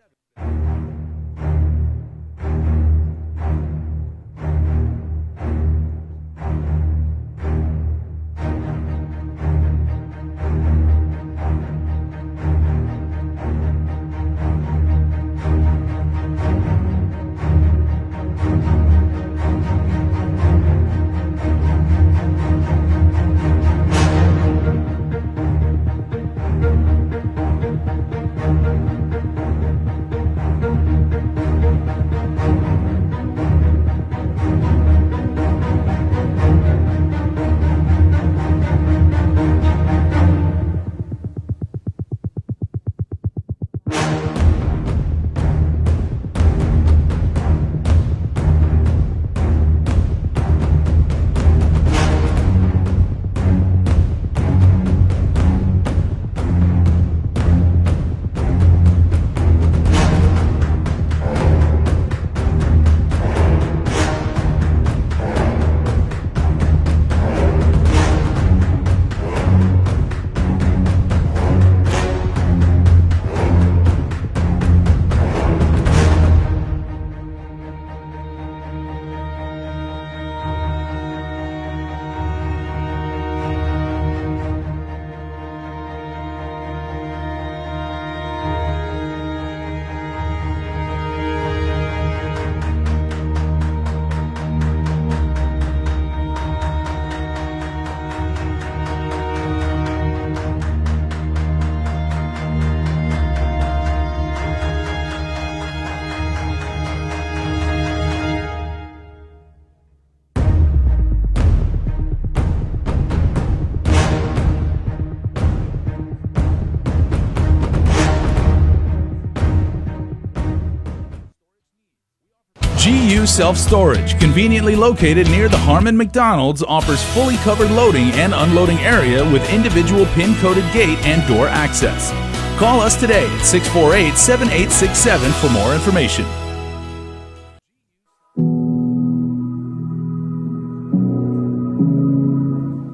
GU Self-Storage, conveniently located near the Harmon McDonald's, offers fully covered loading and unloading area with individual pin-coded gate and door access. Call us today at 648-7867 for more information.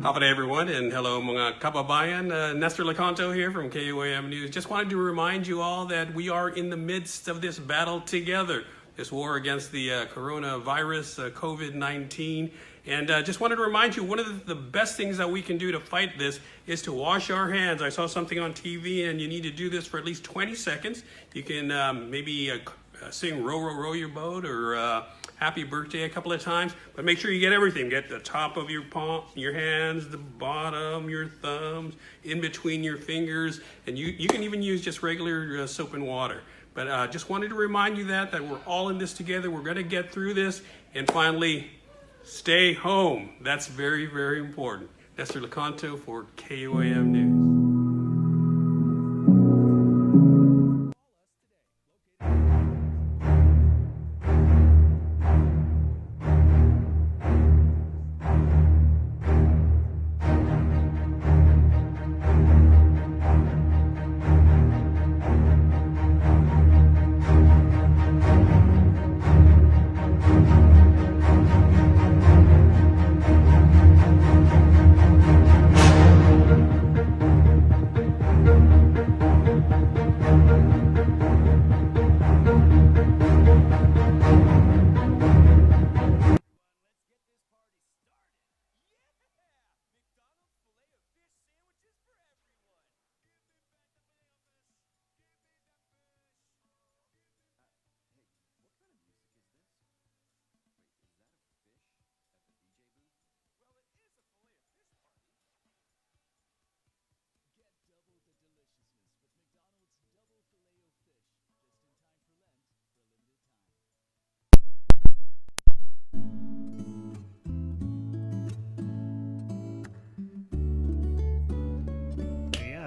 Howdy everyone, and hello mga kababayan. Nestor Lecanto here from KUAM News. Just wanted to remind you all that we are in the midst of this battle together, this war against the coronavirus, COVID-19. And just wanted to remind you, one of the best things that we can do to fight this is to wash our hands. I saw something on TV, and you need to do this for at least 20 seconds. You can maybe sing Row, Row, Row Your Boat, or Happy Birthday a couple of times, but make sure you get everything. Get the top of your palm, your hands, the bottom, your thumbs, in between your fingers, and you can even use just regular soap and water. But just wanted to remind you that we're all in this together. We're going to get through this. And finally, stay home. That's very, very important. Nestor Lecanto for KUAM News.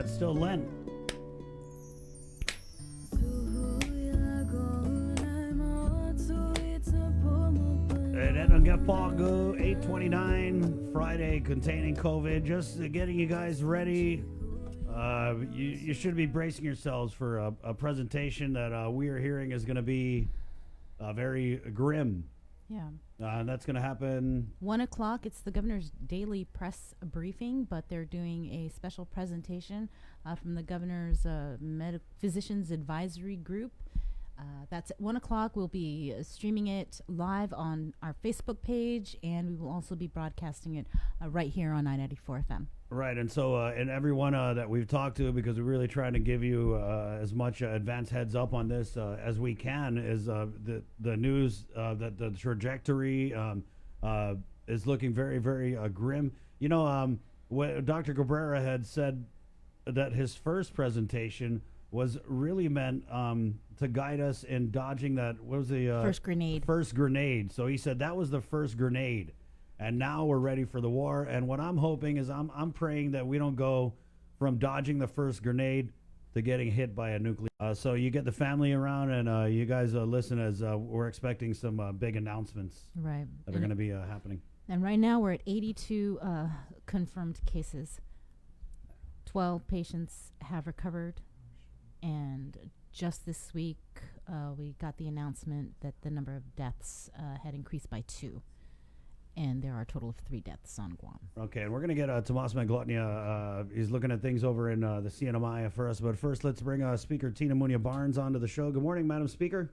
Still Lent. And then get Pago 829 Friday containing COVID. Just getting you guys ready. You should be bracing yourselves for a presentation that we are hearing is going to be very grim. Yeah. And that's going to happen 1 o'clock. It's the governor's daily press briefing, but they're doing a special presentation from the governor's physicians advisory group. That's at 1 o'clock. We'll be streaming it live on our Facebook page, and we will also be broadcasting it right here on 994 FM. Right, and so and everyone that we've talked to, because we're really trying to give you as much advance heads up on this as we can, is the news that the trajectory is looking very, very grim. You know, what Dr. Cabrera had said that his first presentation was really meant to guide us in dodging that. What was the first grenade? First grenade. So he said that was the first grenade, and now we're ready for the war. And what I'm hoping is I'm praying that we don't go from dodging the first grenade to getting hit by a nuclear. So you get the family around, and you guys listen as we're expecting some big announcements. Right. That are going to be happening. And right now we're at 82 confirmed cases. 12 patients have recovered. And just this week, we got the announcement that the number of deaths had increased by 2. And there are a total of 3 deaths on Guam. Okay, and we're going to get Tomas Manglotnia. He's looking at things over in the CNMI for us. But first, let's bring Speaker Tina Munia Barnes onto the show. Good morning, Madam Speaker.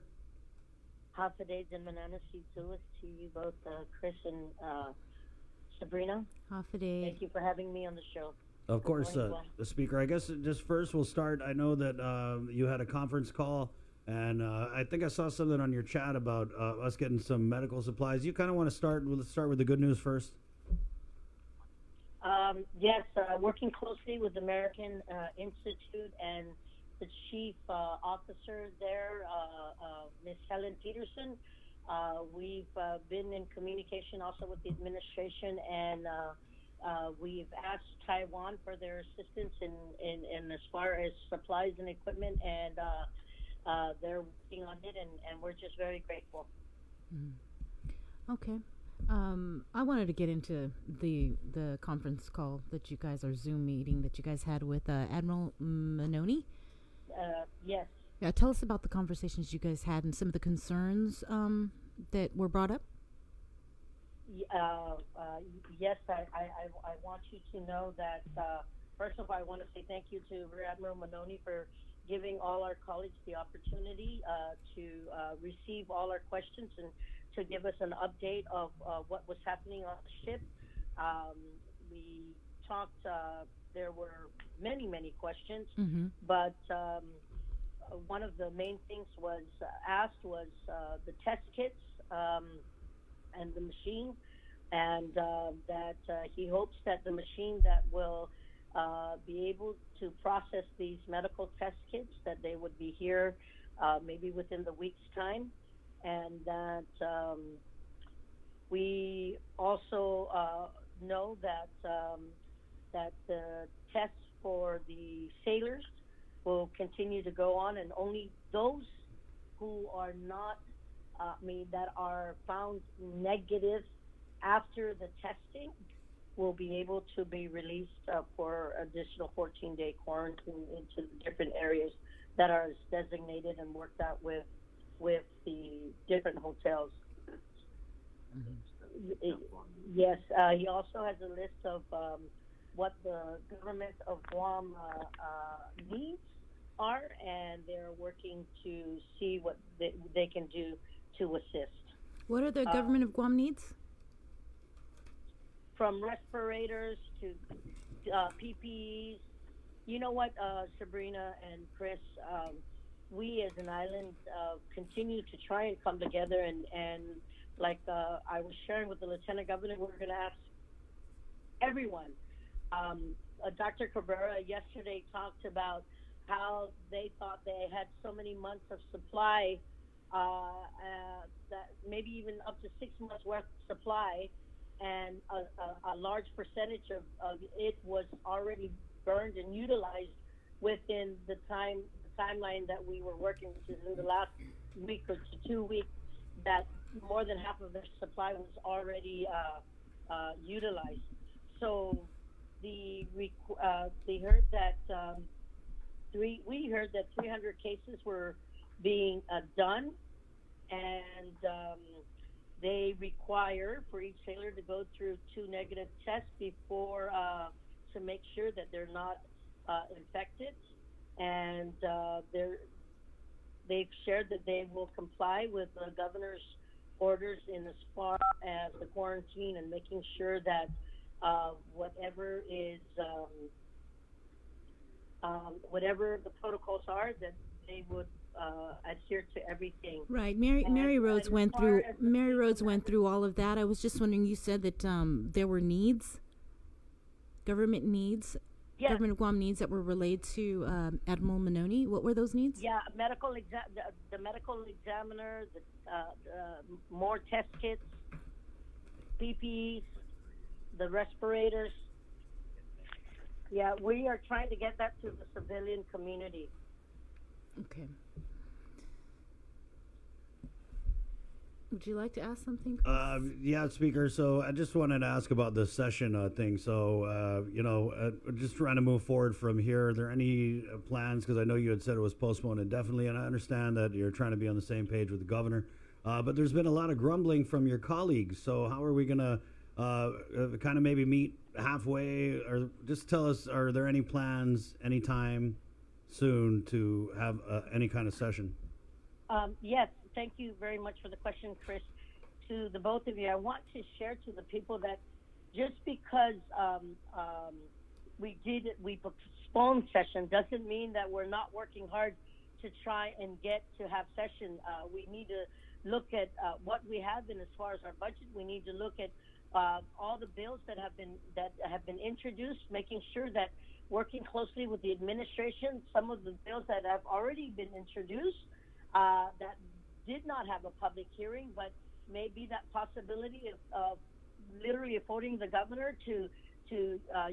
Hafadeys and Manana Sitsulis to you both, Chris and Sabrina. Hafaday. Thank you for having me on the show. Of course, the Speaker. I guess just first we'll start. I know that you had a conference call, and I think I saw something on your chat about us getting some medical supplies. You kind of want to start. Let's start with the good news first. Yes, working closely with the American Institute and the chief officer there, Ms. Helen Peterson. We've been in communication also with the administration, and we've asked Taiwan for their assistance in as far as supplies and equipment, and they're working on it, and we're just very grateful. Okay. I wanted to get into the conference call that you guys, or Zoom meeting that you guys had with Admiral Manoni. Yes. Yeah, tell us about the conversations you guys had and some of the concerns that were brought up. Yes, I want you to know that, first of all, I want to say thank you to Rear Admiral Manoni for giving all our colleagues the opportunity to receive all our questions and to give us an update of what was happening on the ship. We talked, there were many, many questions, but one of the main things was asked was the test kits and the machine, and that he hopes that the machine that will be able to process these medical test kits, that they would be here maybe within the week's time, and that we also know that that the tests for the sailors will continue to go on, and only those who are not, that are found negative after the testing will be able to be released for additional 14-day quarantine into the different areas that are designated and worked out with the different hotels. Yes, he also has a list of what the government of Guam needs are, and they're working to see what they can do to assist. What are the government of Guam needs? From respirators to PPEs. You know what, Sabrina and Chris, we as an island continue to try and come together, and like I was sharing with the Lieutenant Governor, we're going to ask everyone. Dr. Cabrera yesterday talked about how they thought they had so many months of supply, that maybe even up to 6 months worth of supply, and a large percentage of it was already burned and utilized within the timeline that we were working, which is in the last week or 2 weeks, that more than half of their supply was already utilized. So they heard that we heard that 300 cases were being done, and they require for each sailor to go through 2 negative tests before to make sure that they're not infected, and they've shared that they will comply with the governor's orders in as far as the quarantine and making sure that whatever the protocols are, that they would adhere to everything. Right. Mary Rhodes went through all of that. I was just wondering, you said that there were needs, government needs, Yes. government of Guam needs that were relayed to Admiral Manoni. What were those needs? Yeah, the medical examiner, more test kits, PPEs, the respirators. Yeah, we are trying to get that to the civilian community. Okay. Would you like to ask something? Yeah, Speaker. So I just wanted to ask about the session thing. So, just trying to move forward from here. Are there any plans? Because I know you had said it was postponed indefinitely, and I understand that you're trying to be on the same page with the governor. But there's been a lot of grumbling from your colleagues. So how are we going to kind of maybe meet halfway? Or just tell us, are there any plans anytime soon to have any kind of session? Yes. Thank you very much for the question, Chris. To the both of you, I want to share to the people that just because we postponed session doesn't mean that we're not working hard to try and get to have session. We need to look at what we have in as far as our budget. We need to look at all the bills that have been introduced, making sure that working closely with the administration, some of the bills that have already been introduced that did not have a public hearing, but maybe that possibility of literally affording the governor to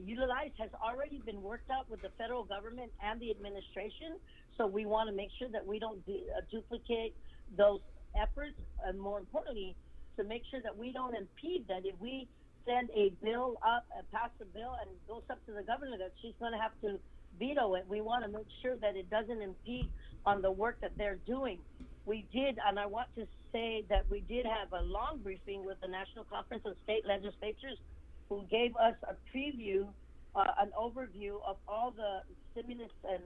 utilize has already been worked out with the federal government and the administration. So we want to make sure that we don't duplicate those efforts, and more importantly, to make sure that we don't impede that. If we send a bill up and pass a bill and it goes up to the governor, that she's going to have to veto it. We want to make sure that it doesn't impede on the work that they're doing. We did, and I want to say that we did have a long briefing with the National Conference of State Legislatures, who gave us a preview, an overview of all the stimulus and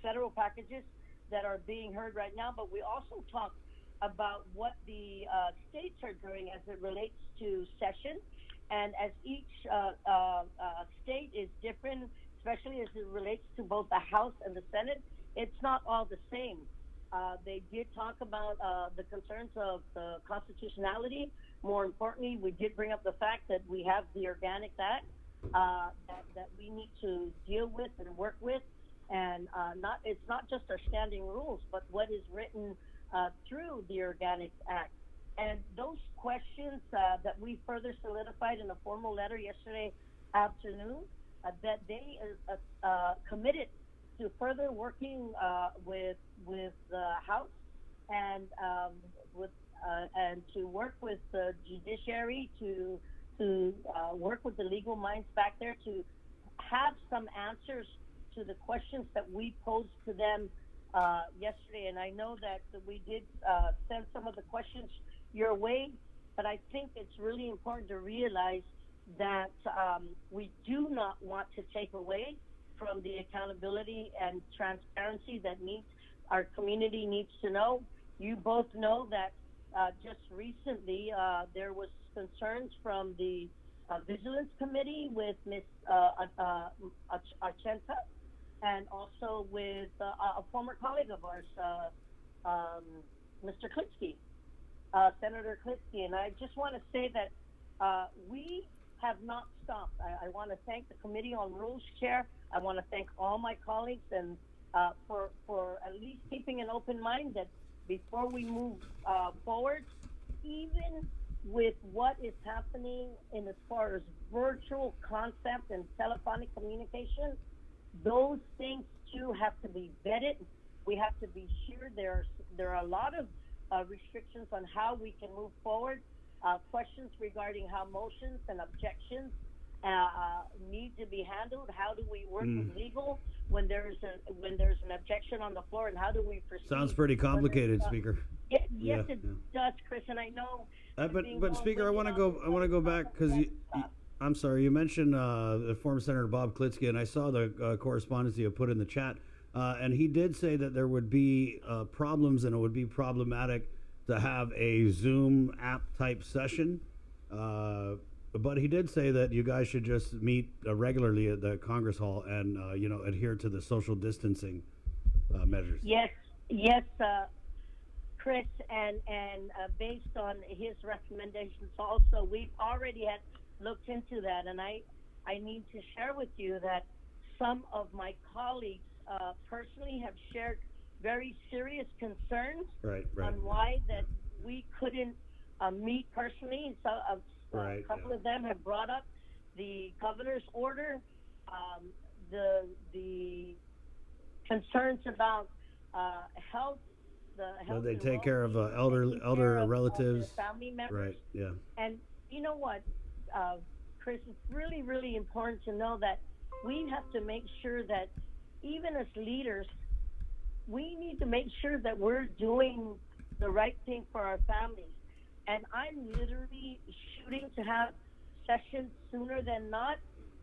federal packages that are being heard right now. But we also talked about what the states are doing as it relates to session. And as each state is different, especially as it relates to both the House and the Senate, it's not all the same. They did talk about the concerns of the constitutionality. More importantly, we did bring up the fact that we have the Organic Act that we need to deal with and work with, and it's not just our standing rules, but what is written through the Organic Act. And those questions that we further solidified in a formal letter yesterday afternoon, that they committed to further working with the House and to work with the judiciary, to work with the legal minds back there, to have some answers to the questions that we posed to them yesterday. And I know that we did send some of the questions your way, but I think it's really important to realize that we do not want to take away from the accountability and transparency that our community needs to know. You both know that just recently there was concerns from the Vigilance Committee with Ms. Archenta, and also with a former colleague of ours, Mr. Klitsky, Senator Klitsky. And I just want to say that we have not stopped. I want to thank the Committee on Rules Chair. I want to thank all my colleagues and for at least keeping an open mind that before we move forward, even with what is happening in as far as virtual concept and telephonic communication, those things too have to be vetted. We have to be sure there are a lot of restrictions on how we can move forward. Questions regarding how motions and objections need to be handled. How do we work with legal when there's an objection on the floor, and how do we proceed? Sounds pretty complicated, Speaker. Yes, it does, Chris, and I know. But Speaker, I want to go back because I'm sorry, you mentioned the former Senator Bob Klitsky, and I saw the correspondence you put in the chat, and he did say that there would be problems and it would be problematic to have a Zoom app type session. But he did say that you guys should just meet regularly at the Congress Hall and adhere to the social distancing measures. Yes, Chris, and based on his recommendations, also we've already had looked into that, and I need to share with you that some of my colleagues personally have shared very serious concerns on why that we couldn't meet personally. So a couple of them have brought up the governor's order, the concerns about health. So they take care of elder relatives, family members. Right? Yeah. And you know what, Chris, it's really, really important to know that we have to make sure that even as leaders, we need to make sure that we're doing the right thing for our families. And I'm literally shooting to have sessions sooner than not.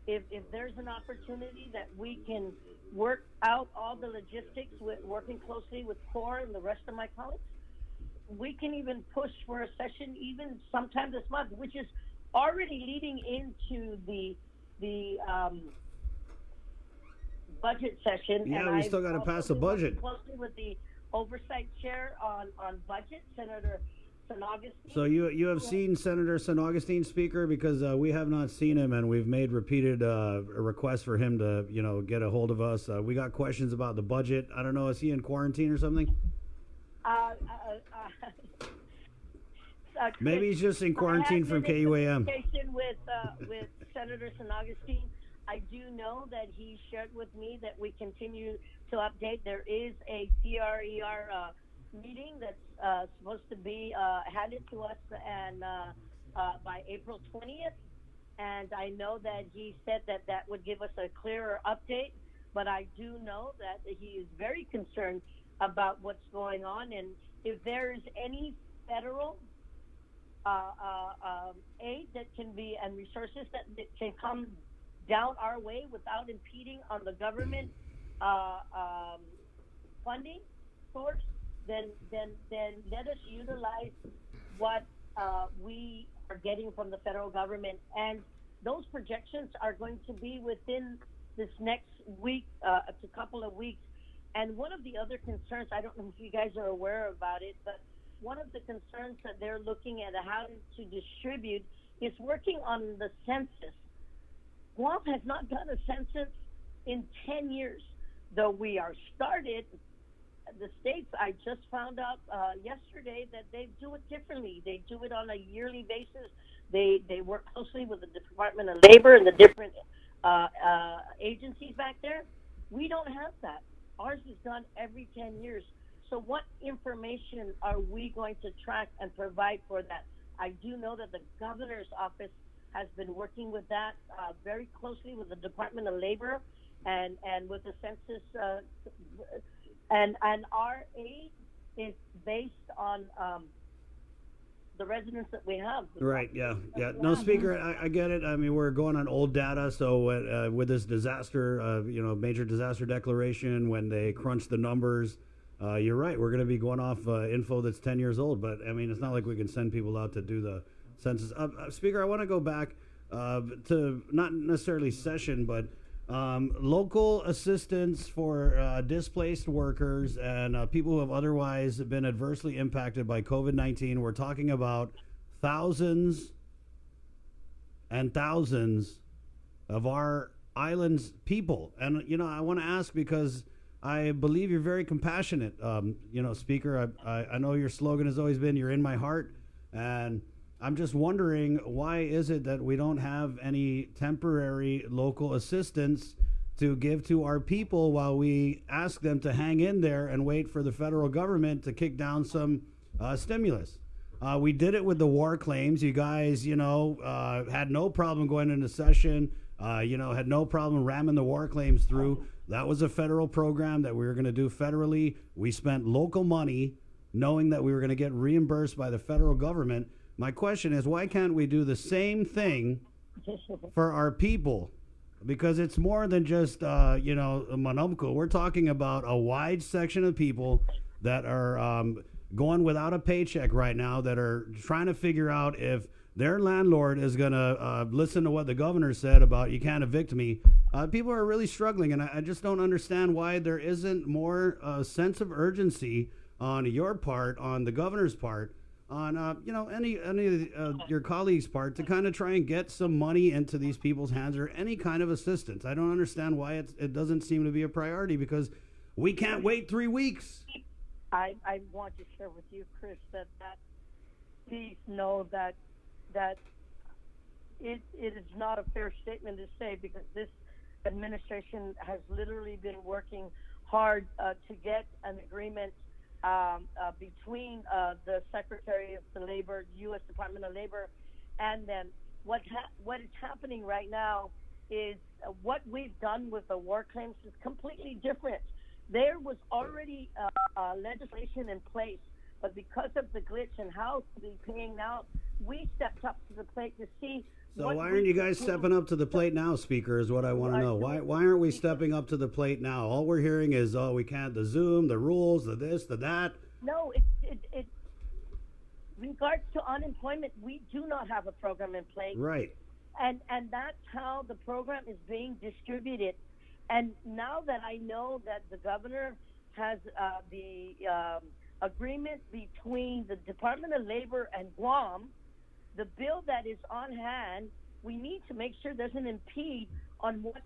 If there's an opportunity that we can work out all the logistics with working closely with CORE and the rest of my colleagues, we can even push for a session even sometime this month, which is already leading into the budget session. Yeah, and we still got to pass a budget. Closely with the oversight chair on budget, Senator St. Augustine. So you have seen Senator St. Augustine, Speaker, because we have not seen him, and we've made repeated requests for him to get a hold of us. We got questions about the budget. I don't know, is he in quarantine or something? Maybe he's just in quarantine from KUAM. With Senator St. Augustine, I do know that he shared with me that we continue to update. There is a CRER meeting that's supposed to be handed to us and by April 20th, and I know that he said that would give us a clearer update, but I do know that he is very concerned about what's going on, and if there is any federal aid that can be and resources that can come down our way without impeding on the government funding source, then let us utilize what we are getting from the federal government. And those projections are going to be within this next week, a couple of weeks. And one of the other concerns, I don't know if you guys are aware about it, but one of the concerns that they're looking at how to distribute is working on the census. Guam has not done a census in 10 years, though we are started. The states, I just found out yesterday that they do it differently. They do it on a yearly basis. They work closely with the Department of Labor and the different agencies back there. We don't have that. Ours is done every 10 years. So what information are we going to track and provide for that? I do know that the governor's office has been working with that very closely with the Department of Labor and with the census. And our aid is based on the residents that we have. Right, yeah. No, Speaker, I get it. I mean, we're going on old data, so with this disaster, major disaster declaration, when they crunch the numbers, you're right, we're going to be going off info that's 10 years old, but, I mean, it's not like we can send people out to do the census. Speaker, I want to go back to not necessarily session, but local assistance for displaced workers and people who have otherwise been adversely impacted by COVID-19. We're talking about thousands and thousands of our island's people. And, I want to ask because I believe you're very compassionate. Speaker, I know your slogan has always been, "You're in my heart." And I'm just wondering, why is it that we don't have any temporary local assistance to give to our people while we ask them to hang in there and wait for the federal government to kick down some stimulus. We did it with the war claims. You guys, had no problem going into session, had no problem ramming the war claims through. That was a federal program that we were going to do federally. We spent local money knowing that we were going to get reimbursed by the federal government. My question is, why can't we do the same thing for our people? Because it's more than just, Manumco. We're talking about a wide section of people that are going without a paycheck right now, that are trying to figure out if their landlord is going to listen to what the governor said about you can't evict me. People are really struggling, and I just don't understand why there isn't more sense of urgency on your part, on the governor's part, on any of your colleagues' part, to kind of try and get some money into these people's hands, or any kind of assistance. I don't understand why it doesn't seem to be a priority, because we can't wait 3 weeks. I want to share with you, Chris, that please know that it is not a fair statement to say, because this administration has literally been working hard to get an agreement between the Secretary of the Labor, U.S. Department of Labor, and then what is happening right now is what we've done with the war claims is completely different. There was already legislation in place, but because of the glitch and how to be paying out, we stepped up to the plate to see. So why aren't you guys stepping up to the plate now, Speaker, is what I want to know. Why aren't we stepping up to the plate now? All we're hearing is, we can't, the Zoom, the rules, the this, the that. No, it regards to unemployment, we do not have a program in place. Right. And that's how the program is being distributed. And now that I know that the governor has the agreement between the Department of Labor and Guam, the bill that is on hand, we need to make sure doesn't impede on what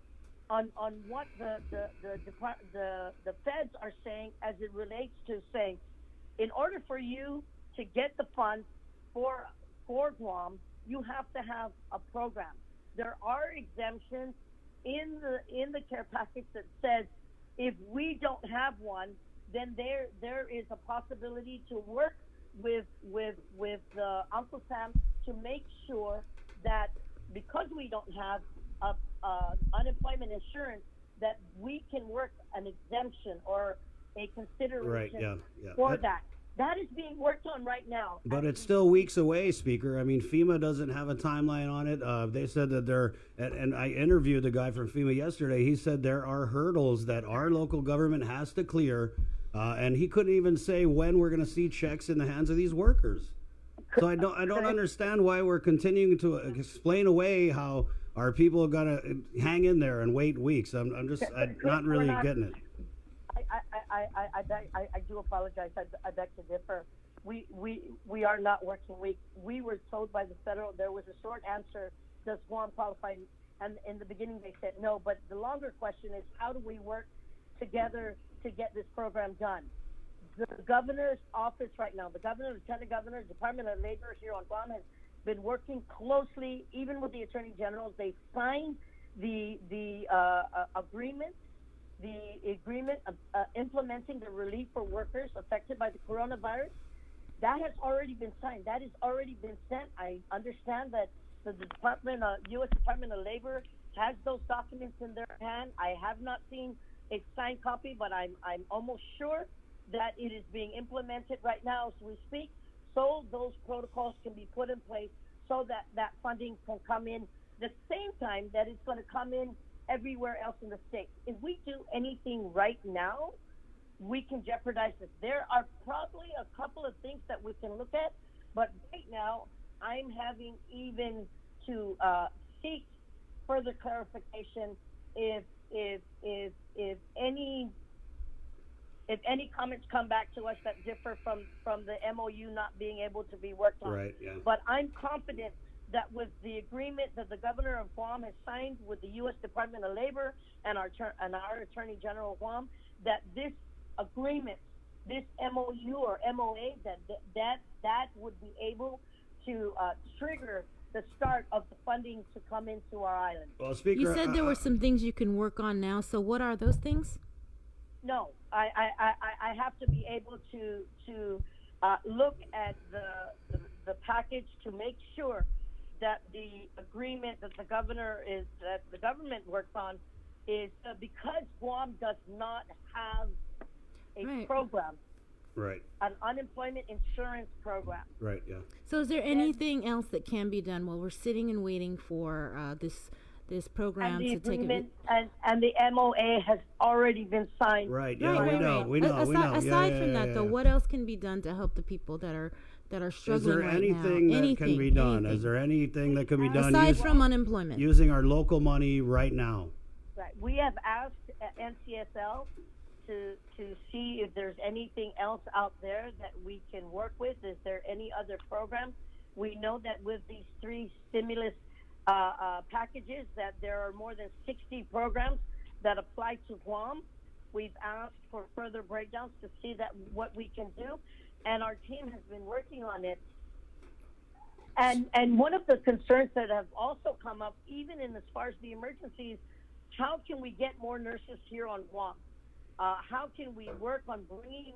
the feds are saying, as it relates to saying, in order for you to get the funds for Guam, you have to have a program. There are exemptions in the care package that says if we don't have one, then there is a possibility to work with Uncle Sam to make sure that because we don't have unemployment insurance, that we can work an exemption or a consideration for that. That is being worked on right now. But it's still weeks away, Speaker. I mean, FEMA doesn't have a timeline on it. They said that and I interviewed the guy from FEMA yesterday. He said there are hurdles that our local government has to clear, and he couldn't even say when we're going to see checks in the hands of these workers. So I don't understand why we're continuing to explain away how our people are going to hang in there and wait weeks. I'm not really getting it. I do apologize. I beg to differ. We are not working week. We were told by the federal, there was a short answer, does Guam qualify? And in the beginning they said no, but the longer question is, how do we work together to get this program done? The governor's office right now, the governor, lieutenant governor, Department of Labor here on Guam has been working closely, even with the attorney general. They signed the agreement implementing the relief for workers affected by the coronavirus. That has already been signed. That has already been sent. I understand that the U.S. Department of Labor has those documents in their hand. I have not seen a signed copy, but I'm almost sure that it is being implemented right now as we speak, so those protocols can be put in place so that funding can come in the same time that it's going to come in everywhere else in the state. If we do anything right now, we can jeopardize this. There are probably a couple of things that we can look at, but right now I'm having even to seek further clarification if any comments come back to us that differ from the MOU not being able to be worked on. Right, yeah. But I'm confident that with the agreement that the governor of Guam has signed with the U.S. Department of Labor and our Attorney General of Guam, that this agreement, this MOU or MOA, that would be able to trigger the start of the funding to come into our island. Well, Speaker, You said there were some things you can work on now. So what are those things? No, I have to be able to look at the package to make sure that the agreement that the government worked on is because Guam does not have a program, right? An unemployment insurance program. Right. Yeah. So is there anything else that can be done while we're sitting and waiting for this program And the to take agreement and the MOA has already been signed. Right. Yeah. We know. We know. Aside from that, though, what else can be done to help the people that are struggling Is there right anything now? that can be done? Is there anything that can be done aside from unemployment? using our local money right now? Right. We have asked NCSL to see if there's anything else out there that we can work with. Is there any other program? We know that with these 3 stimulus packages that there are more than 60 programs that apply to Guam. We've asked for further breakdowns to see that what we can do, and our team has been working on it. And one of the concerns that have also come up, even in as far as the emergencies, how can we get more nurses here on Guam? How can we work on bringing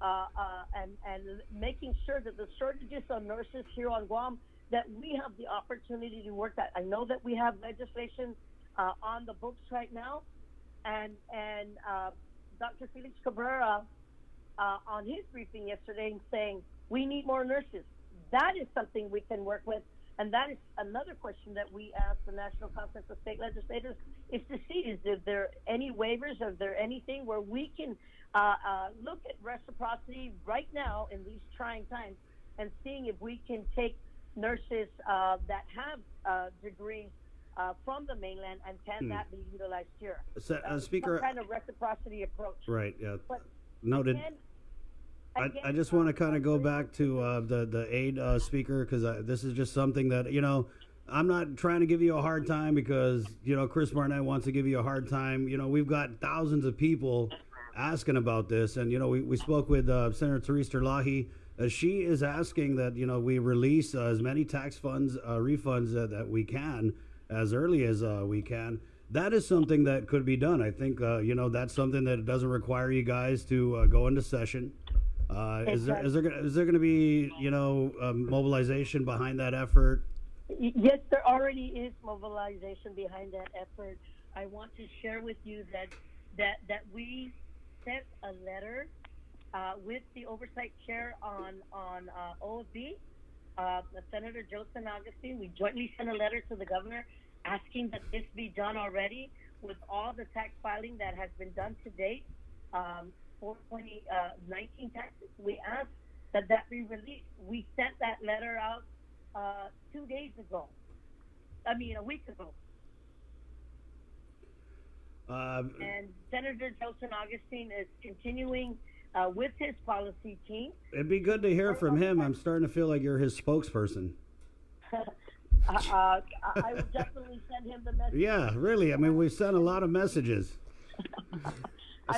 and making sure that the shortages of nurses here on Guam, that we have the opportunity to work that. I know that we have legislation on the books right now, and Dr. Felix Cabrera on his briefing yesterday saying we need more nurses. That is something we can work with, and that is another question that we ask the National Conference of State Legislators is to see is there any waivers, is there anything where we can look at reciprocity right now in these trying times and seeing if we can take nurses that have degrees from the mainland, and can that be utilized here? Speaker, some kind of reciprocity approach. Right. Yeah. But noted. I just want to kind of go back to the aid speaker, because this is just something that, I'm not trying to give you a hard time because, Chris Barnett wants to give you a hard time. We've got thousands of people asking about this. And, we spoke with Senator Theresa Terlahi. She is asking that, we release as many tax funds, refunds that we can as early as we can. That is something that could be done. I think, that's something that doesn't require you guys to go into session. Is there going to be, mobilization behind that effort? Yes, there already is mobilization behind that effort. I want to share with you that we sent a letter with the oversight chair on OFB, Senator Joseph Augustine. We jointly sent a letter to the governor asking that this be done already with all the tax filing that has been done to date for 2019 taxes. We asked that be released. We sent that letter out 2 days ago. I mean, a week ago. And Senator Joseph Augustine is continuing with his policy team. It'd be good to hear from him. I'm starting to feel like you're his spokesperson. I will definitely send him the message. Yeah, really. I mean, we've sent a lot of messages.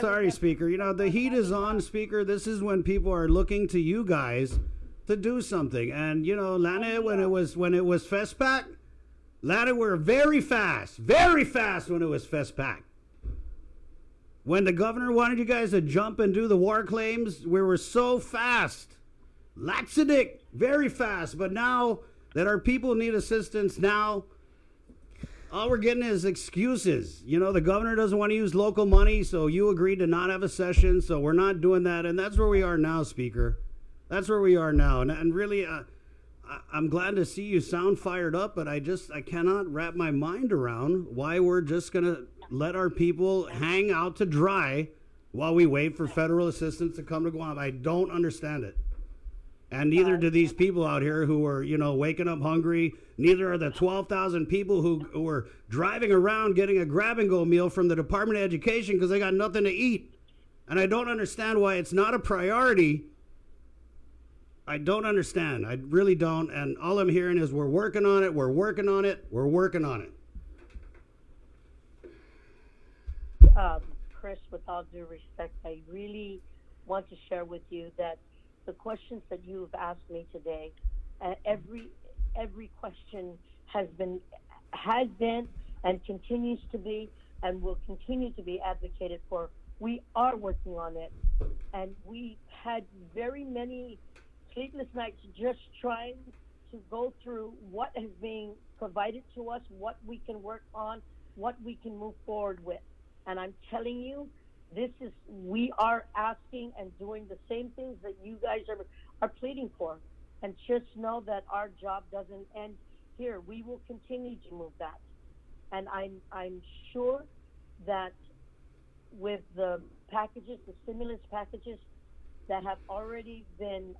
Sorry, Speaker. The heat is on, Speaker. This is when people are looking to you guys to do something. And, Lana, when it was FESPAC, Lana, we're very fast when it was FESPAC. When the governor wanted you guys to jump and do the war claims, we were so fast. Laxative, very fast. But now that our people need assistance now, all we're getting is excuses. The governor doesn't want to use local money, so you agreed to not have a session, so we're not doing that. And that's where we are now, Speaker. That's where we are now. And really, I'm glad to see you sound fired up, but I cannot wrap my mind around why we're just going to let our people hang out to dry while we wait for federal assistance to come to Guam. I don't understand it. And neither do these people out here who are, waking up hungry. Neither are the 12,000 people who are driving around getting a grab-and-go meal from the Department of Education because they got nothing to eat. And I don't understand why it's not a priority. I don't understand. I really don't. And all I'm hearing is we're working on it, we're working on it, we're working on it. Chris, with all due respect, I really want to share with you that the questions that you've asked me today, every question has been and continues to be and will continue to be advocated for. We are working on it, and we had very many sleepless nights just trying to go through what is being provided to us, what we can work on, what we can move forward with. And I'm telling you, we are asking and doing the same things that you guys are pleading for. And just know that our job doesn't end here. We will continue to move that. And I'm sure that with the packages, the stimulus packages that have already been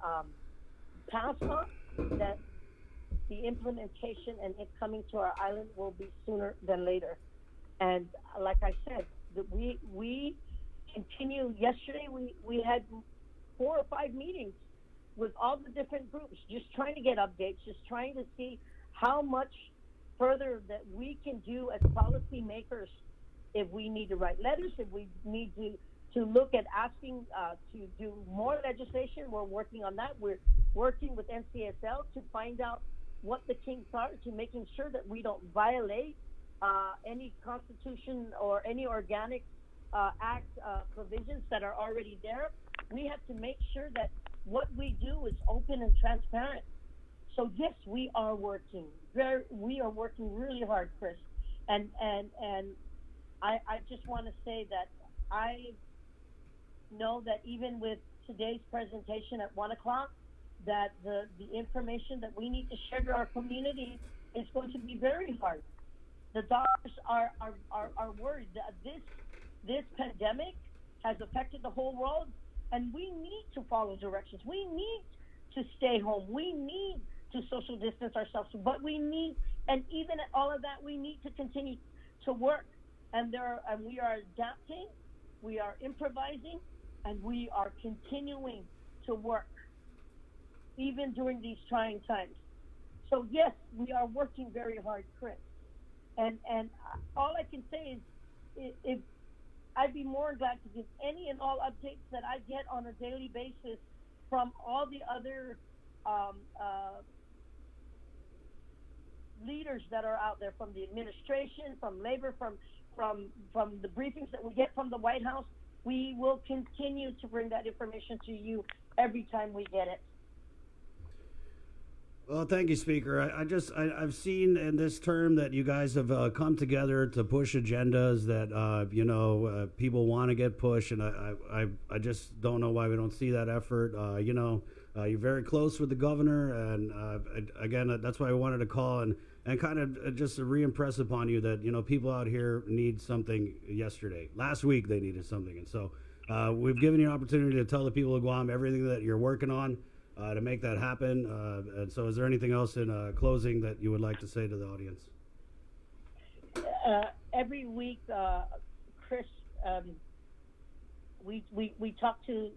passed on, that the implementation and it coming to our island will be sooner than later. And like I said, that we continue. Yesterday we had 4 or 5 meetings with all the different groups, just trying to get updates, just trying to see how much further that we can do as policymakers. If we need to write letters, if we need to look at asking to do more legislation, we're working on that. We're working with NCSL to find out what the kinks are, to making sure that we don't violate any constitution or any organic act provisions that are already there. We have to make sure that what we do is open and transparent. So yes, we are working. We are working really hard, Chris. And I just want to say that I know that even with today's presentation at 1 o'clock, that the information that we need to share to our community is going to be very hard. The doctors are worried that this pandemic has affected the whole world, and we need to follow directions. We need to stay home. We need to social distance ourselves, but we need, and even at all of that, we need to continue to work. And we are adapting, we are improvising, and we are continuing to work, even during these trying times. So yes, we are working very hard, Chris. And all I can say is, if I'd be more than glad to give any and all updates that I get on a daily basis from all the other leaders that are out there, from the administration, from labor, from the briefings that we get from the White House. We will continue to bring that information to you every time we get it. Well, thank you, Speaker. I've seen in this term that you guys have come together to push agendas that people want to get pushed, and I just don't know why we don't see that effort. You're very close with the governor, and again, that's why I wanted to call and kind of just to re-impress upon you that people out here need something yesterday. Last week they needed something, and so we've given you an opportunity to tell the people of Guam everything that you're working on to make that happen. And so is there anything else in closing that you would like to say to the audience? Every week, Chris, we talk to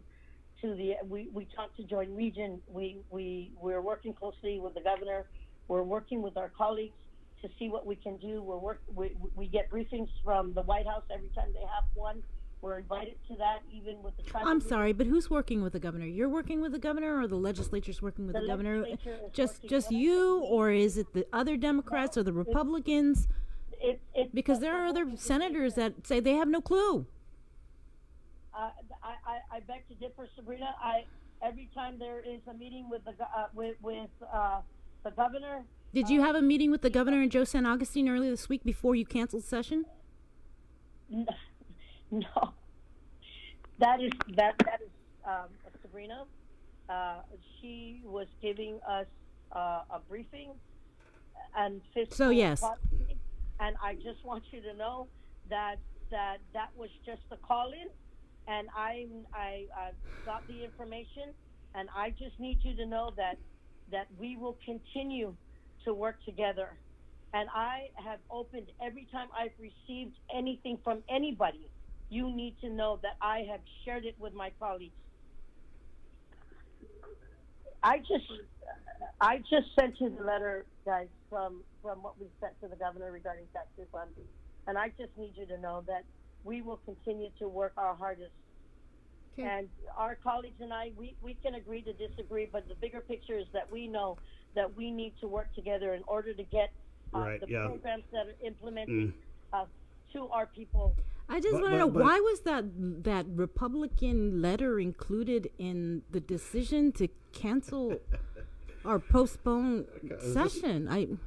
Joint Region. We're working closely with the governor. We're working with our colleagues to see what we can do. We get briefings from the White House every time they have one. We're invited to that, even with the traffic. I'm sorry, but who's working with the governor? You're working with the governor, or the legislature's working with the governor? Just you, or is it the other Democrats or the Republicans? Because there are other senators that say they have no clue. I beg to differ, Sabrina. Every time there is a meeting with the governor. Did you have a meeting with the governor and Joe San Augustine earlier this week before you canceled session? No, that is Sabrina. She was giving us a briefing and so yes. Policy, and I just want you to know that was just a call-in, and I got the information, and I just need you to know that we will continue to work together. And I have opened every time I've received anything from anybody. You need to know that I have shared it with my colleagues. I just sent you the letter, guys, from what we sent to the governor regarding tax refunds, and I just need you to know that we will continue to work our hardest And our colleagues and I, we can agree to disagree, but the bigger picture is that we know that we need to work together in order to get the programs that are implemented to our people. I just want to know, why was that Republican letter included in the decision to cancel or postpone session?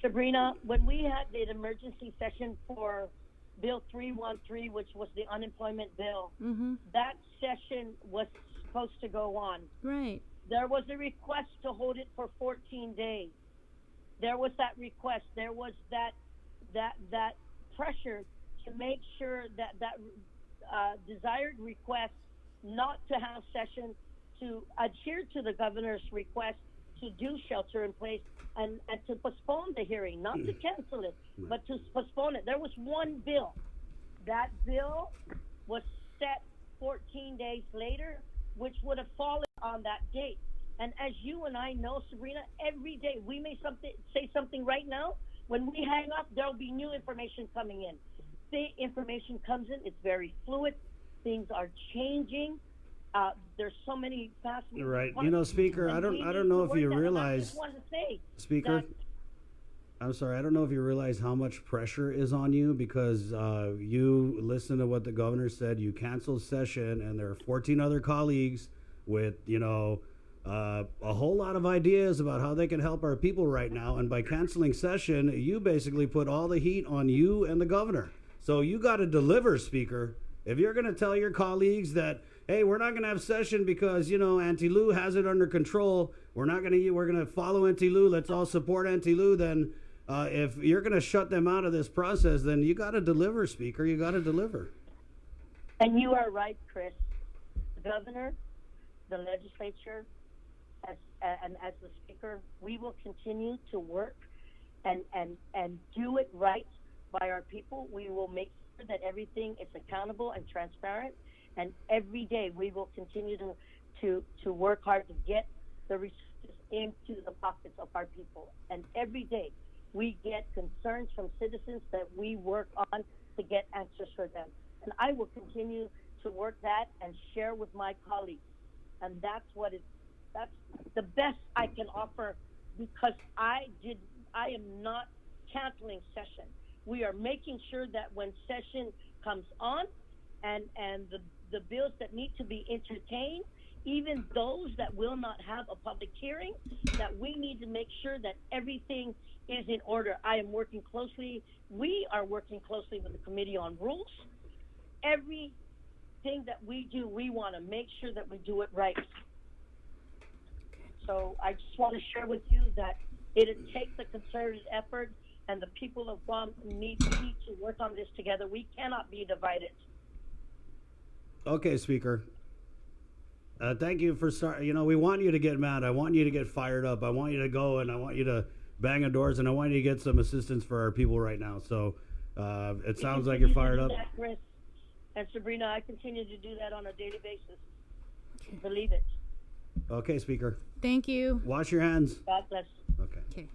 Sabrina, when we had the emergency session for Bill 313, which was the unemployment bill, that session was supposed to go on. Right. There was a request to hold it for 14 days. There was that request. There was that pressure to make sure that desired request not to have session, to adhere to the governor's request to do shelter in place and to postpone the hearing, not to cancel it, but to postpone it. There was one bill. That bill was set 14 days later, which would have fallen on that date. And as you and I know, Sabrina, every day we may say something right now. When we hang up, there'll be new information coming in. The information comes in, it's very fluid. Things are changing. There's so many fast moving Right. parts. You know, Speaker, I don't know if you realize, I just want to say, Speaker, I'm sorry, I don't know if you realize how much pressure is on you because you listen to what the governor said, you canceled session, and there are 14 other colleagues with, a whole lot of ideas about how they can help our people right now. And by canceling session, you basically put all the heat on you and the governor. So you got to deliver, Speaker. If you're going to tell your colleagues that, hey, we're not going to have session because, Auntie Lou has it under control. We're going to follow Auntie Lou. Let's all support Auntie Lou. Then if you're going to shut them out of this process, then you got to deliver, Speaker. You got to deliver. And you are right, Chris. The governor, the legislature, and as the Speaker, we will continue to work and do it right by our people. We will make sure that everything is accountable and transparent. And every day we will continue to work hard to get the resources into the pockets of our people. And every day we get concerns from citizens that we work on to get answers for them. And I will continue to work that and share with my colleagues. And that's the best I can offer, because I am not canceling session. We are making sure that when session comes on and the bills that need to be entertained, even those that will not have a public hearing, that we need to make sure that everything is in order. We are working closely with the Committee on Rules. Everything that we do, we want to make sure that we do it right. So I just want to share with you that it takes a concerted effort, and the people of Guam need to work on this together. We cannot be divided. Okay, Speaker. Thank you for starting. We want you to get mad. I want you to get fired up. I want you to go and I want you to bang on doors, and I want you to get some assistance for our people right now. So it sounds like you're fired up. That, Chris and Sabrina, I continue to do that on a daily basis. Believe it. Okay, Speaker. Thank you. Wash your hands. God bless. Okay.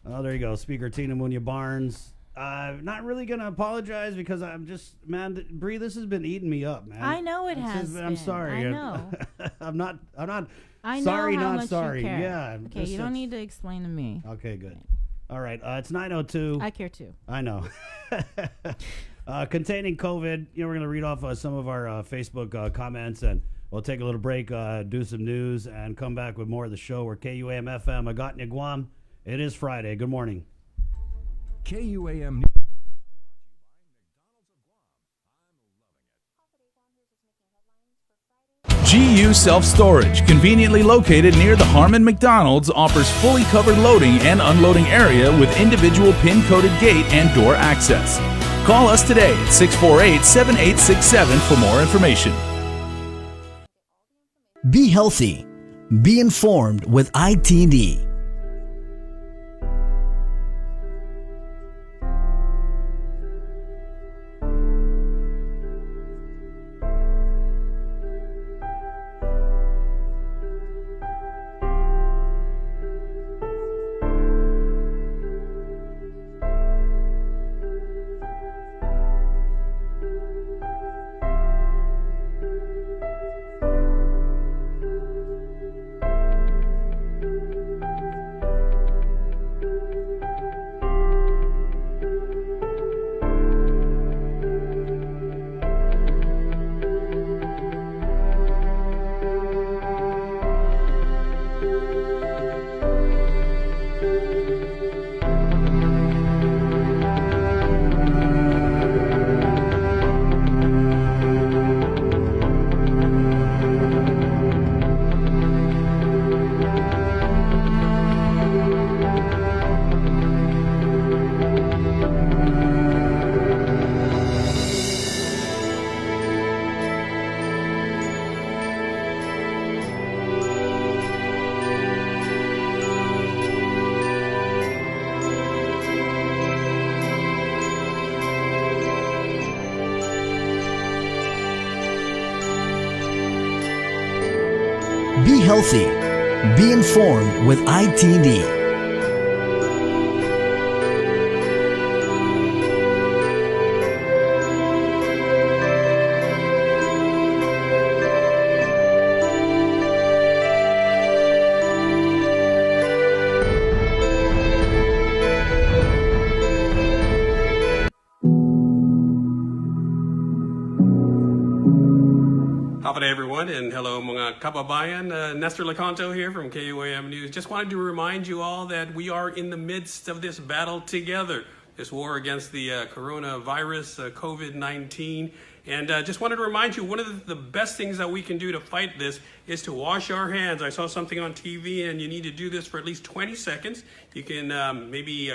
Oh, there you go. Speaker Tina Munya Barnes. I'm not really going to apologize because I'm just, man, Bree, this has been eating me up, man. I know it has been. I'm sorry. I know. I'm not I sorry, know how not much sorry. You care. Yeah. Okay, you don't need to explain to me. Okay, good. All right. It's 9:02. I care too. I know. Containing COVID, we're going to read off some of our Facebook comments, and we'll take a little break, do some news, and come back with more of the show. We're KUAM FM, Agatna, Guam. It is Friday. Good morning. KUAM GU Self Storage, conveniently located near the Harmon McDonald's, offers fully covered loading and unloading area with individual pin-coded gate and door access. Call us today at 648-7867 for more information. Be healthy. Be informed with ITD. Be healthy. Be informed with ITD. Howdy everyone, and hello mga kababayan. Nestor Lecanto here from KUAM News. Just wanted to remind you all that we are in the midst of this battle together, this war against the coronavirus, COVID-19. And just wanted to remind you, one of the best things that we can do to fight this is to wash our hands. I saw something on TV, and you need to do this for at least 20 seconds. You can maybe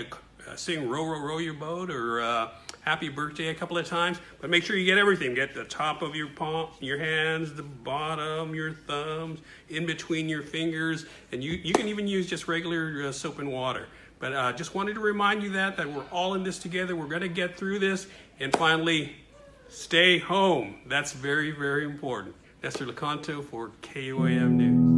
sing Row, Row, Row Your Boat, or Happy Birthday a couple of times, but make sure you get everything. Get the top of your palm, your hands, the bottom, your thumbs, in between your fingers, and you can even use just regular soap and water. But just wanted to remind you that we're all in this together. We're going to get through this. And finally, stay home. That's very, very important. Nestor Lecanto for KUAM News.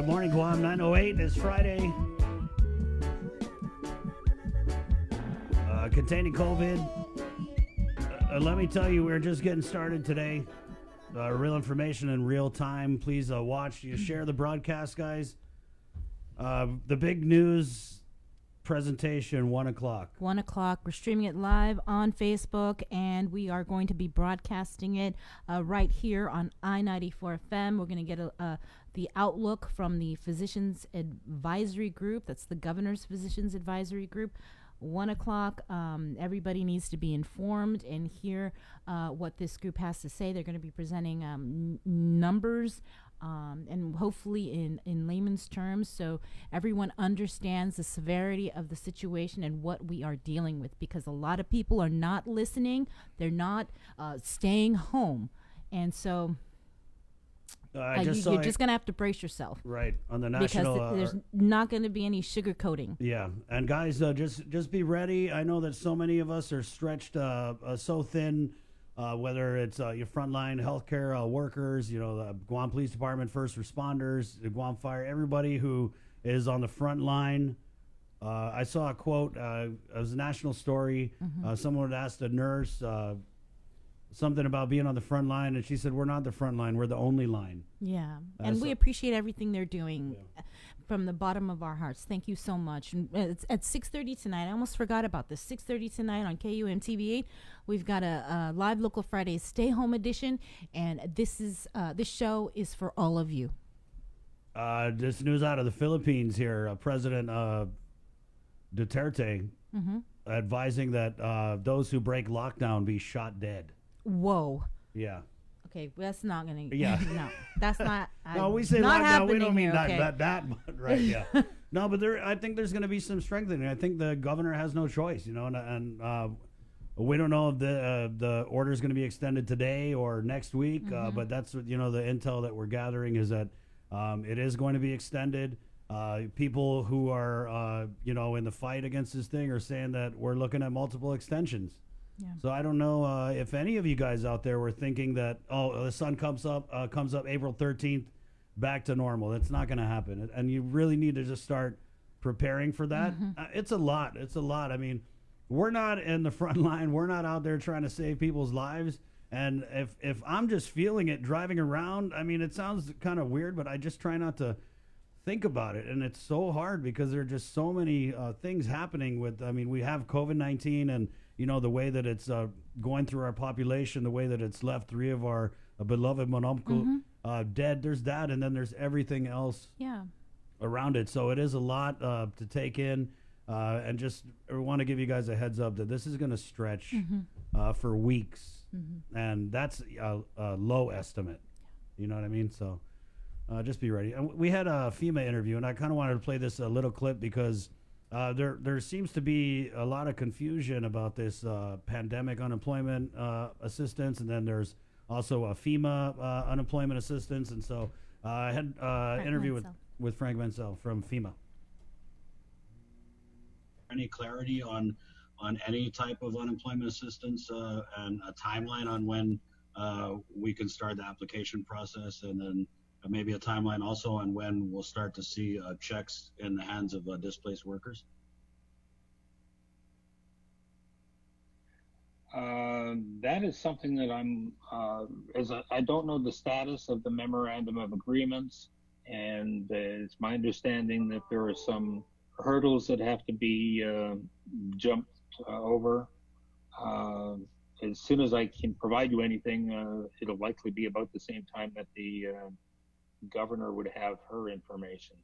Morning, Guam. 9:08 is Friday. Containing COVID. Let me tell you, we're just getting started today. Real information in real time. Please watch. You share the broadcast, guys. The big news presentation, 1 o'clock. 1 o'clock. We're streaming it live on Facebook, and we are going to be broadcasting it right here on I-94 FM. We're going to get the outlook from the Physicians Advisory Group. That's the Governor's Physicians Advisory Group. 1 o'clock. Everybody needs to be informed and hear what this group has to say. They're going to be presenting numbers and hopefully in layman's terms, so everyone understands the severity of the situation and what we are dealing with, because a lot of people are not listening. They're not staying home. And so you're just going to have to brace yourself. Right, on the national... Because there's not going to be any sugarcoating. Yeah, and guys, just be ready. I know that so many of us are stretched so thin, whether it's your frontline healthcare workers, the Guam Police Department, first responders, the Guam Fire, everybody who is on the front line. I saw a quote, it was a national story. Someone had asked a nurse something about being on the front line, and she said, "We're not the front line, we're the only line." Yeah, and we appreciate everything they're doing from the bottom of our hearts. Thank you so much. And it's at 6:30 tonight. I almost forgot about this. 6:30 tonight on KUM TV8. We've got a live Local Fridays Stay Home edition, and this show is for all of you. This news out of the Philippines here. President Duterte advising that those who break lockdown be shot dead. Whoa. Yeah. Okay, that's not gonna. Yeah. No, that's not. No, we say not lockdown. happening We don't mean here, that, okay? that, right? Yeah. No, but I think there's going to be some strengthening. I think the governor has no choice, and we don't know if the order is going to be extended today or next week. But that's what, the intel that we're gathering is that it is going to be extended. People who are in the fight against this thing are saying that we're looking at multiple extensions. Yeah. So I don't know if any of you guys out there were thinking that the sun comes up April 13th, back to normal. That's not going to happen, and you really need to just start preparing for that. It's a lot. I mean, we're not in the front line. We're not out there trying to save people's lives. And if I'm just feeling it driving around, I mean, it sounds kind of weird, but I just try not to think about it. And it's so hard because there are just so many things happening we have COVID-19 and, the way that it's going through our population, the way that it's left 3 of our beloved Monomco dead. There's that, and then there's everything else around it. So it is a lot to take in, and just want to give you guys a heads up that this is going to stretch for weeks, and that's a low estimate. You know what I mean? So just be ready. And we had a FEMA interview, and I kind of wanted to play this little clip because there seems to be a lot of confusion about this pandemic unemployment assistance, and then there's also a FEMA unemployment assistance. And so I had an interview with Frank Mansell from FEMA. Any clarity on any type of unemployment assistance and a timeline on when we can start the application process, and then maybe a timeline also on when we'll start to see checks in the hands of displaced workers? That is something that I don't know the status of the memorandum of agreements, and it's my understanding that there are some hurdles that have to be jumped over. As soon as I can provide you anything, it'll likely be about the same time that the governor would have her information.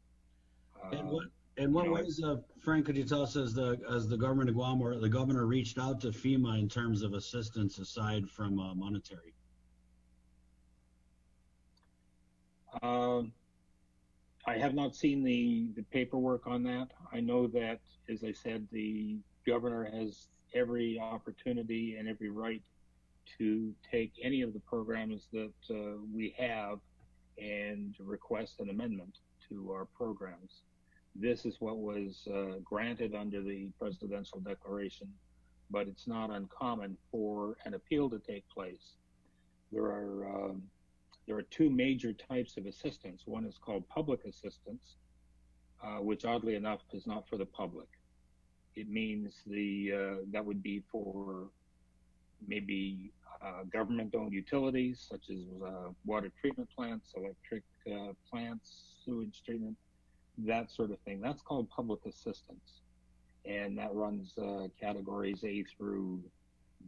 In what ways, Frank, could you tell us, as the government of Guam or the governor reached out to FEMA in terms of assistance aside from monetary? I have not seen the paperwork on that. I know that, as I said, the governor has every opportunity and every right to take any of the programs that we have and request an amendment to our programs. This is what was granted under the presidential declaration, but it's not uncommon for an appeal to take place. There are 2 major types of assistance. One is called public assistance, which oddly enough is not for the public. It means that would be for maybe government-owned utilities such as water treatment plants, electric plants, sewage treatment, that sort of thing. That's called public assistance, and that runs categories A through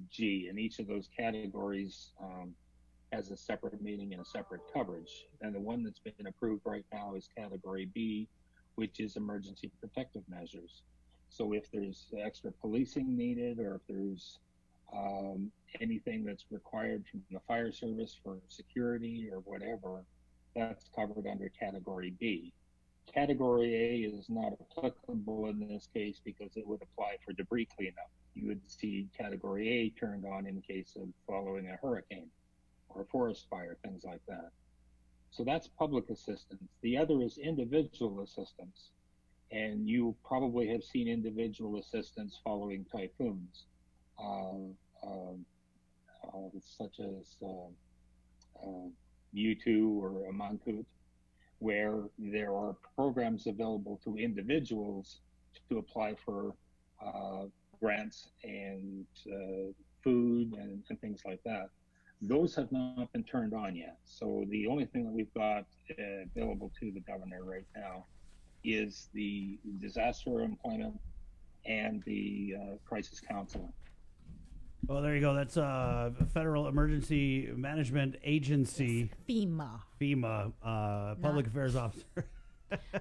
G, and each of those categories has a separate meaning and a separate coverage. And the one that's been approved right now is category B, which is emergency protective measures. So if there's extra policing needed, or if there's anything that's required from the fire service for security or whatever, that's covered under category B. Category A is not applicable in this case because it would apply for debris cleanup. You would see category A turned on in case of following a hurricane or a forest fire, things like that. So that's public assistance. The other is individual assistance. And you probably have seen individual assistance following typhoons, such as U2 or Mangkhut, where there are programs available to individuals to apply for grants and food and things like that. Those have not been turned on yet. So the only thing that we've got available to the governor right now is the disaster employment and the crisis counseling. Well, there you go. That's Federal Emergency Management Agency. FEMA. Public Affairs Officer.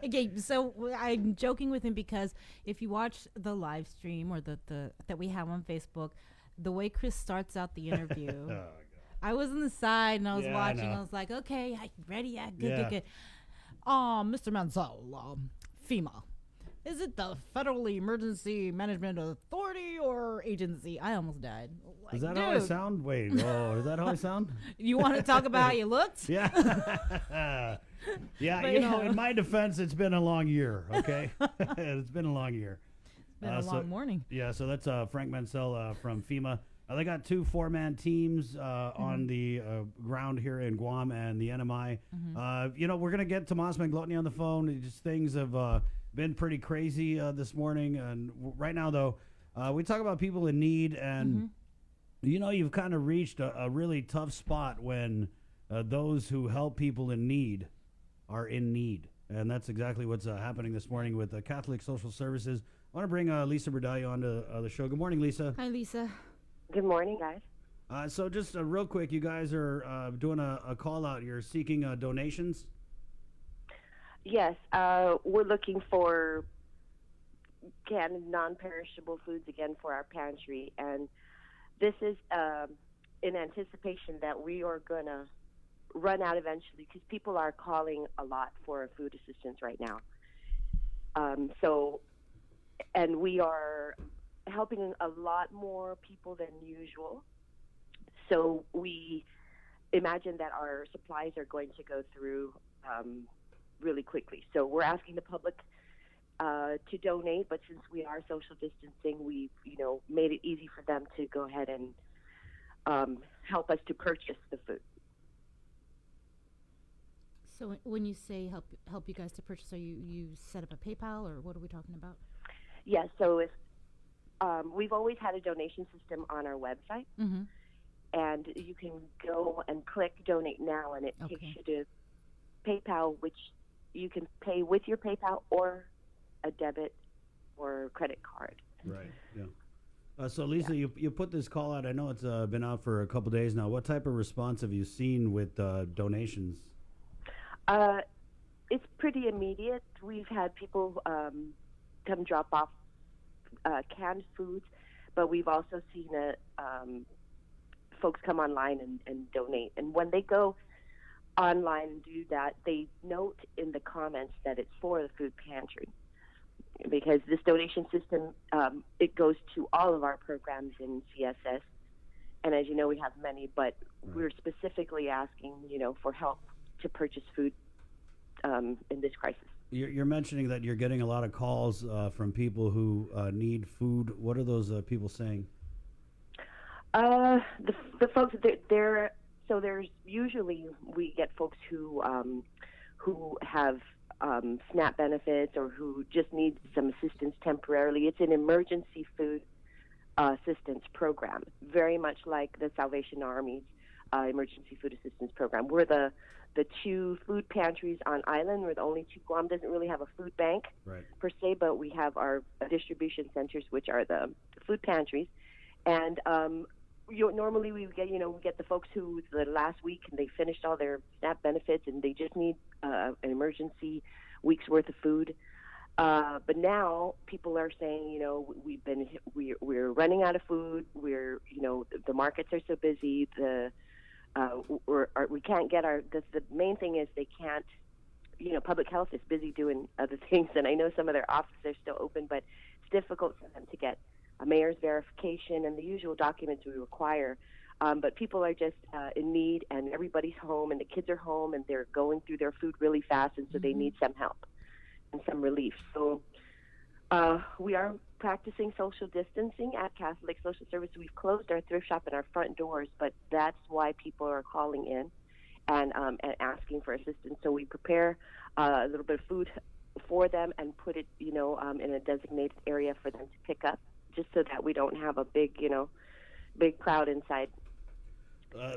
Okay, so I'm joking with him because if you watch the live stream or the that we have on Facebook, the way Chris starts out the interview, I was on the side and I was Yeah, I watching. know. I was like, okay, ready? Yeah, good, Yeah. good, good. Mr. Mansell, FEMA. Is it the Federal Emergency Management Authority or agency? I almost died. Like, Is that how I dude. sound? Wait, is that how I sound? You want to talk about how you looked? Yeah. Yeah, But you know, yeah. in my defense, it's been a long year, okay? It's been a long year. It's been a long morning. Yeah, so that's Frank Mansell from FEMA. They got 2 4-man teams on the ground here in Guam and the NMI. You know, we're going to get Tomas Manglotny on the phone. Just things have been pretty crazy this morning. And right now, though, we talk about people in need. And, you know, you've kind of reached a really tough spot when those who help people in need are in need. And that's exactly what's happening this morning with Catholic Social Services. I want to bring Lisa Berdayo onto the show. Good morning, Lisa. Hi, Lisa. Good morning, guys. So just real quick, you guys are doing a call out. You're seeking donations. Yes, we're looking for canned, non-perishable foods again for our pantry, and this is in anticipation that we are going to run out eventually because people are calling a lot for food assistance right now. And we are helping a lot more people than usual. So we imagine that our supplies are going to go through really quickly. So we're asking the public to donate, but since we are social distancing, we've made it easy for them to go ahead and help us to purchase the food. So when you say help you guys to purchase, are you set up a PayPal or what are we talking about? Yes, so if we've always had a donation system on our website, and you can go and click donate now, and it takes you to PayPal, which you can pay with your PayPal or a debit or credit card. Right. Yeah. So Lisa, you put this call out. I know it's been out for a couple days now. What type of response have you seen with donations? It's pretty immediate. We've had people come drop off canned foods, but we've also seen folks come online and donate. And when they go online and do that, they note in the comments that it's for the food pantry, because this donation system, it goes to all of our programs in CSS. And as you know, we have many, but we're specifically asking, for help to purchase food in this crisis. You're mentioning that you're getting a lot of calls from people who need food. What are those people saying? The folks, so there's usually we get folks who have SNAP benefits or who just need some assistance temporarily. It's an emergency food assistance program, very much like the Salvation Army's emergency food assistance program. We're the 2 food pantries on island. We're the only 2. Guam doesn't really have a food bank per se, but we have our distribution centers, which are the food pantries. And normally we get the folks who the last week and they finished all their SNAP benefits and they just need an emergency week's worth of food. But now people are saying, we're running out of food. The markets are so busy. We can't get the main thing is they can't, public health is busy doing other things. And I know some of their offices are still open, but it's difficult for them to get a mayor's verification and the usual documents we require. But people are just in need, and everybody's home, and the kids are home, and they're going through their food really fast, and so they need some help and some relief. So we are practicing social distancing at Catholic Social Service. We've closed our thrift shop and our front doors, but that's why people are calling in and asking for assistance. So we prepare a little bit of food for them and put it, in a designated area for them to pick up, just so that we don't have a big crowd inside.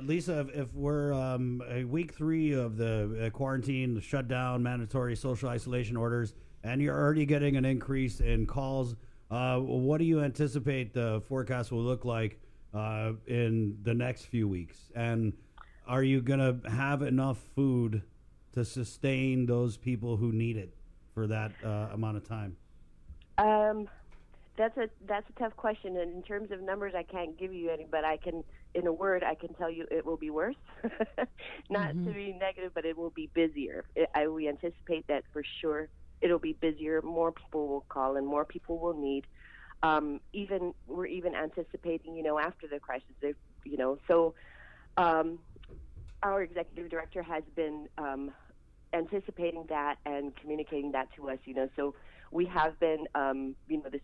Lisa, if we're week 3 of the quarantine, the shutdown, mandatory social isolation orders, and you're already getting an increase in calls, what do you anticipate the forecast will look like in the next few weeks? And are you going to have enough food to sustain those people who need it for that amount of time? That's a tough question, and in terms of numbers, I can't give you any, but I can in a word, I can tell you it will be worse. Not to be negative, but it will be busier. We anticipate that for sure. It'll be busier. More people will call, and more people will need. We're even anticipating, after the crisis, So our executive director has been anticipating that and communicating that to us. So we have been, this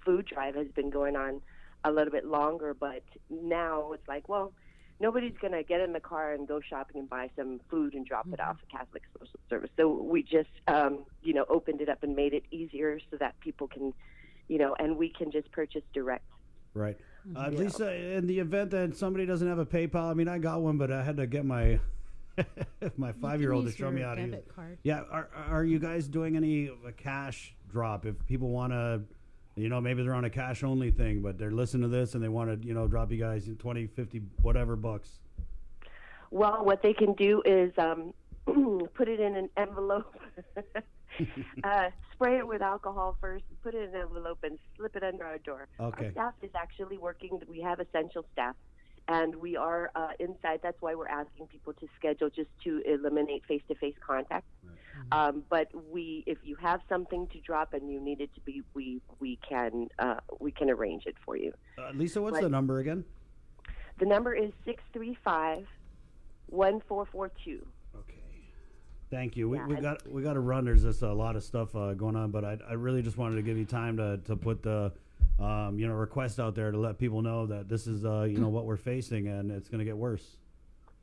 food drive has been going on a little bit longer, but now it's like, well, nobody's going to get in the car and go shopping and buy some food and drop it off at Catholic Social Service. So we just, opened it up and made it easier so that people can, and we can just purchase direct. Right. Lisa, in the event that somebody doesn't have a PayPal, I mean, I got one, but I had to get my my 5-year-old to show me how to use it. Card. Yeah. Are you guys doing any cash drop if people want to? Maybe they're on a cash only thing, but they're listening to this and they want to, drop you guys 20, 50, whatever bucks. Well, what they can do is put it in an envelope, spray it with alcohol first, put it in an envelope, and slip it under our door. Okay. Our staff is actually working. We have essential staff, and we are inside. That's why we're asking people to schedule just to eliminate face-to-face contact. But if you have something to drop and you need it to be, we can arrange it for you. Lisa, what's the number again? The number is 635-1442. Thank you. Yeah, We got to run. There's just a lot of stuff going on, but I really just wanted to give you time to put the request out there to let people know that this is what we're facing and it's going to get worse.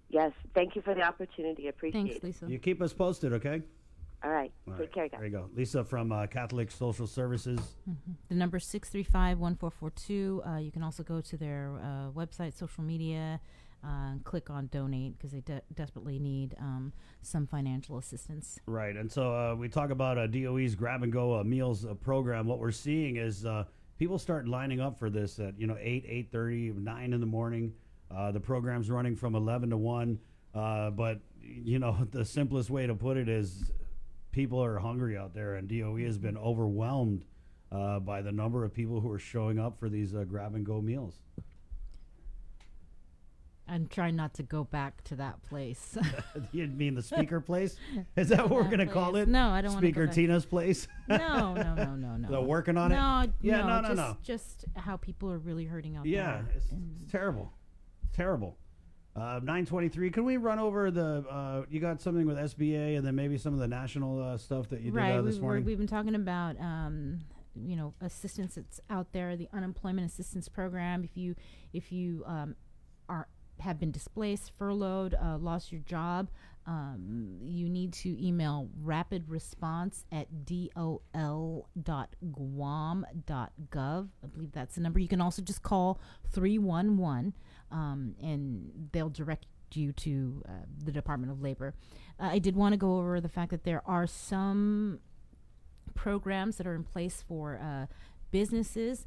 Yes. Thank you for the opportunity. I appreciate it. Thanks, Lisa. You keep us posted, okay? All right. Take care, guys. There you go. Lisa from Catholic Social Services. The number is 635-1442. You can also go to their website, social media, and click on donate because they desperately need some financial assistance. Right. And so we talk about DOE's Grab and Go Meals program. What we're seeing is people start lining up for this at 8, 8:30, 9 in the morning. The program's running from 11 to 1. But, the simplest way to put it is people are hungry out there, and DOE has been overwhelmed by the number of people who are showing up for these grab and go meals. I'm trying not to go back to that place. You mean the speaker place? Is that what we're going to call it? No, I don't want to. Speaker Tina's place? No. They're working on it? No. Just how people are really hurting out there. Yeah, it's terrible. Terrible. 9:23. Can we run over you got something with SBA and then maybe some of the national stuff that you did this morning? We've been talking about, assistance that's out there, the unemployment assistance program. If you have been displaced, furloughed, lost your job, you need to email rapidresponse@dol.guam.gov. I believe that's the number. You can also just call 311, and they'll direct you to the Department of Labor. I did want to go over the fact that there are some programs that are in place for businesses.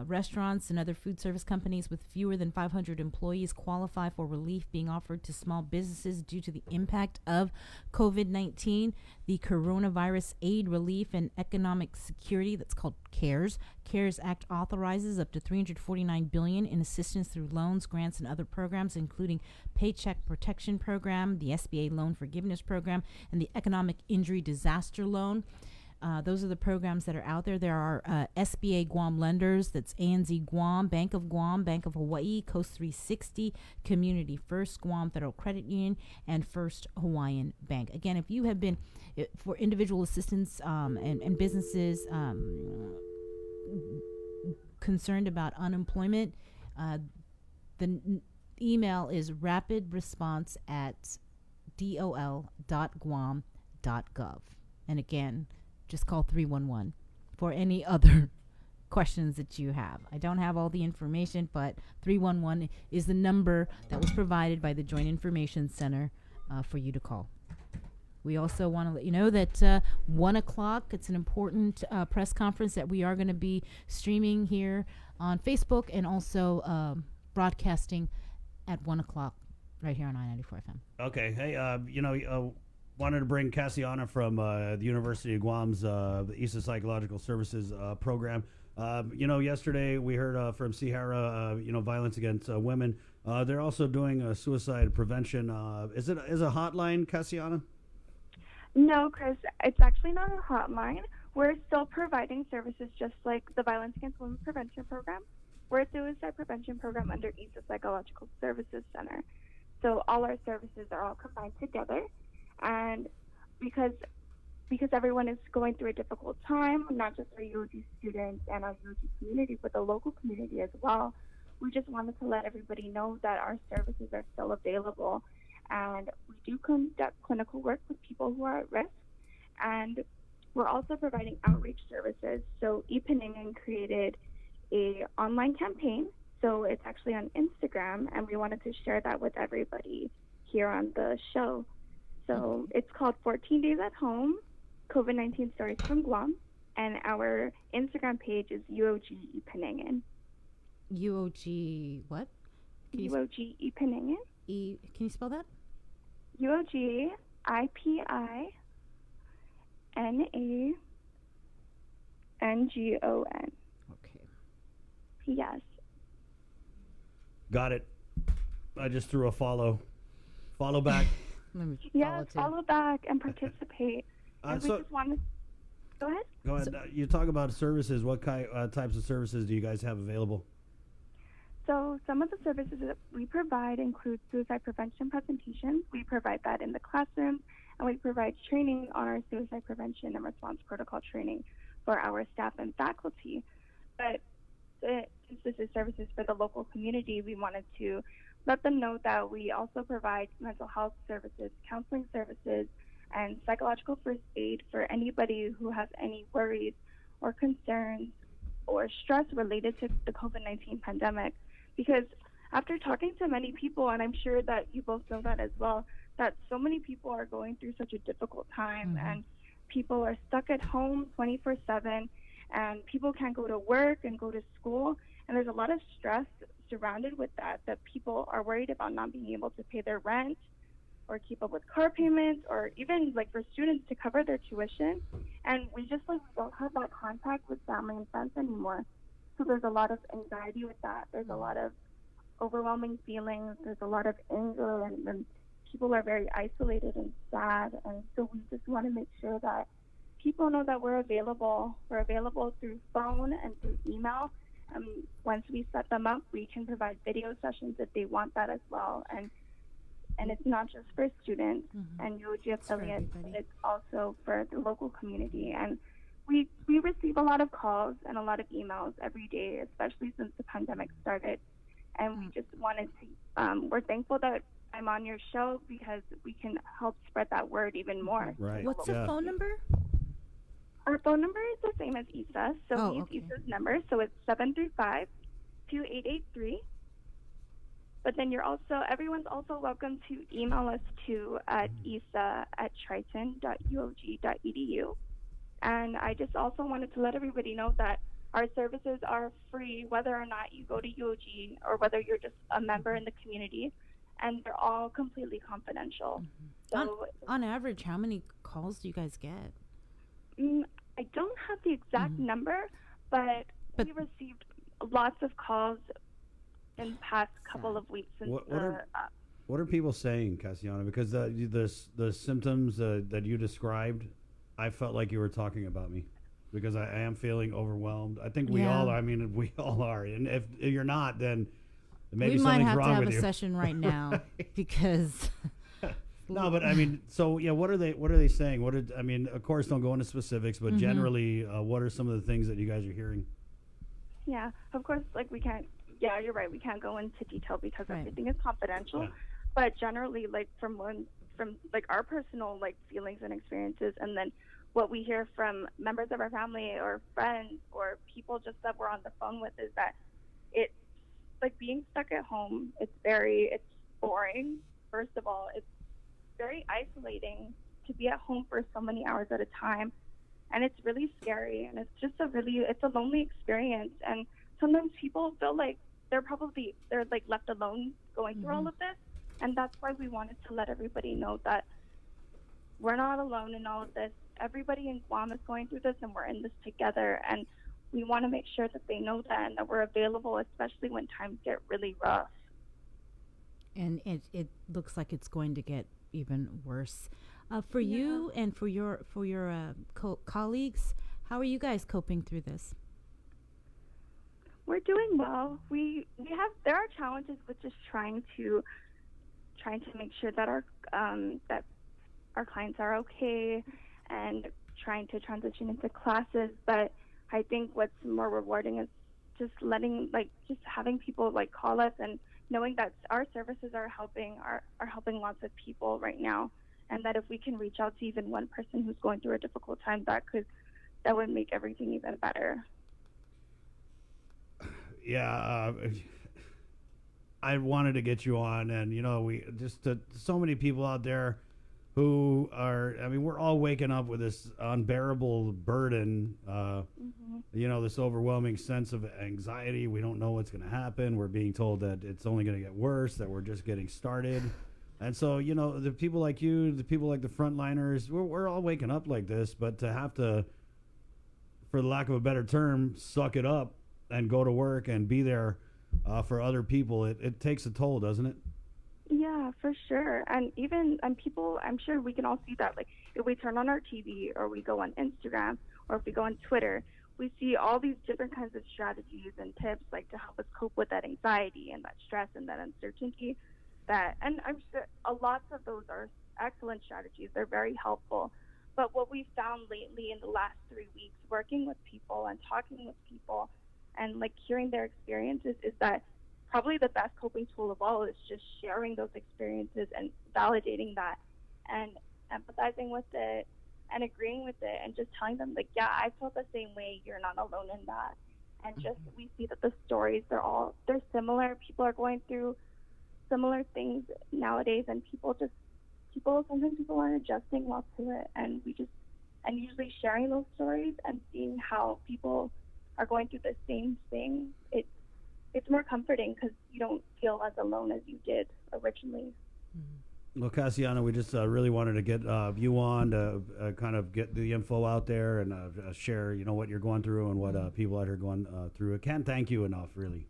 Restaurants and other food service companies with fewer than 500 employees qualify for relief being offered to small businesses due to the impact of COVID-19. The Coronavirus Aid, Relief, and Economic Security, that's called CARES Act, authorizes up to $349 billion in assistance through loans, grants, and other programs, including Paycheck Protection Program, the SBA Loan Forgiveness Program, and the Economic Injury Disaster Loan. Those are the programs that are out there. There are SBA Guam lenders. That's ANZ Guam, Bank of Guam, Bank of Hawaii, Coast 360, Community First, Guam Federal Credit Union, and First Hawaiian Bank. Again, if you have been for individual assistance and businesses concerned about unemployment, the email is rapidresponse@dol.guam.gov. And again, just call 311 for any other questions that you have. I don't have all the information, but 311 is the number that was provided by the Joint Information Center for you to call. We also want to let you know that 1 o'clock, it's an important press conference that we are going to be streaming here on Facebook and also broadcasting at 1 o'clock right here on I-94 FM. Okay. Hey, wanted to bring Cassiana from the University of Guam's the ESA Psychological Services program. Yesterday we heard from Sierra, violence against women. They're also doing a suicide prevention. Is it a hotline, Cassiana? No, Chris, it's actually not a hotline. We're still providing services just like the Violence Against Women Prevention Program. We're a suicide prevention program under ESA Psychological Services Center. So all our services are all combined together. And because everyone is going through a difficult time, not just our UOG students and our UOG community, but the local community as well, we just wanted to let everybody know that our services are still available. And we do conduct clinical work with people who are at risk. And we're also providing outreach services. So ePeningan created a online campaign. So it's actually on Instagram, and we wanted to share that with everybody here on the show. So it's called 14 Days at Home, COVID-19 Stories from Guam, and our Instagram page is UOG ePeningan. UOG what? UOG ePeningan. Can you spell that? UOG IPINANGON. Okay. Yes. Got it. I just threw a follow back. Yes, follow back and participate. And we just want to... Go ahead. Go ahead. You talk about services. What types of services do you guys have available? So some of the services that we provide include suicide prevention presentations. We provide that in the classroom, and we provide training on our suicide prevention and response protocol training for our staff and faculty. But since this is services for the local community, we wanted to let them know that we also provide mental health services, counseling services, and psychological first aid for anybody who has any worries or concerns or stress related to the COVID-19 pandemic. Because after talking to many people, and I'm sure that you both know that as well, that so many people are going through such a difficult time, and people are stuck at home 24/7, and people can't go to work and go to school, and there's a lot of stress surrounded with that people are worried about not being able to pay their rent or keep up with car payments, or even like for students to cover their tuition. And we just we don't have that contact with family and friends anymore. So there's a lot of anxiety with that. There's a lot of overwhelming feelings. There's a lot of anger, and people are very isolated and sad. And so we just want to make sure that people know that we're available. We're available through phone and through email. Once we set them up, we can provide video sessions if they want that as well. And it's not just for students and UOG affiliates, but it's also for the local community. And we receive a lot of calls and a lot of emails every day, especially since the pandemic started. And we just wanted to, we're thankful that I'm on your show because we can help spread that word even more. Right. What's the phone number? Our phone number is the same as ESA, so we use ESA's number, so it's 735-2883. But then everyone's also welcome to email us to at esa@triton.uog.edu. And I just also wanted to let everybody know that our services are free, whether or not you go to UOG or whether you're just a member in the community, and they're all completely confidential. So on average, how many calls do you guys get? I don't have the exact number, but we received lots of calls in the past couple of weeks since what are people saying, Cassiana? Because the symptoms that you described, I felt like you were talking about me, because I am feeling overwhelmed. I think we all are. I mean, we all are. And if you're not, then maybe something's wrong with you. We might have to have a session right now because. No, but I mean, so yeah, what are they saying? I mean, of course, don't go into specifics, but generally, what are some of the things that you guys are hearing? Yeah, of course, we can't. Yeah, you're right. We can't go into detail because everything is confidential. Yeah. But generally, from our personal feelings and experiences, and then what we hear from members of our family or friends or people just that we're on the phone with is that it's being stuck at home. It's boring. First of all, it's very isolating to be at home for so many hours at a time, and it's really scary, and it's just it's a lonely experience. And sometimes people feel like they're left alone going through all of this, and that's why we wanted to let everybody know that we're not alone in all of this. Everybody in Guam is going through this, and we're in this together, and we want to make sure that they know that and that we're available, especially when times get really rough. And it looks like it's going to get even worse. For you and for your colleagues, how are you guys coping through this? We're doing well. There are challenges with just trying to make sure that our clients are okay and trying to transition into classes. But I think what's more rewarding is just having people call us and knowing that our services are helping lots of people right now, and that if we can reach out to even one person who's going through a difficult time, that would make everything even better. Yeah, I wanted to get you on, and we just so many people out there who are. I mean, we're all waking up with this unbearable burden. This overwhelming sense of anxiety. We don't know what's going to happen. We're being told that it's only going to get worse. That we're just getting started. And so, the people like you, the people like the frontliners, we're all waking up like this. But to have to, for the lack of a better term, suck it up and go to work and be there for other people, it takes a toll, doesn't it? Yeah, for sure. And people, I'm sure we can all see that. Like, if we turn on our TV or we go on Instagram or if we go on Twitter, we see all these different kinds of strategies and tips to help us cope with that anxiety and that stress and that uncertainty. And I'm sure lots of those are excellent strategies. They're very helpful. But what we found lately in the last 3 weeks, working with people and talking with people and hearing their experiences, is that probably the best coping tool of all is just sharing those experiences and validating that and empathizing with it and agreeing with it and just telling them yeah, I felt the same way, you're not alone in that. And just we see that the stories, they're similar. People are going through similar things nowadays, and sometimes people aren't adjusting well to it, and usually sharing those stories and seeing how people are going through the same thing, it's more comforting because you don't feel as alone as you did originally. Well, Cassiana, we just really wanted to get you on to kind of get the info out there and share, what you're going through and what people out here going through. I can't thank you enough, really.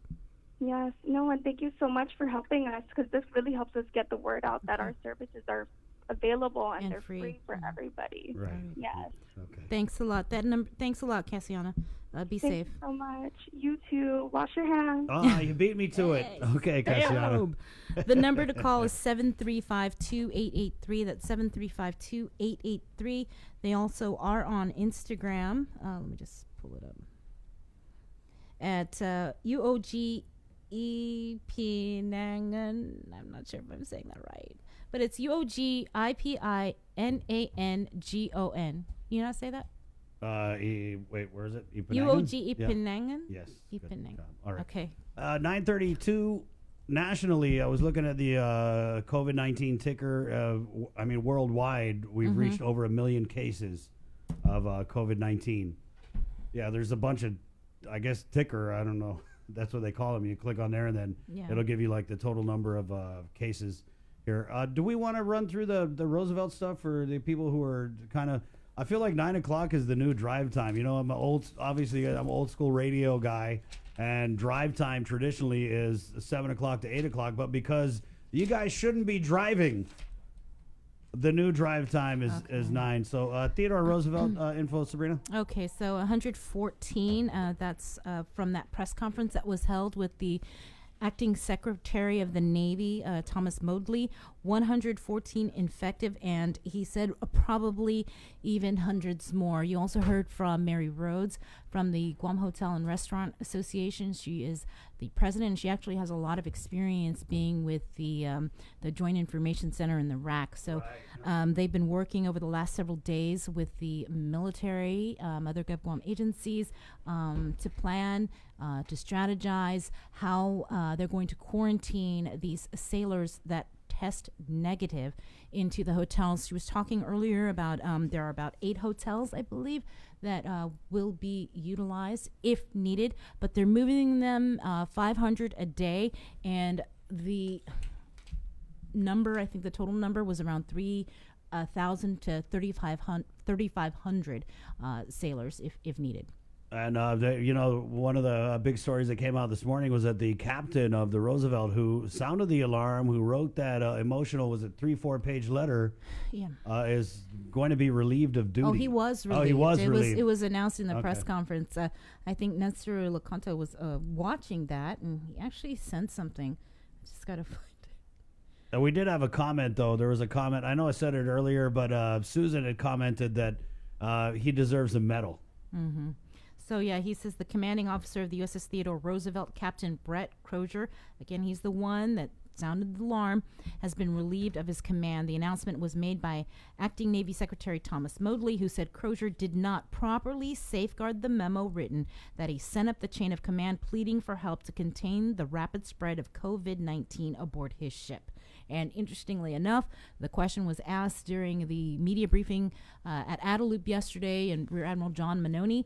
Yes, no, and thank you so much for helping us, because this really helps us get the word out that our services are available and they're free for everybody. Right. Yes. Okay. Thanks a lot. Thanks a lot, Cassiana. Be safe. Thanks so much. You too. Wash your hands. You beat me to it. Okay, Cassiana. The number to call is 735-2883. That's 735-2883. They also are on Instagram. Let me just pull it up. At UOG Ipinangan. I'm not sure if I'm saying that right, but it's UOGIPINANGON. You know how to say that? Wait, where is it? UOG Ipinangan? Yeah. Yes. Ipinangan. All right. Okay. 932 nationally. I was looking at the COVID-19 ticker. Worldwide, we've reached over 1 million cases of COVID-19. Yeah, there's a bunch of, I guess, ticker. I don't know. That's what they call them. You click on there, and then it'll give you the total number of cases here. Do we want to run through the Roosevelt stuff for the people who are kind of? I feel like 9 o'clock is the new drive time. I'm an old school radio guy, and drive time traditionally is 7 o'clock to 8 o'clock. But because you guys shouldn't be driving, the new drive time is 9. So Theodore Roosevelt info, Sabrina. Okay, so 114. That's from that press conference that was held with the Acting Secretary of the Navy, Thomas Modly. 114 infective, and he said probably even hundreds more. You also heard from Mary Rhodes from the Guam Hotel and Restaurant Association. She is the president, and she actually has a lot of experience being with the Joint Information Center in the RAC. So they've been working over the last several days with the military, other Guam agencies, to plan, to strategize how they're going to quarantine these sailors that test negative into the hotels. She was talking earlier about there are about 8 hotels, I believe, that will be utilized if needed, but they're moving them 500 a day, and the number, I think the total number was around 3,000 to 3,500 sailors if needed. And, one of the big stories that came out this morning was that the captain of the Roosevelt who sounded the alarm, who wrote that emotional, was it 3-4 page letter, is going to be relieved of duty. Oh, he was relieved. Oh, he was relieved. It was announced in the press conference. I think Nestor Lecanto was watching that, and he actually sent something. I just got to find it. And we did have a comment, though. There was a comment. I know I said it earlier, but Susan had commented that he deserves a medal. Mm-hmm. So, yeah, he says the commanding officer of the USS Theodore Roosevelt, Captain Brett Crozier, again, he's the one that sounded the alarm, has been relieved of his command. The announcement was made by Acting Navy Secretary Thomas Modly, who said Crozier did not properly safeguard the memo written that he sent up the chain of command pleading for help to contain the rapid spread of COVID-19 aboard his ship. And interestingly enough, the question was asked during the media briefing at Adelup yesterday, and Rear Admiral John Manoni,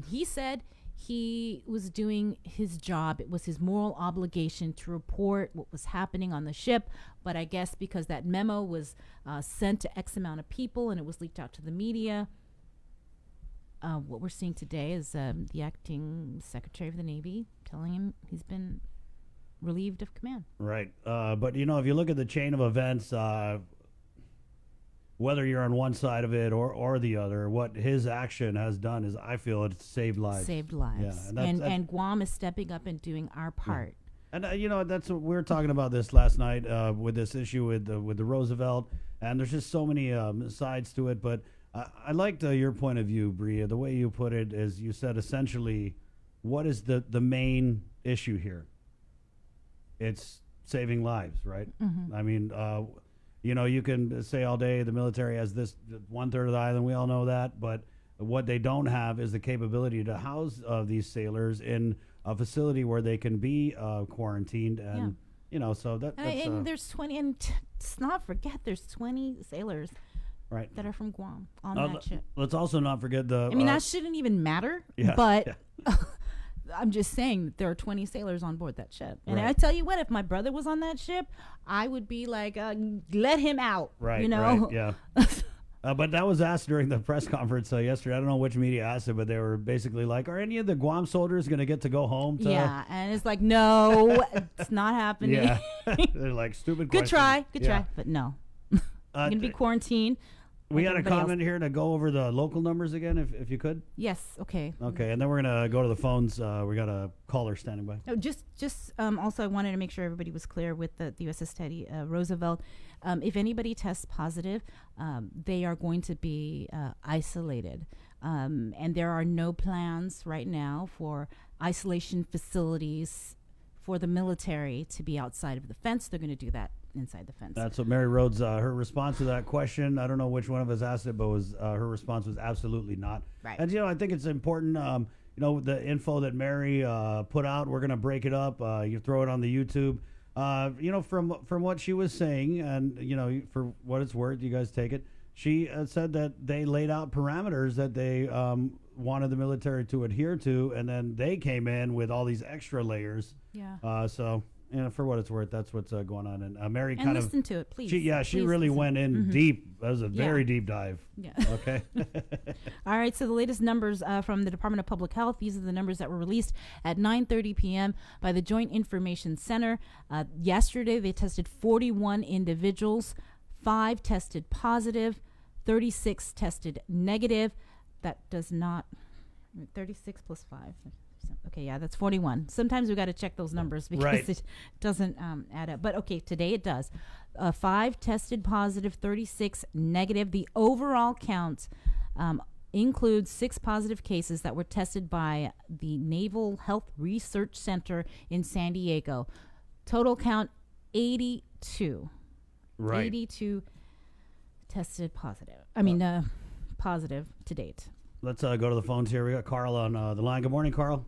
he said he was doing his job. It was his moral obligation to report what was happening on the ship. But I guess because that memo was sent to X amount of people and it was leaked out to the media, what we're seeing today is the acting Secretary of the Navy telling him he's been relieved of command. Right. But, if you look at the chain of events, whether you're on one side of it or the other, what his action has done is, I feel, it's saved lives. Saved lives. Yeah, and Guam is stepping up and doing our part. And, that's what we were talking about this last night with this issue with the Roosevelt. And there's just so many sides to it. But I liked your point of view, Bria. The way you put it is you said essentially, what is the main issue here? It's saving lives, right? Mm-hmm. I mean, you can say all day the military has this 1/3 of the island. We all know that. But what they don't have is the capability to house these sailors in a facility where they can be quarantined. And, so that's... and there's 20, and let's not forget, there's 20 sailors that are from Guam on that ship. Let's also not forget the... that shouldn't even matter, but... Yeah. I'm just saying that there are 20 sailors on board that ship. And I tell you what, if my brother was on that ship, I would be like, let him out. Right, yeah. But that was asked during the press conference yesterday. I don't know which media asked it, but they were basically like, are any of the Guam soldiers going to get to go home? Yeah, and it's like, no, it's not happening. Yeah, they're like, stupid Good question. Good try, but no. You're going to be quarantined. We had a comment here to go over the local numbers again, if you could. Yes. Okay. Okay, and then we're gonna go to the phones. We got a caller standing by. Oh, just also, I wanted to make sure everybody was clear with the USS Teddy Roosevelt. If anybody tests positive, they are going to be isolated, and there are no plans right now for isolation facilities for the military to be outside of the fence. They're going to do that inside the fence. That's what Mary Rhodes, her response to that question, I don't know which one of us asked it, but her response was absolutely not. Right. And, I think it's important, the info that Mary put out, we're going to break it up. You throw it on the YouTube. From what she was saying, and, for what it's worth, you guys take it. She said that they laid out parameters that they wanted the military to adhere to, and then they came in with all these extra layers. Yeah. So... for what it's worth, that's what's going on. And Mary and kind listen of... to it, please. She really listen. went in deep. That was a very deep dive. Yeah. Okay. All right, so the latest numbers from the Department of Public Health, these are the numbers that were released at 9:30 p.m. by the Joint Information Center. Yesterday, they tested 41 individuals. 5 tested positive. 36 tested negative. That does not... 36 plus 5... Okay, yeah, that's 41. Sometimes we got to check those numbers because it doesn't add up. But okay, today it does. 5 tested positive, 36 negative. The overall count includes 6 positive cases that were tested by the Naval Health Research Center in San Diego. Total count 82. Right. 82 tested positive. Positive to date. Let's go to the phones here. We got Carl on the line. Good morning, Carl.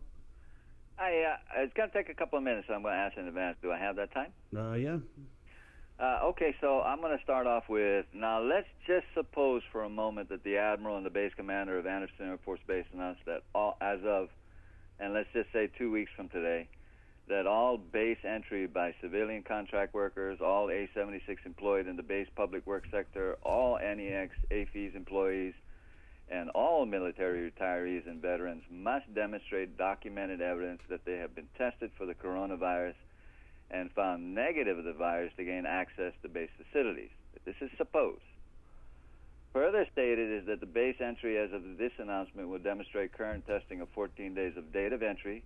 It's going to take a couple of minutes, so I'm going to ask in advance. Do I have that time? Yeah. Okay, so I'm going to start off with, now let's just suppose for a moment that the Admiral and the base commander of Anderson Air Force Base announced that as of, and let's just say 2 weeks from today, that all base entry by civilian contract workers, all A-76 employed in the base public works sector, all NEX, AFES employees, and all military retirees and veterans must demonstrate documented evidence that they have been tested for the coronavirus and found negative of the virus to gain access to base facilities. This is supposed. Further stated is that the base entry as of this announcement will demonstrate current testing of 14 days of date of entry,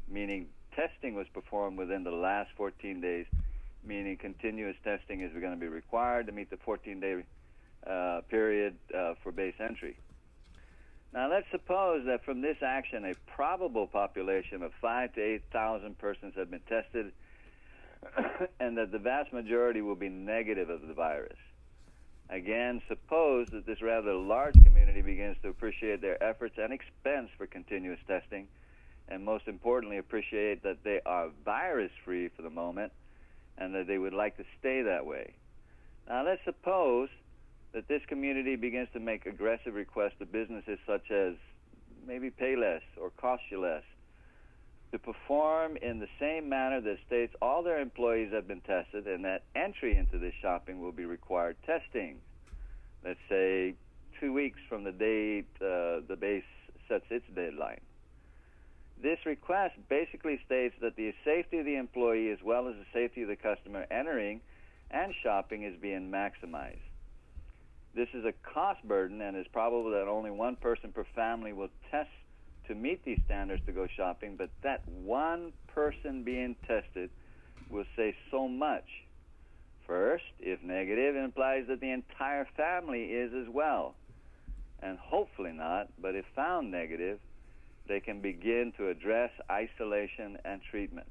meaning testing was performed within the last 14 days, meaning continuous testing is going to be required to meet the 14-day period for base entry. Now, let's suppose that from this action, a probable population of 5,000 to 8,000 persons have been tested and that the vast majority will be negative of the virus. Again, suppose that this rather large community begins to appreciate their efforts and expense for continuous testing, and most importantly, appreciate that they are virus-free for the moment and that they would like to stay that way. Now, let's suppose that this community begins to make aggressive requests to businesses such as maybe pay less or cost you less to perform in the same manner that states all their employees have been tested and that entry into this shopping will be required testing. Let's say 2 weeks from the date the base sets its deadline. This request basically states that the safety of the employee as well as the safety of the customer entering and shopping is being maximized. This is a cost burden and it's probable that only one person per family will test to meet these standards to go shopping, but that one person being tested will say so much. First, if negative, it implies that the entire family is as well. And hopefully not, but if found negative, they can begin to address isolation and treatment.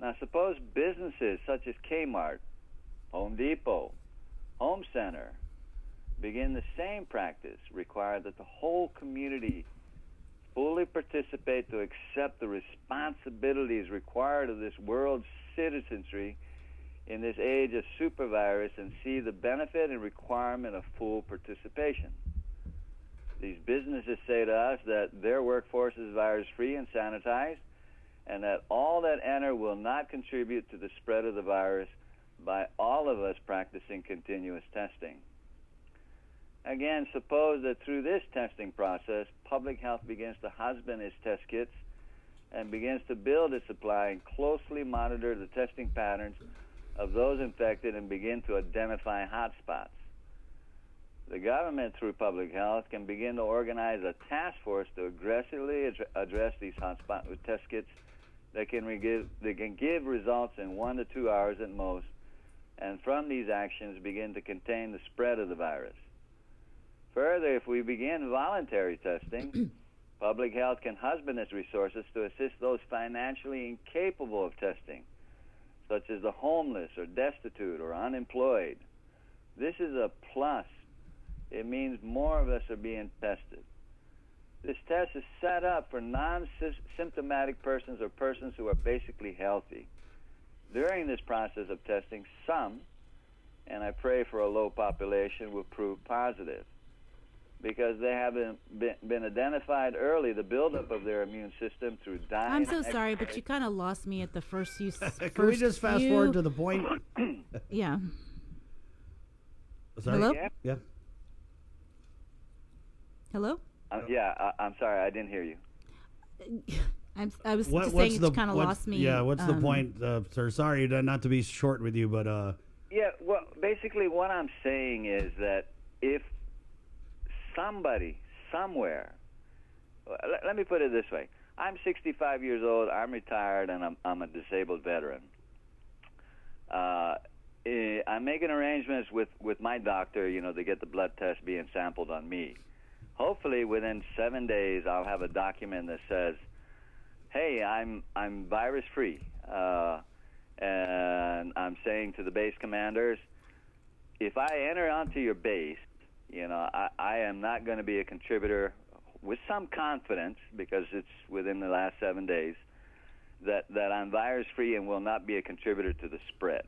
Now, suppose businesses such as Kmart, Home Depot, Home Center begin the same practice, require that the whole community fully participate to accept the responsibilities required of this world's citizenry in this age of supervirus and see the benefit and requirement of full participation. These businesses say to us that their workforce is virus-free and sanitized and that all that enter will not contribute to the spread of the virus by all of us practicing continuous testing. Again, suppose that through this testing process, public health begins to husband its test kits and begins to build its supply and closely monitor the testing patterns of those infected and begin to identify hotspots. The government, through public health, can begin to organize a task force to aggressively address these hotspots with test kits that can give results in 1 to 2 hours at most, and from these actions begin to contain the spread of the virus. Further, if we begin voluntary testing, public health can husband its resources to assist those financially incapable of testing, such as the homeless or destitute or unemployed. This is a plus. It means more of us are being tested. This test is set up for non-symptomatic persons or persons who are basically healthy. During this process of testing, some, and I pray for a low population, will prove positive because they have been identified early, the buildup of their immune system through diet. I'm so sorry, but you kind of lost me at the first use. Can we just fast forward to the point? Yeah. Sorry? Hello? Yeah. Hello? I'm sorry, I didn't hear you. I was just saying you kind of lost me. Yeah, what's the point, sir? Sorry not to be short with you, but... Yeah, well, basically what I'm saying is that if somebody, somewhere... Let me put it this way. I'm 65 years old, I'm retired, and I'm a disabled veteran. I'm making arrangements with my doctor, to get the blood test being sampled on me. Hopefully, within 7 days, I'll have a document that says, hey, I'm virus-free, and I'm saying to the base commanders, if I enter onto your base, I am not going to be a contributor with some confidence, because it's within the last 7 days, that I'm virus-free and will not be a contributor to the spread.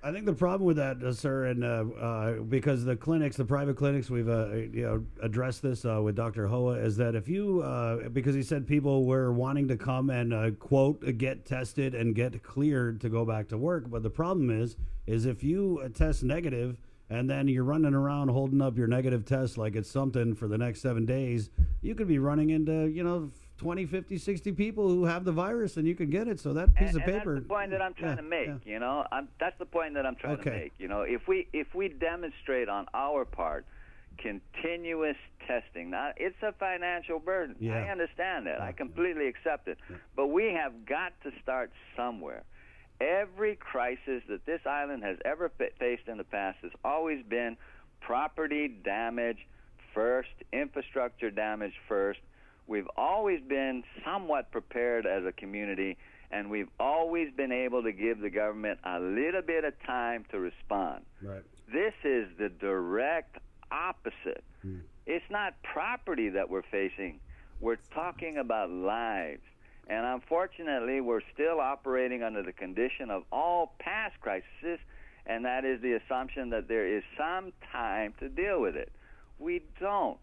I think the problem with that, sir, and because the private clinics, we've addressed this with Dr. Hoa, is that if you, because he said people were wanting to come and quote get tested and get cleared to go back to work, but the problem is if you test negative and then you're running around holding up your negative test like it's something for the next 7 days, you could be running into, 20, 50, 60 people who have the virus, and you could get it. So that piece of paper. That's the point that I'm trying to make. That's the point that I'm trying to make. If we demonstrate on our part continuous testing, now it's a financial burden. Yeah. I understand that. I completely accept it. But we have got to start somewhere. Every crisis that this island has ever faced in the past has always been property damage first, infrastructure damage first. We've always been somewhat prepared as a community, and we've always been able to give the government a little bit of time to respond. Right. This is the direct opposite. It's not property that we're facing. We're talking about lives. And unfortunately, we're still operating under the condition of all past crises, and that is the assumption that there is some time to deal with it. We don't.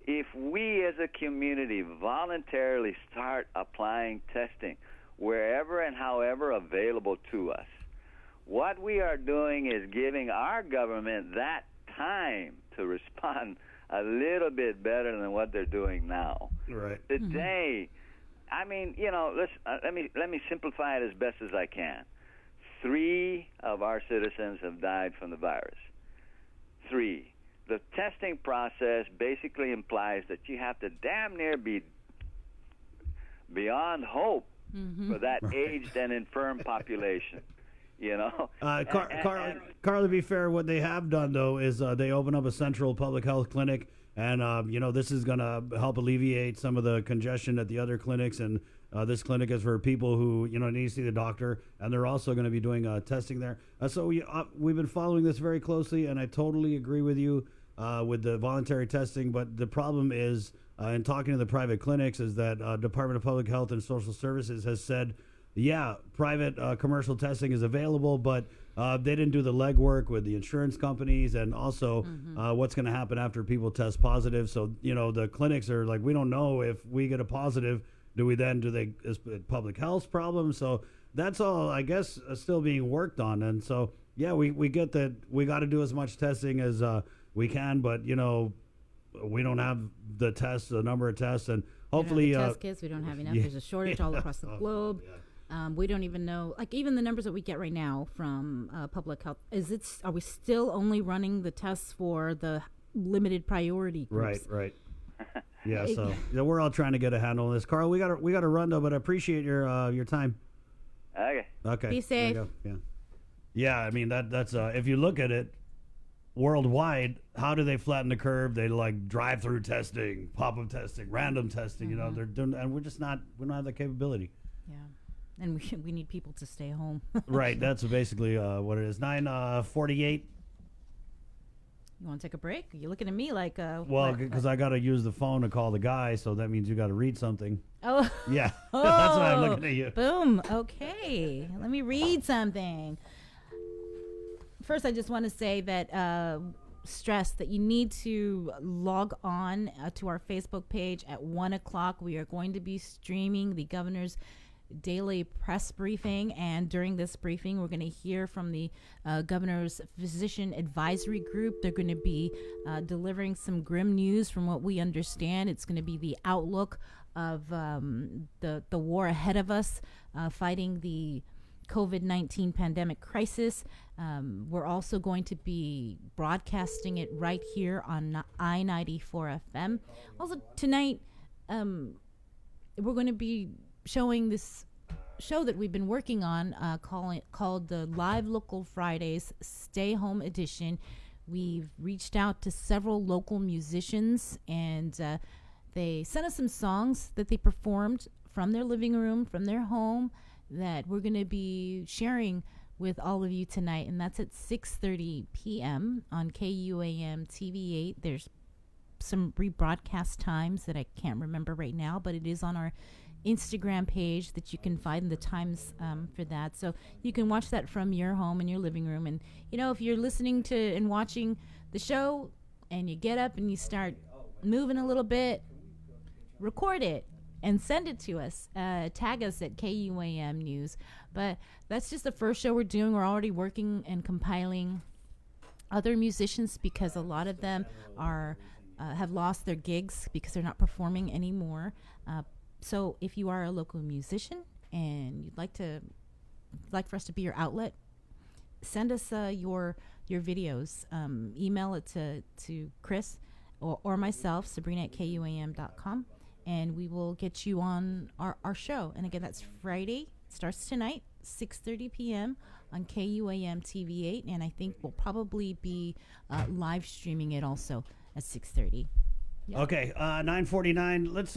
If we as a community voluntarily start applying testing wherever and however available to us, what we are doing is giving our government that time to respond a little bit better than what they're doing now. Right. Today, I mean, let me simplify it as best as I can. 3 of our citizens have died from the virus. 3. The testing process basically implies that you have to damn near be beyond hope for that aged and infirm population. Carl, to be fair, what they have done, though, is they open up a central public health clinic, and, this is going to help alleviate some of the congestion at the other clinics, and this clinic is for people who, need to see the doctor, and they're also going to be doing testing there. So we've been following this very closely, and I totally agree with you with the voluntary testing, but the problem is, in talking to the private clinics, is that Department of Public Health and Social Services has said, yeah, private commercial testing is available, but they didn't do the legwork with the insurance companies, and also what's going to happen after people test positive. So, the clinics are like, we don't know if we get a positive, is it public health problem? So that's all, I guess, still being worked on. And so, yeah, we get that we got to do as much testing as we can, but, we don't have the number of tests, and hopefully test kits, we don't have enough. There's a shortage all across the globe. We don't even know, even the numbers that we get right now from public health. Are we still only running the tests for the limited priority groups? Right. Yeah, so we're all trying to get a handle on this. Carl, we got to run though, but I appreciate your time. Okay. Be safe. There you go. Yeah. I mean that's if you look at it worldwide, how do they flatten the curve? They drive-through testing, pop-up testing, random testing. They're doing, and we don't have the capability. Yeah. And we need people to stay home. Right. That's basically what it is. 9:48. You want to take a break? You're looking at me like well, because I got to use the phone to call the guy, so that means you got to read something. Oh. Yeah. That's why I'm looking at you. Boom. Okay. Let me read something. First, I just want to say that stress that you need to log on to our Facebook page at 1 o'clock. We are going to be streaming the governor's daily press briefing, and during this briefing we're going to hear from the governor's physician advisory group. They're going to be delivering some grim news. From what we understand, it's going to be the outlook of the war ahead of us, fighting the COVID-19 pandemic crisis. We're also going to be broadcasting it right here on I-94 FM. Also tonight, we're going to be showing this show that we've been working on called the Live Local Fridays Stay Home Edition. We've reached out to several local musicians, and they sent us some songs that they performed from their living room, from their home, that we're going to be sharing with all of you tonight, and that's at 6:30 p.m. on KUAM TV8. There's some rebroadcast times that I can't remember right now, but it is on our Instagram page that you can find the times for that. So you can watch that from your home in your living room. And, if you're listening to and watching the show and you get up and you start moving a little bit, record it and send it to us. Tag us at KUAM News. But that's just the first show we're doing. We're already working and compiling other musicians, because a lot of them are have lost their gigs because they're not performing anymore. So if you are a local musician and you'd like for us to be your outlet, send us your videos. Email it to Chris or myself, Sabrina at KUAM.com, and we will get you on our show. And again, that's Friday. Starts tonight, 6:30 p.m. on KUAM TV 8, and I think we'll probably be live streaming it also at 6:30. Yeah. Okay, 9:49. Let's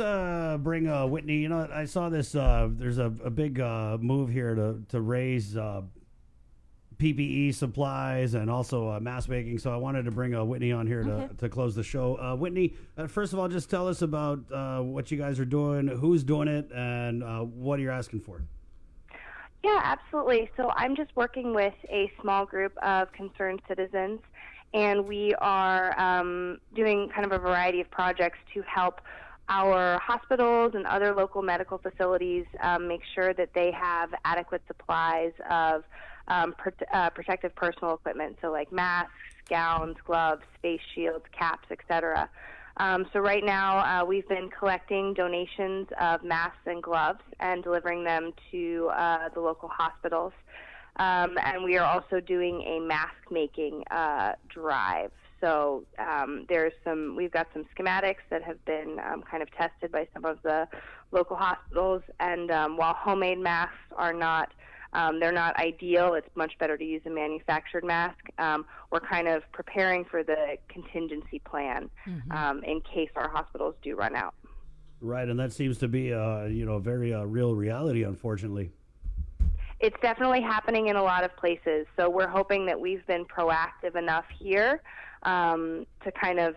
bring Whitney. You know, I saw this. There's a big move here to raise PPE supplies and also mask making. So I wanted to bring Whitney on here to close the show. Whitney, first of all, just tell us about what you guys are doing, who's doing it, and what you're asking for. Yeah, absolutely. So I'm just working with a small group of concerned citizens, and we are doing kind of a variety of projects to help our hospitals and other local medical facilities make sure that they have adequate supplies of protective personal equipment, so like masks, gowns, gloves, face shields, caps, etc. So right now we've been collecting donations of masks and gloves and delivering them to the local hospitals. And we are also doing a mask making drive. So we've got some schematics that have been kind of tested by some of the local hospitals. And while homemade masks are not they're not ideal, it's much better to use a manufactured mask. We're kind of preparing for the contingency plan in case our hospitals do run out. Right, and that seems to be a very real reality, unfortunately. It's definitely happening in a lot of places. So we're hoping that we've been proactive enough here to kind of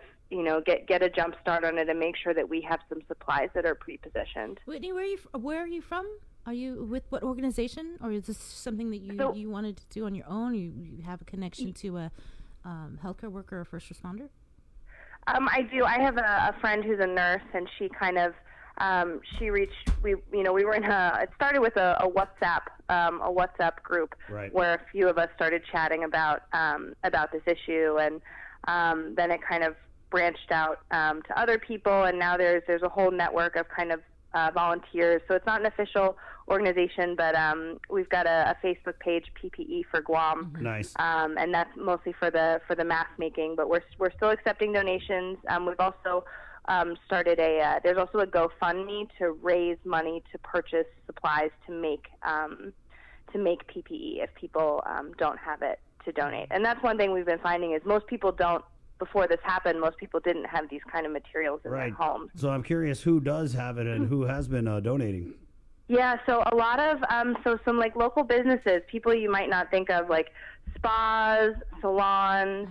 get a jump start on it and make sure that we have some supplies that are pre-positioned. Whitney, where are you from? Are you with what organization, or is this something that you wanted to do on your own? You have a connection to a healthcare worker or first responder? I do. I have a friend who's a nurse, and she kind of we were in it started with a WhatsApp group where a few of us started chatting about this issue, and then it kind of branched out to other people, and now there's a whole network of kind of volunteers. So it's not an official organization, but we've got a Facebook page, PPE for Guam. Nice. And that's mostly for the mask making, but we're still accepting donations. We've also started there's also a GoFundMe to raise money to purchase supplies to make PPE if people don't have it to donate. And that's one thing we've been finding is most people don't. Before this happened, most people didn't have these kind of materials in their homes. So I'm curious who does have it and who has been donating. Yeah, so a lot of some like local businesses, people you might not think of, like spas, salons,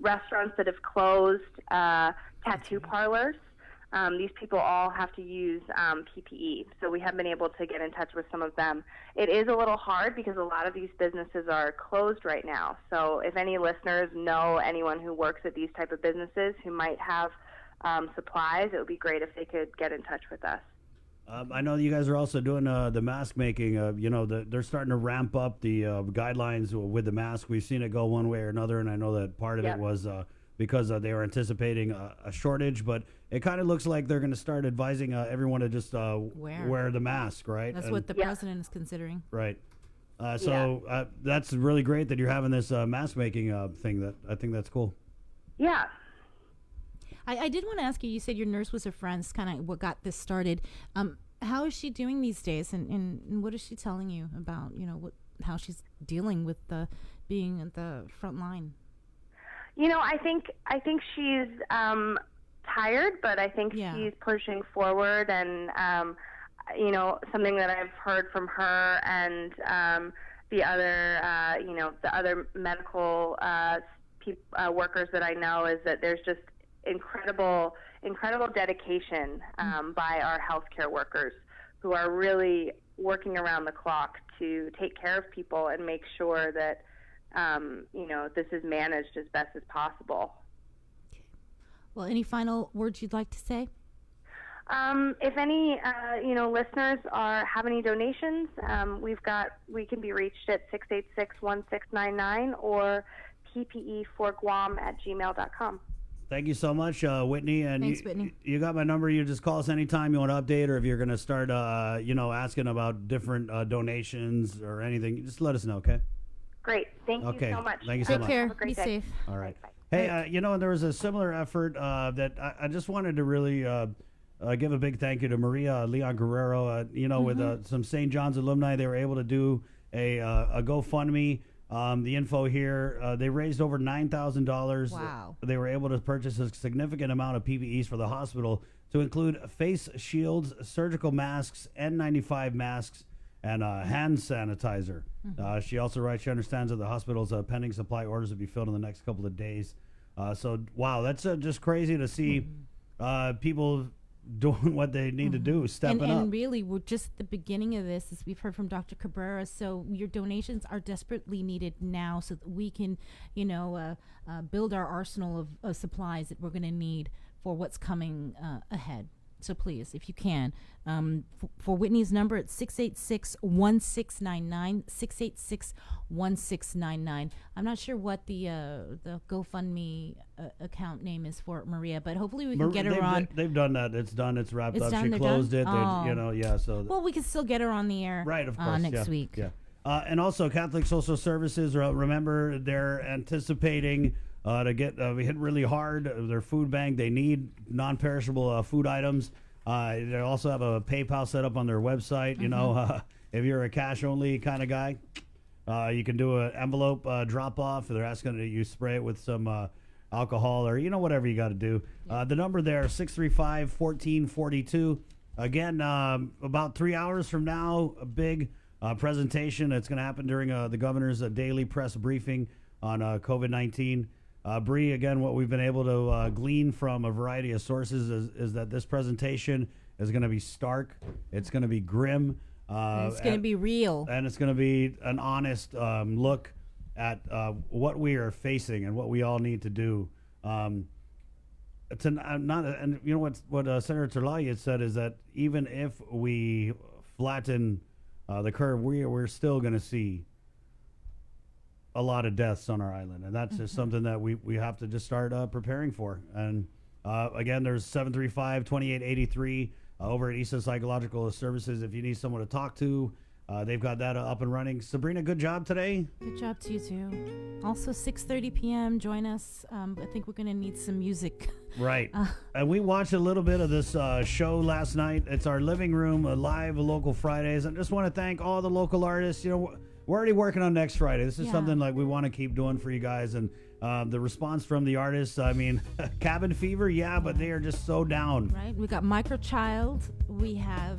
restaurants that have closed, tattoo parlors. These people all have to use PPE, so we have been able to get in touch with some of them. It is a little hard because a lot of these businesses are closed right now. So if any listeners know anyone who works at these type of businesses who might have supplies, it would be great if they could get in touch with us. I know you guys are also doing the mask making. They're starting to ramp up the guidelines with the mask. We've seen it go one way or another, and I know that part of it was because they were anticipating a shortage, but it kind of looks like they're going to start advising everyone to just wear the mask, right? That's what the president is considering. Right. That's really great that you're having this mask making thing. I think that's cool. Yeah. I did want to ask you, you said your nurse was a friend, kind of what got this started. How is she doing these days, and what is she telling you about, how she's dealing with being at the front line? I think she's tired, but I think she's pushing forward, and something that I've heard from her and the other medical workers that I know is that there's just incredible dedication by our healthcare workers who are really working around the clock to take care of people and make sure that this is managed as best as possible. Well, any final words you'd like to say? If any, listeners have any donations, we can be reached at 686-1699 or PPE4Guam@gmail.com. Thank you so much, Whitney. And Thanks, Whitney. You got my number. You just call us anytime you want to update, or if you're going to start, asking about different donations or anything, just let us know, okay? Great. Thank you Okay. so much. Thank you so Take much. care. Have a great Be day. safe. All right. Hey, there was a similar effort that I just wanted to really give a big thank you to Maria Leon Guerrero. With some St. John's alumni, they were able to do a GoFundMe. The info here, they raised over $9,000. Wow. They were able to purchase a significant amount of PPEs for the hospital, to include face shields, surgical masks, N95 masks, and hand sanitizer. She also writes she understands that the hospital's pending supply orders will be filled in the next couple of days. Wow, that's just crazy to see people doing what they need to do, stepping up. And really, we're just at the beginning of this, as we've heard from Dr. Cabrera. So your donations are desperately needed now, so that we can, build our arsenal of supplies that we're going to need for what's coming ahead. So please, if you can, for Whitney's number, it's 686-1699, 686-1699. I'm not sure what the GoFundMe account name is for Maria, but hopefully we can get her on. They've done that. It's done. It's wrapped It's up. done, She they're closed done? it. So Well, we can still get her on the air, right, of course, next week. Yeah. And also Catholic Social Services. Remember, they're anticipating to get hit really hard. Their food bank. They need non-perishable food items. They also have a PayPal set up on their website. If you're a cash only kind of guy, you can do an envelope drop off. They're asking that you spray it with some alcohol or whatever you got to do. The number there, 635-1442. Again, about 3 hours from now, a big presentation that's going to happen during the governor's daily press briefing on COVID-19. Bree, again, what we've been able to glean from a variety of sources is that this presentation is going to be stark. It's going to be grim. It's going to be real. And it's going to be an honest look at what we are facing and what we all need to do. And you know what Senator Terlaye had said is that even if we flatten the curve, we're still going to see a lot of deaths on our island, and that's just something that we have to just start preparing for. And again, there's 735-2883 over at Easton Psychological Services if you need someone to talk to. They've got that up and running. Sabrina, good job today. Good job to you too. Also, 6:30 p.m. Join us. I think we're going to need some music. Right. And we watched a little bit of this show last night. It's our living room, live local Fridays. I just want to thank all the local artists. We're already working on next Friday. This is something like we want to keep doing for you guys. And the response from the artists, Cabin Fever, but they are just so down. Right. We got Microchild. We have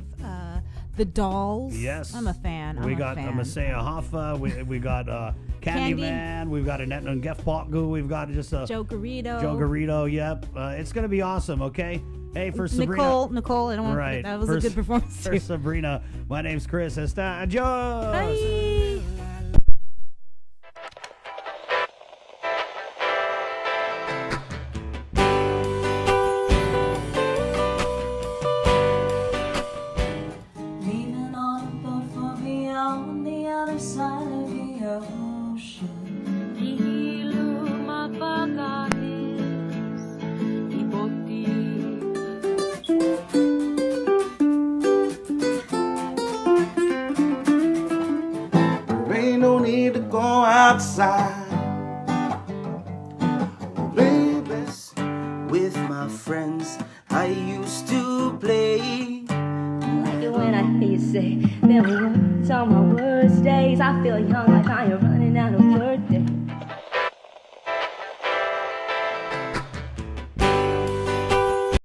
the Dolls. Yes. I'm a fan. We got Messiah Hoffa. We got Candyman. We've got Annette Ngefpotgu. We've got just Joe Garrido. Joe Garrido, yep. It's going to be awesome, okay? Hey, for Sabrina. Nicole, I don't want to forget. That was a good performance for too. Sabrina, my name's Chris. Adios. Bye. Leaning on a boat for beyond the other side of the ocean. There ain't no need to go outside. Baby, with my friends I used to play. Like it when I hear you say, there were words on my worst days. I feel young like I am running out of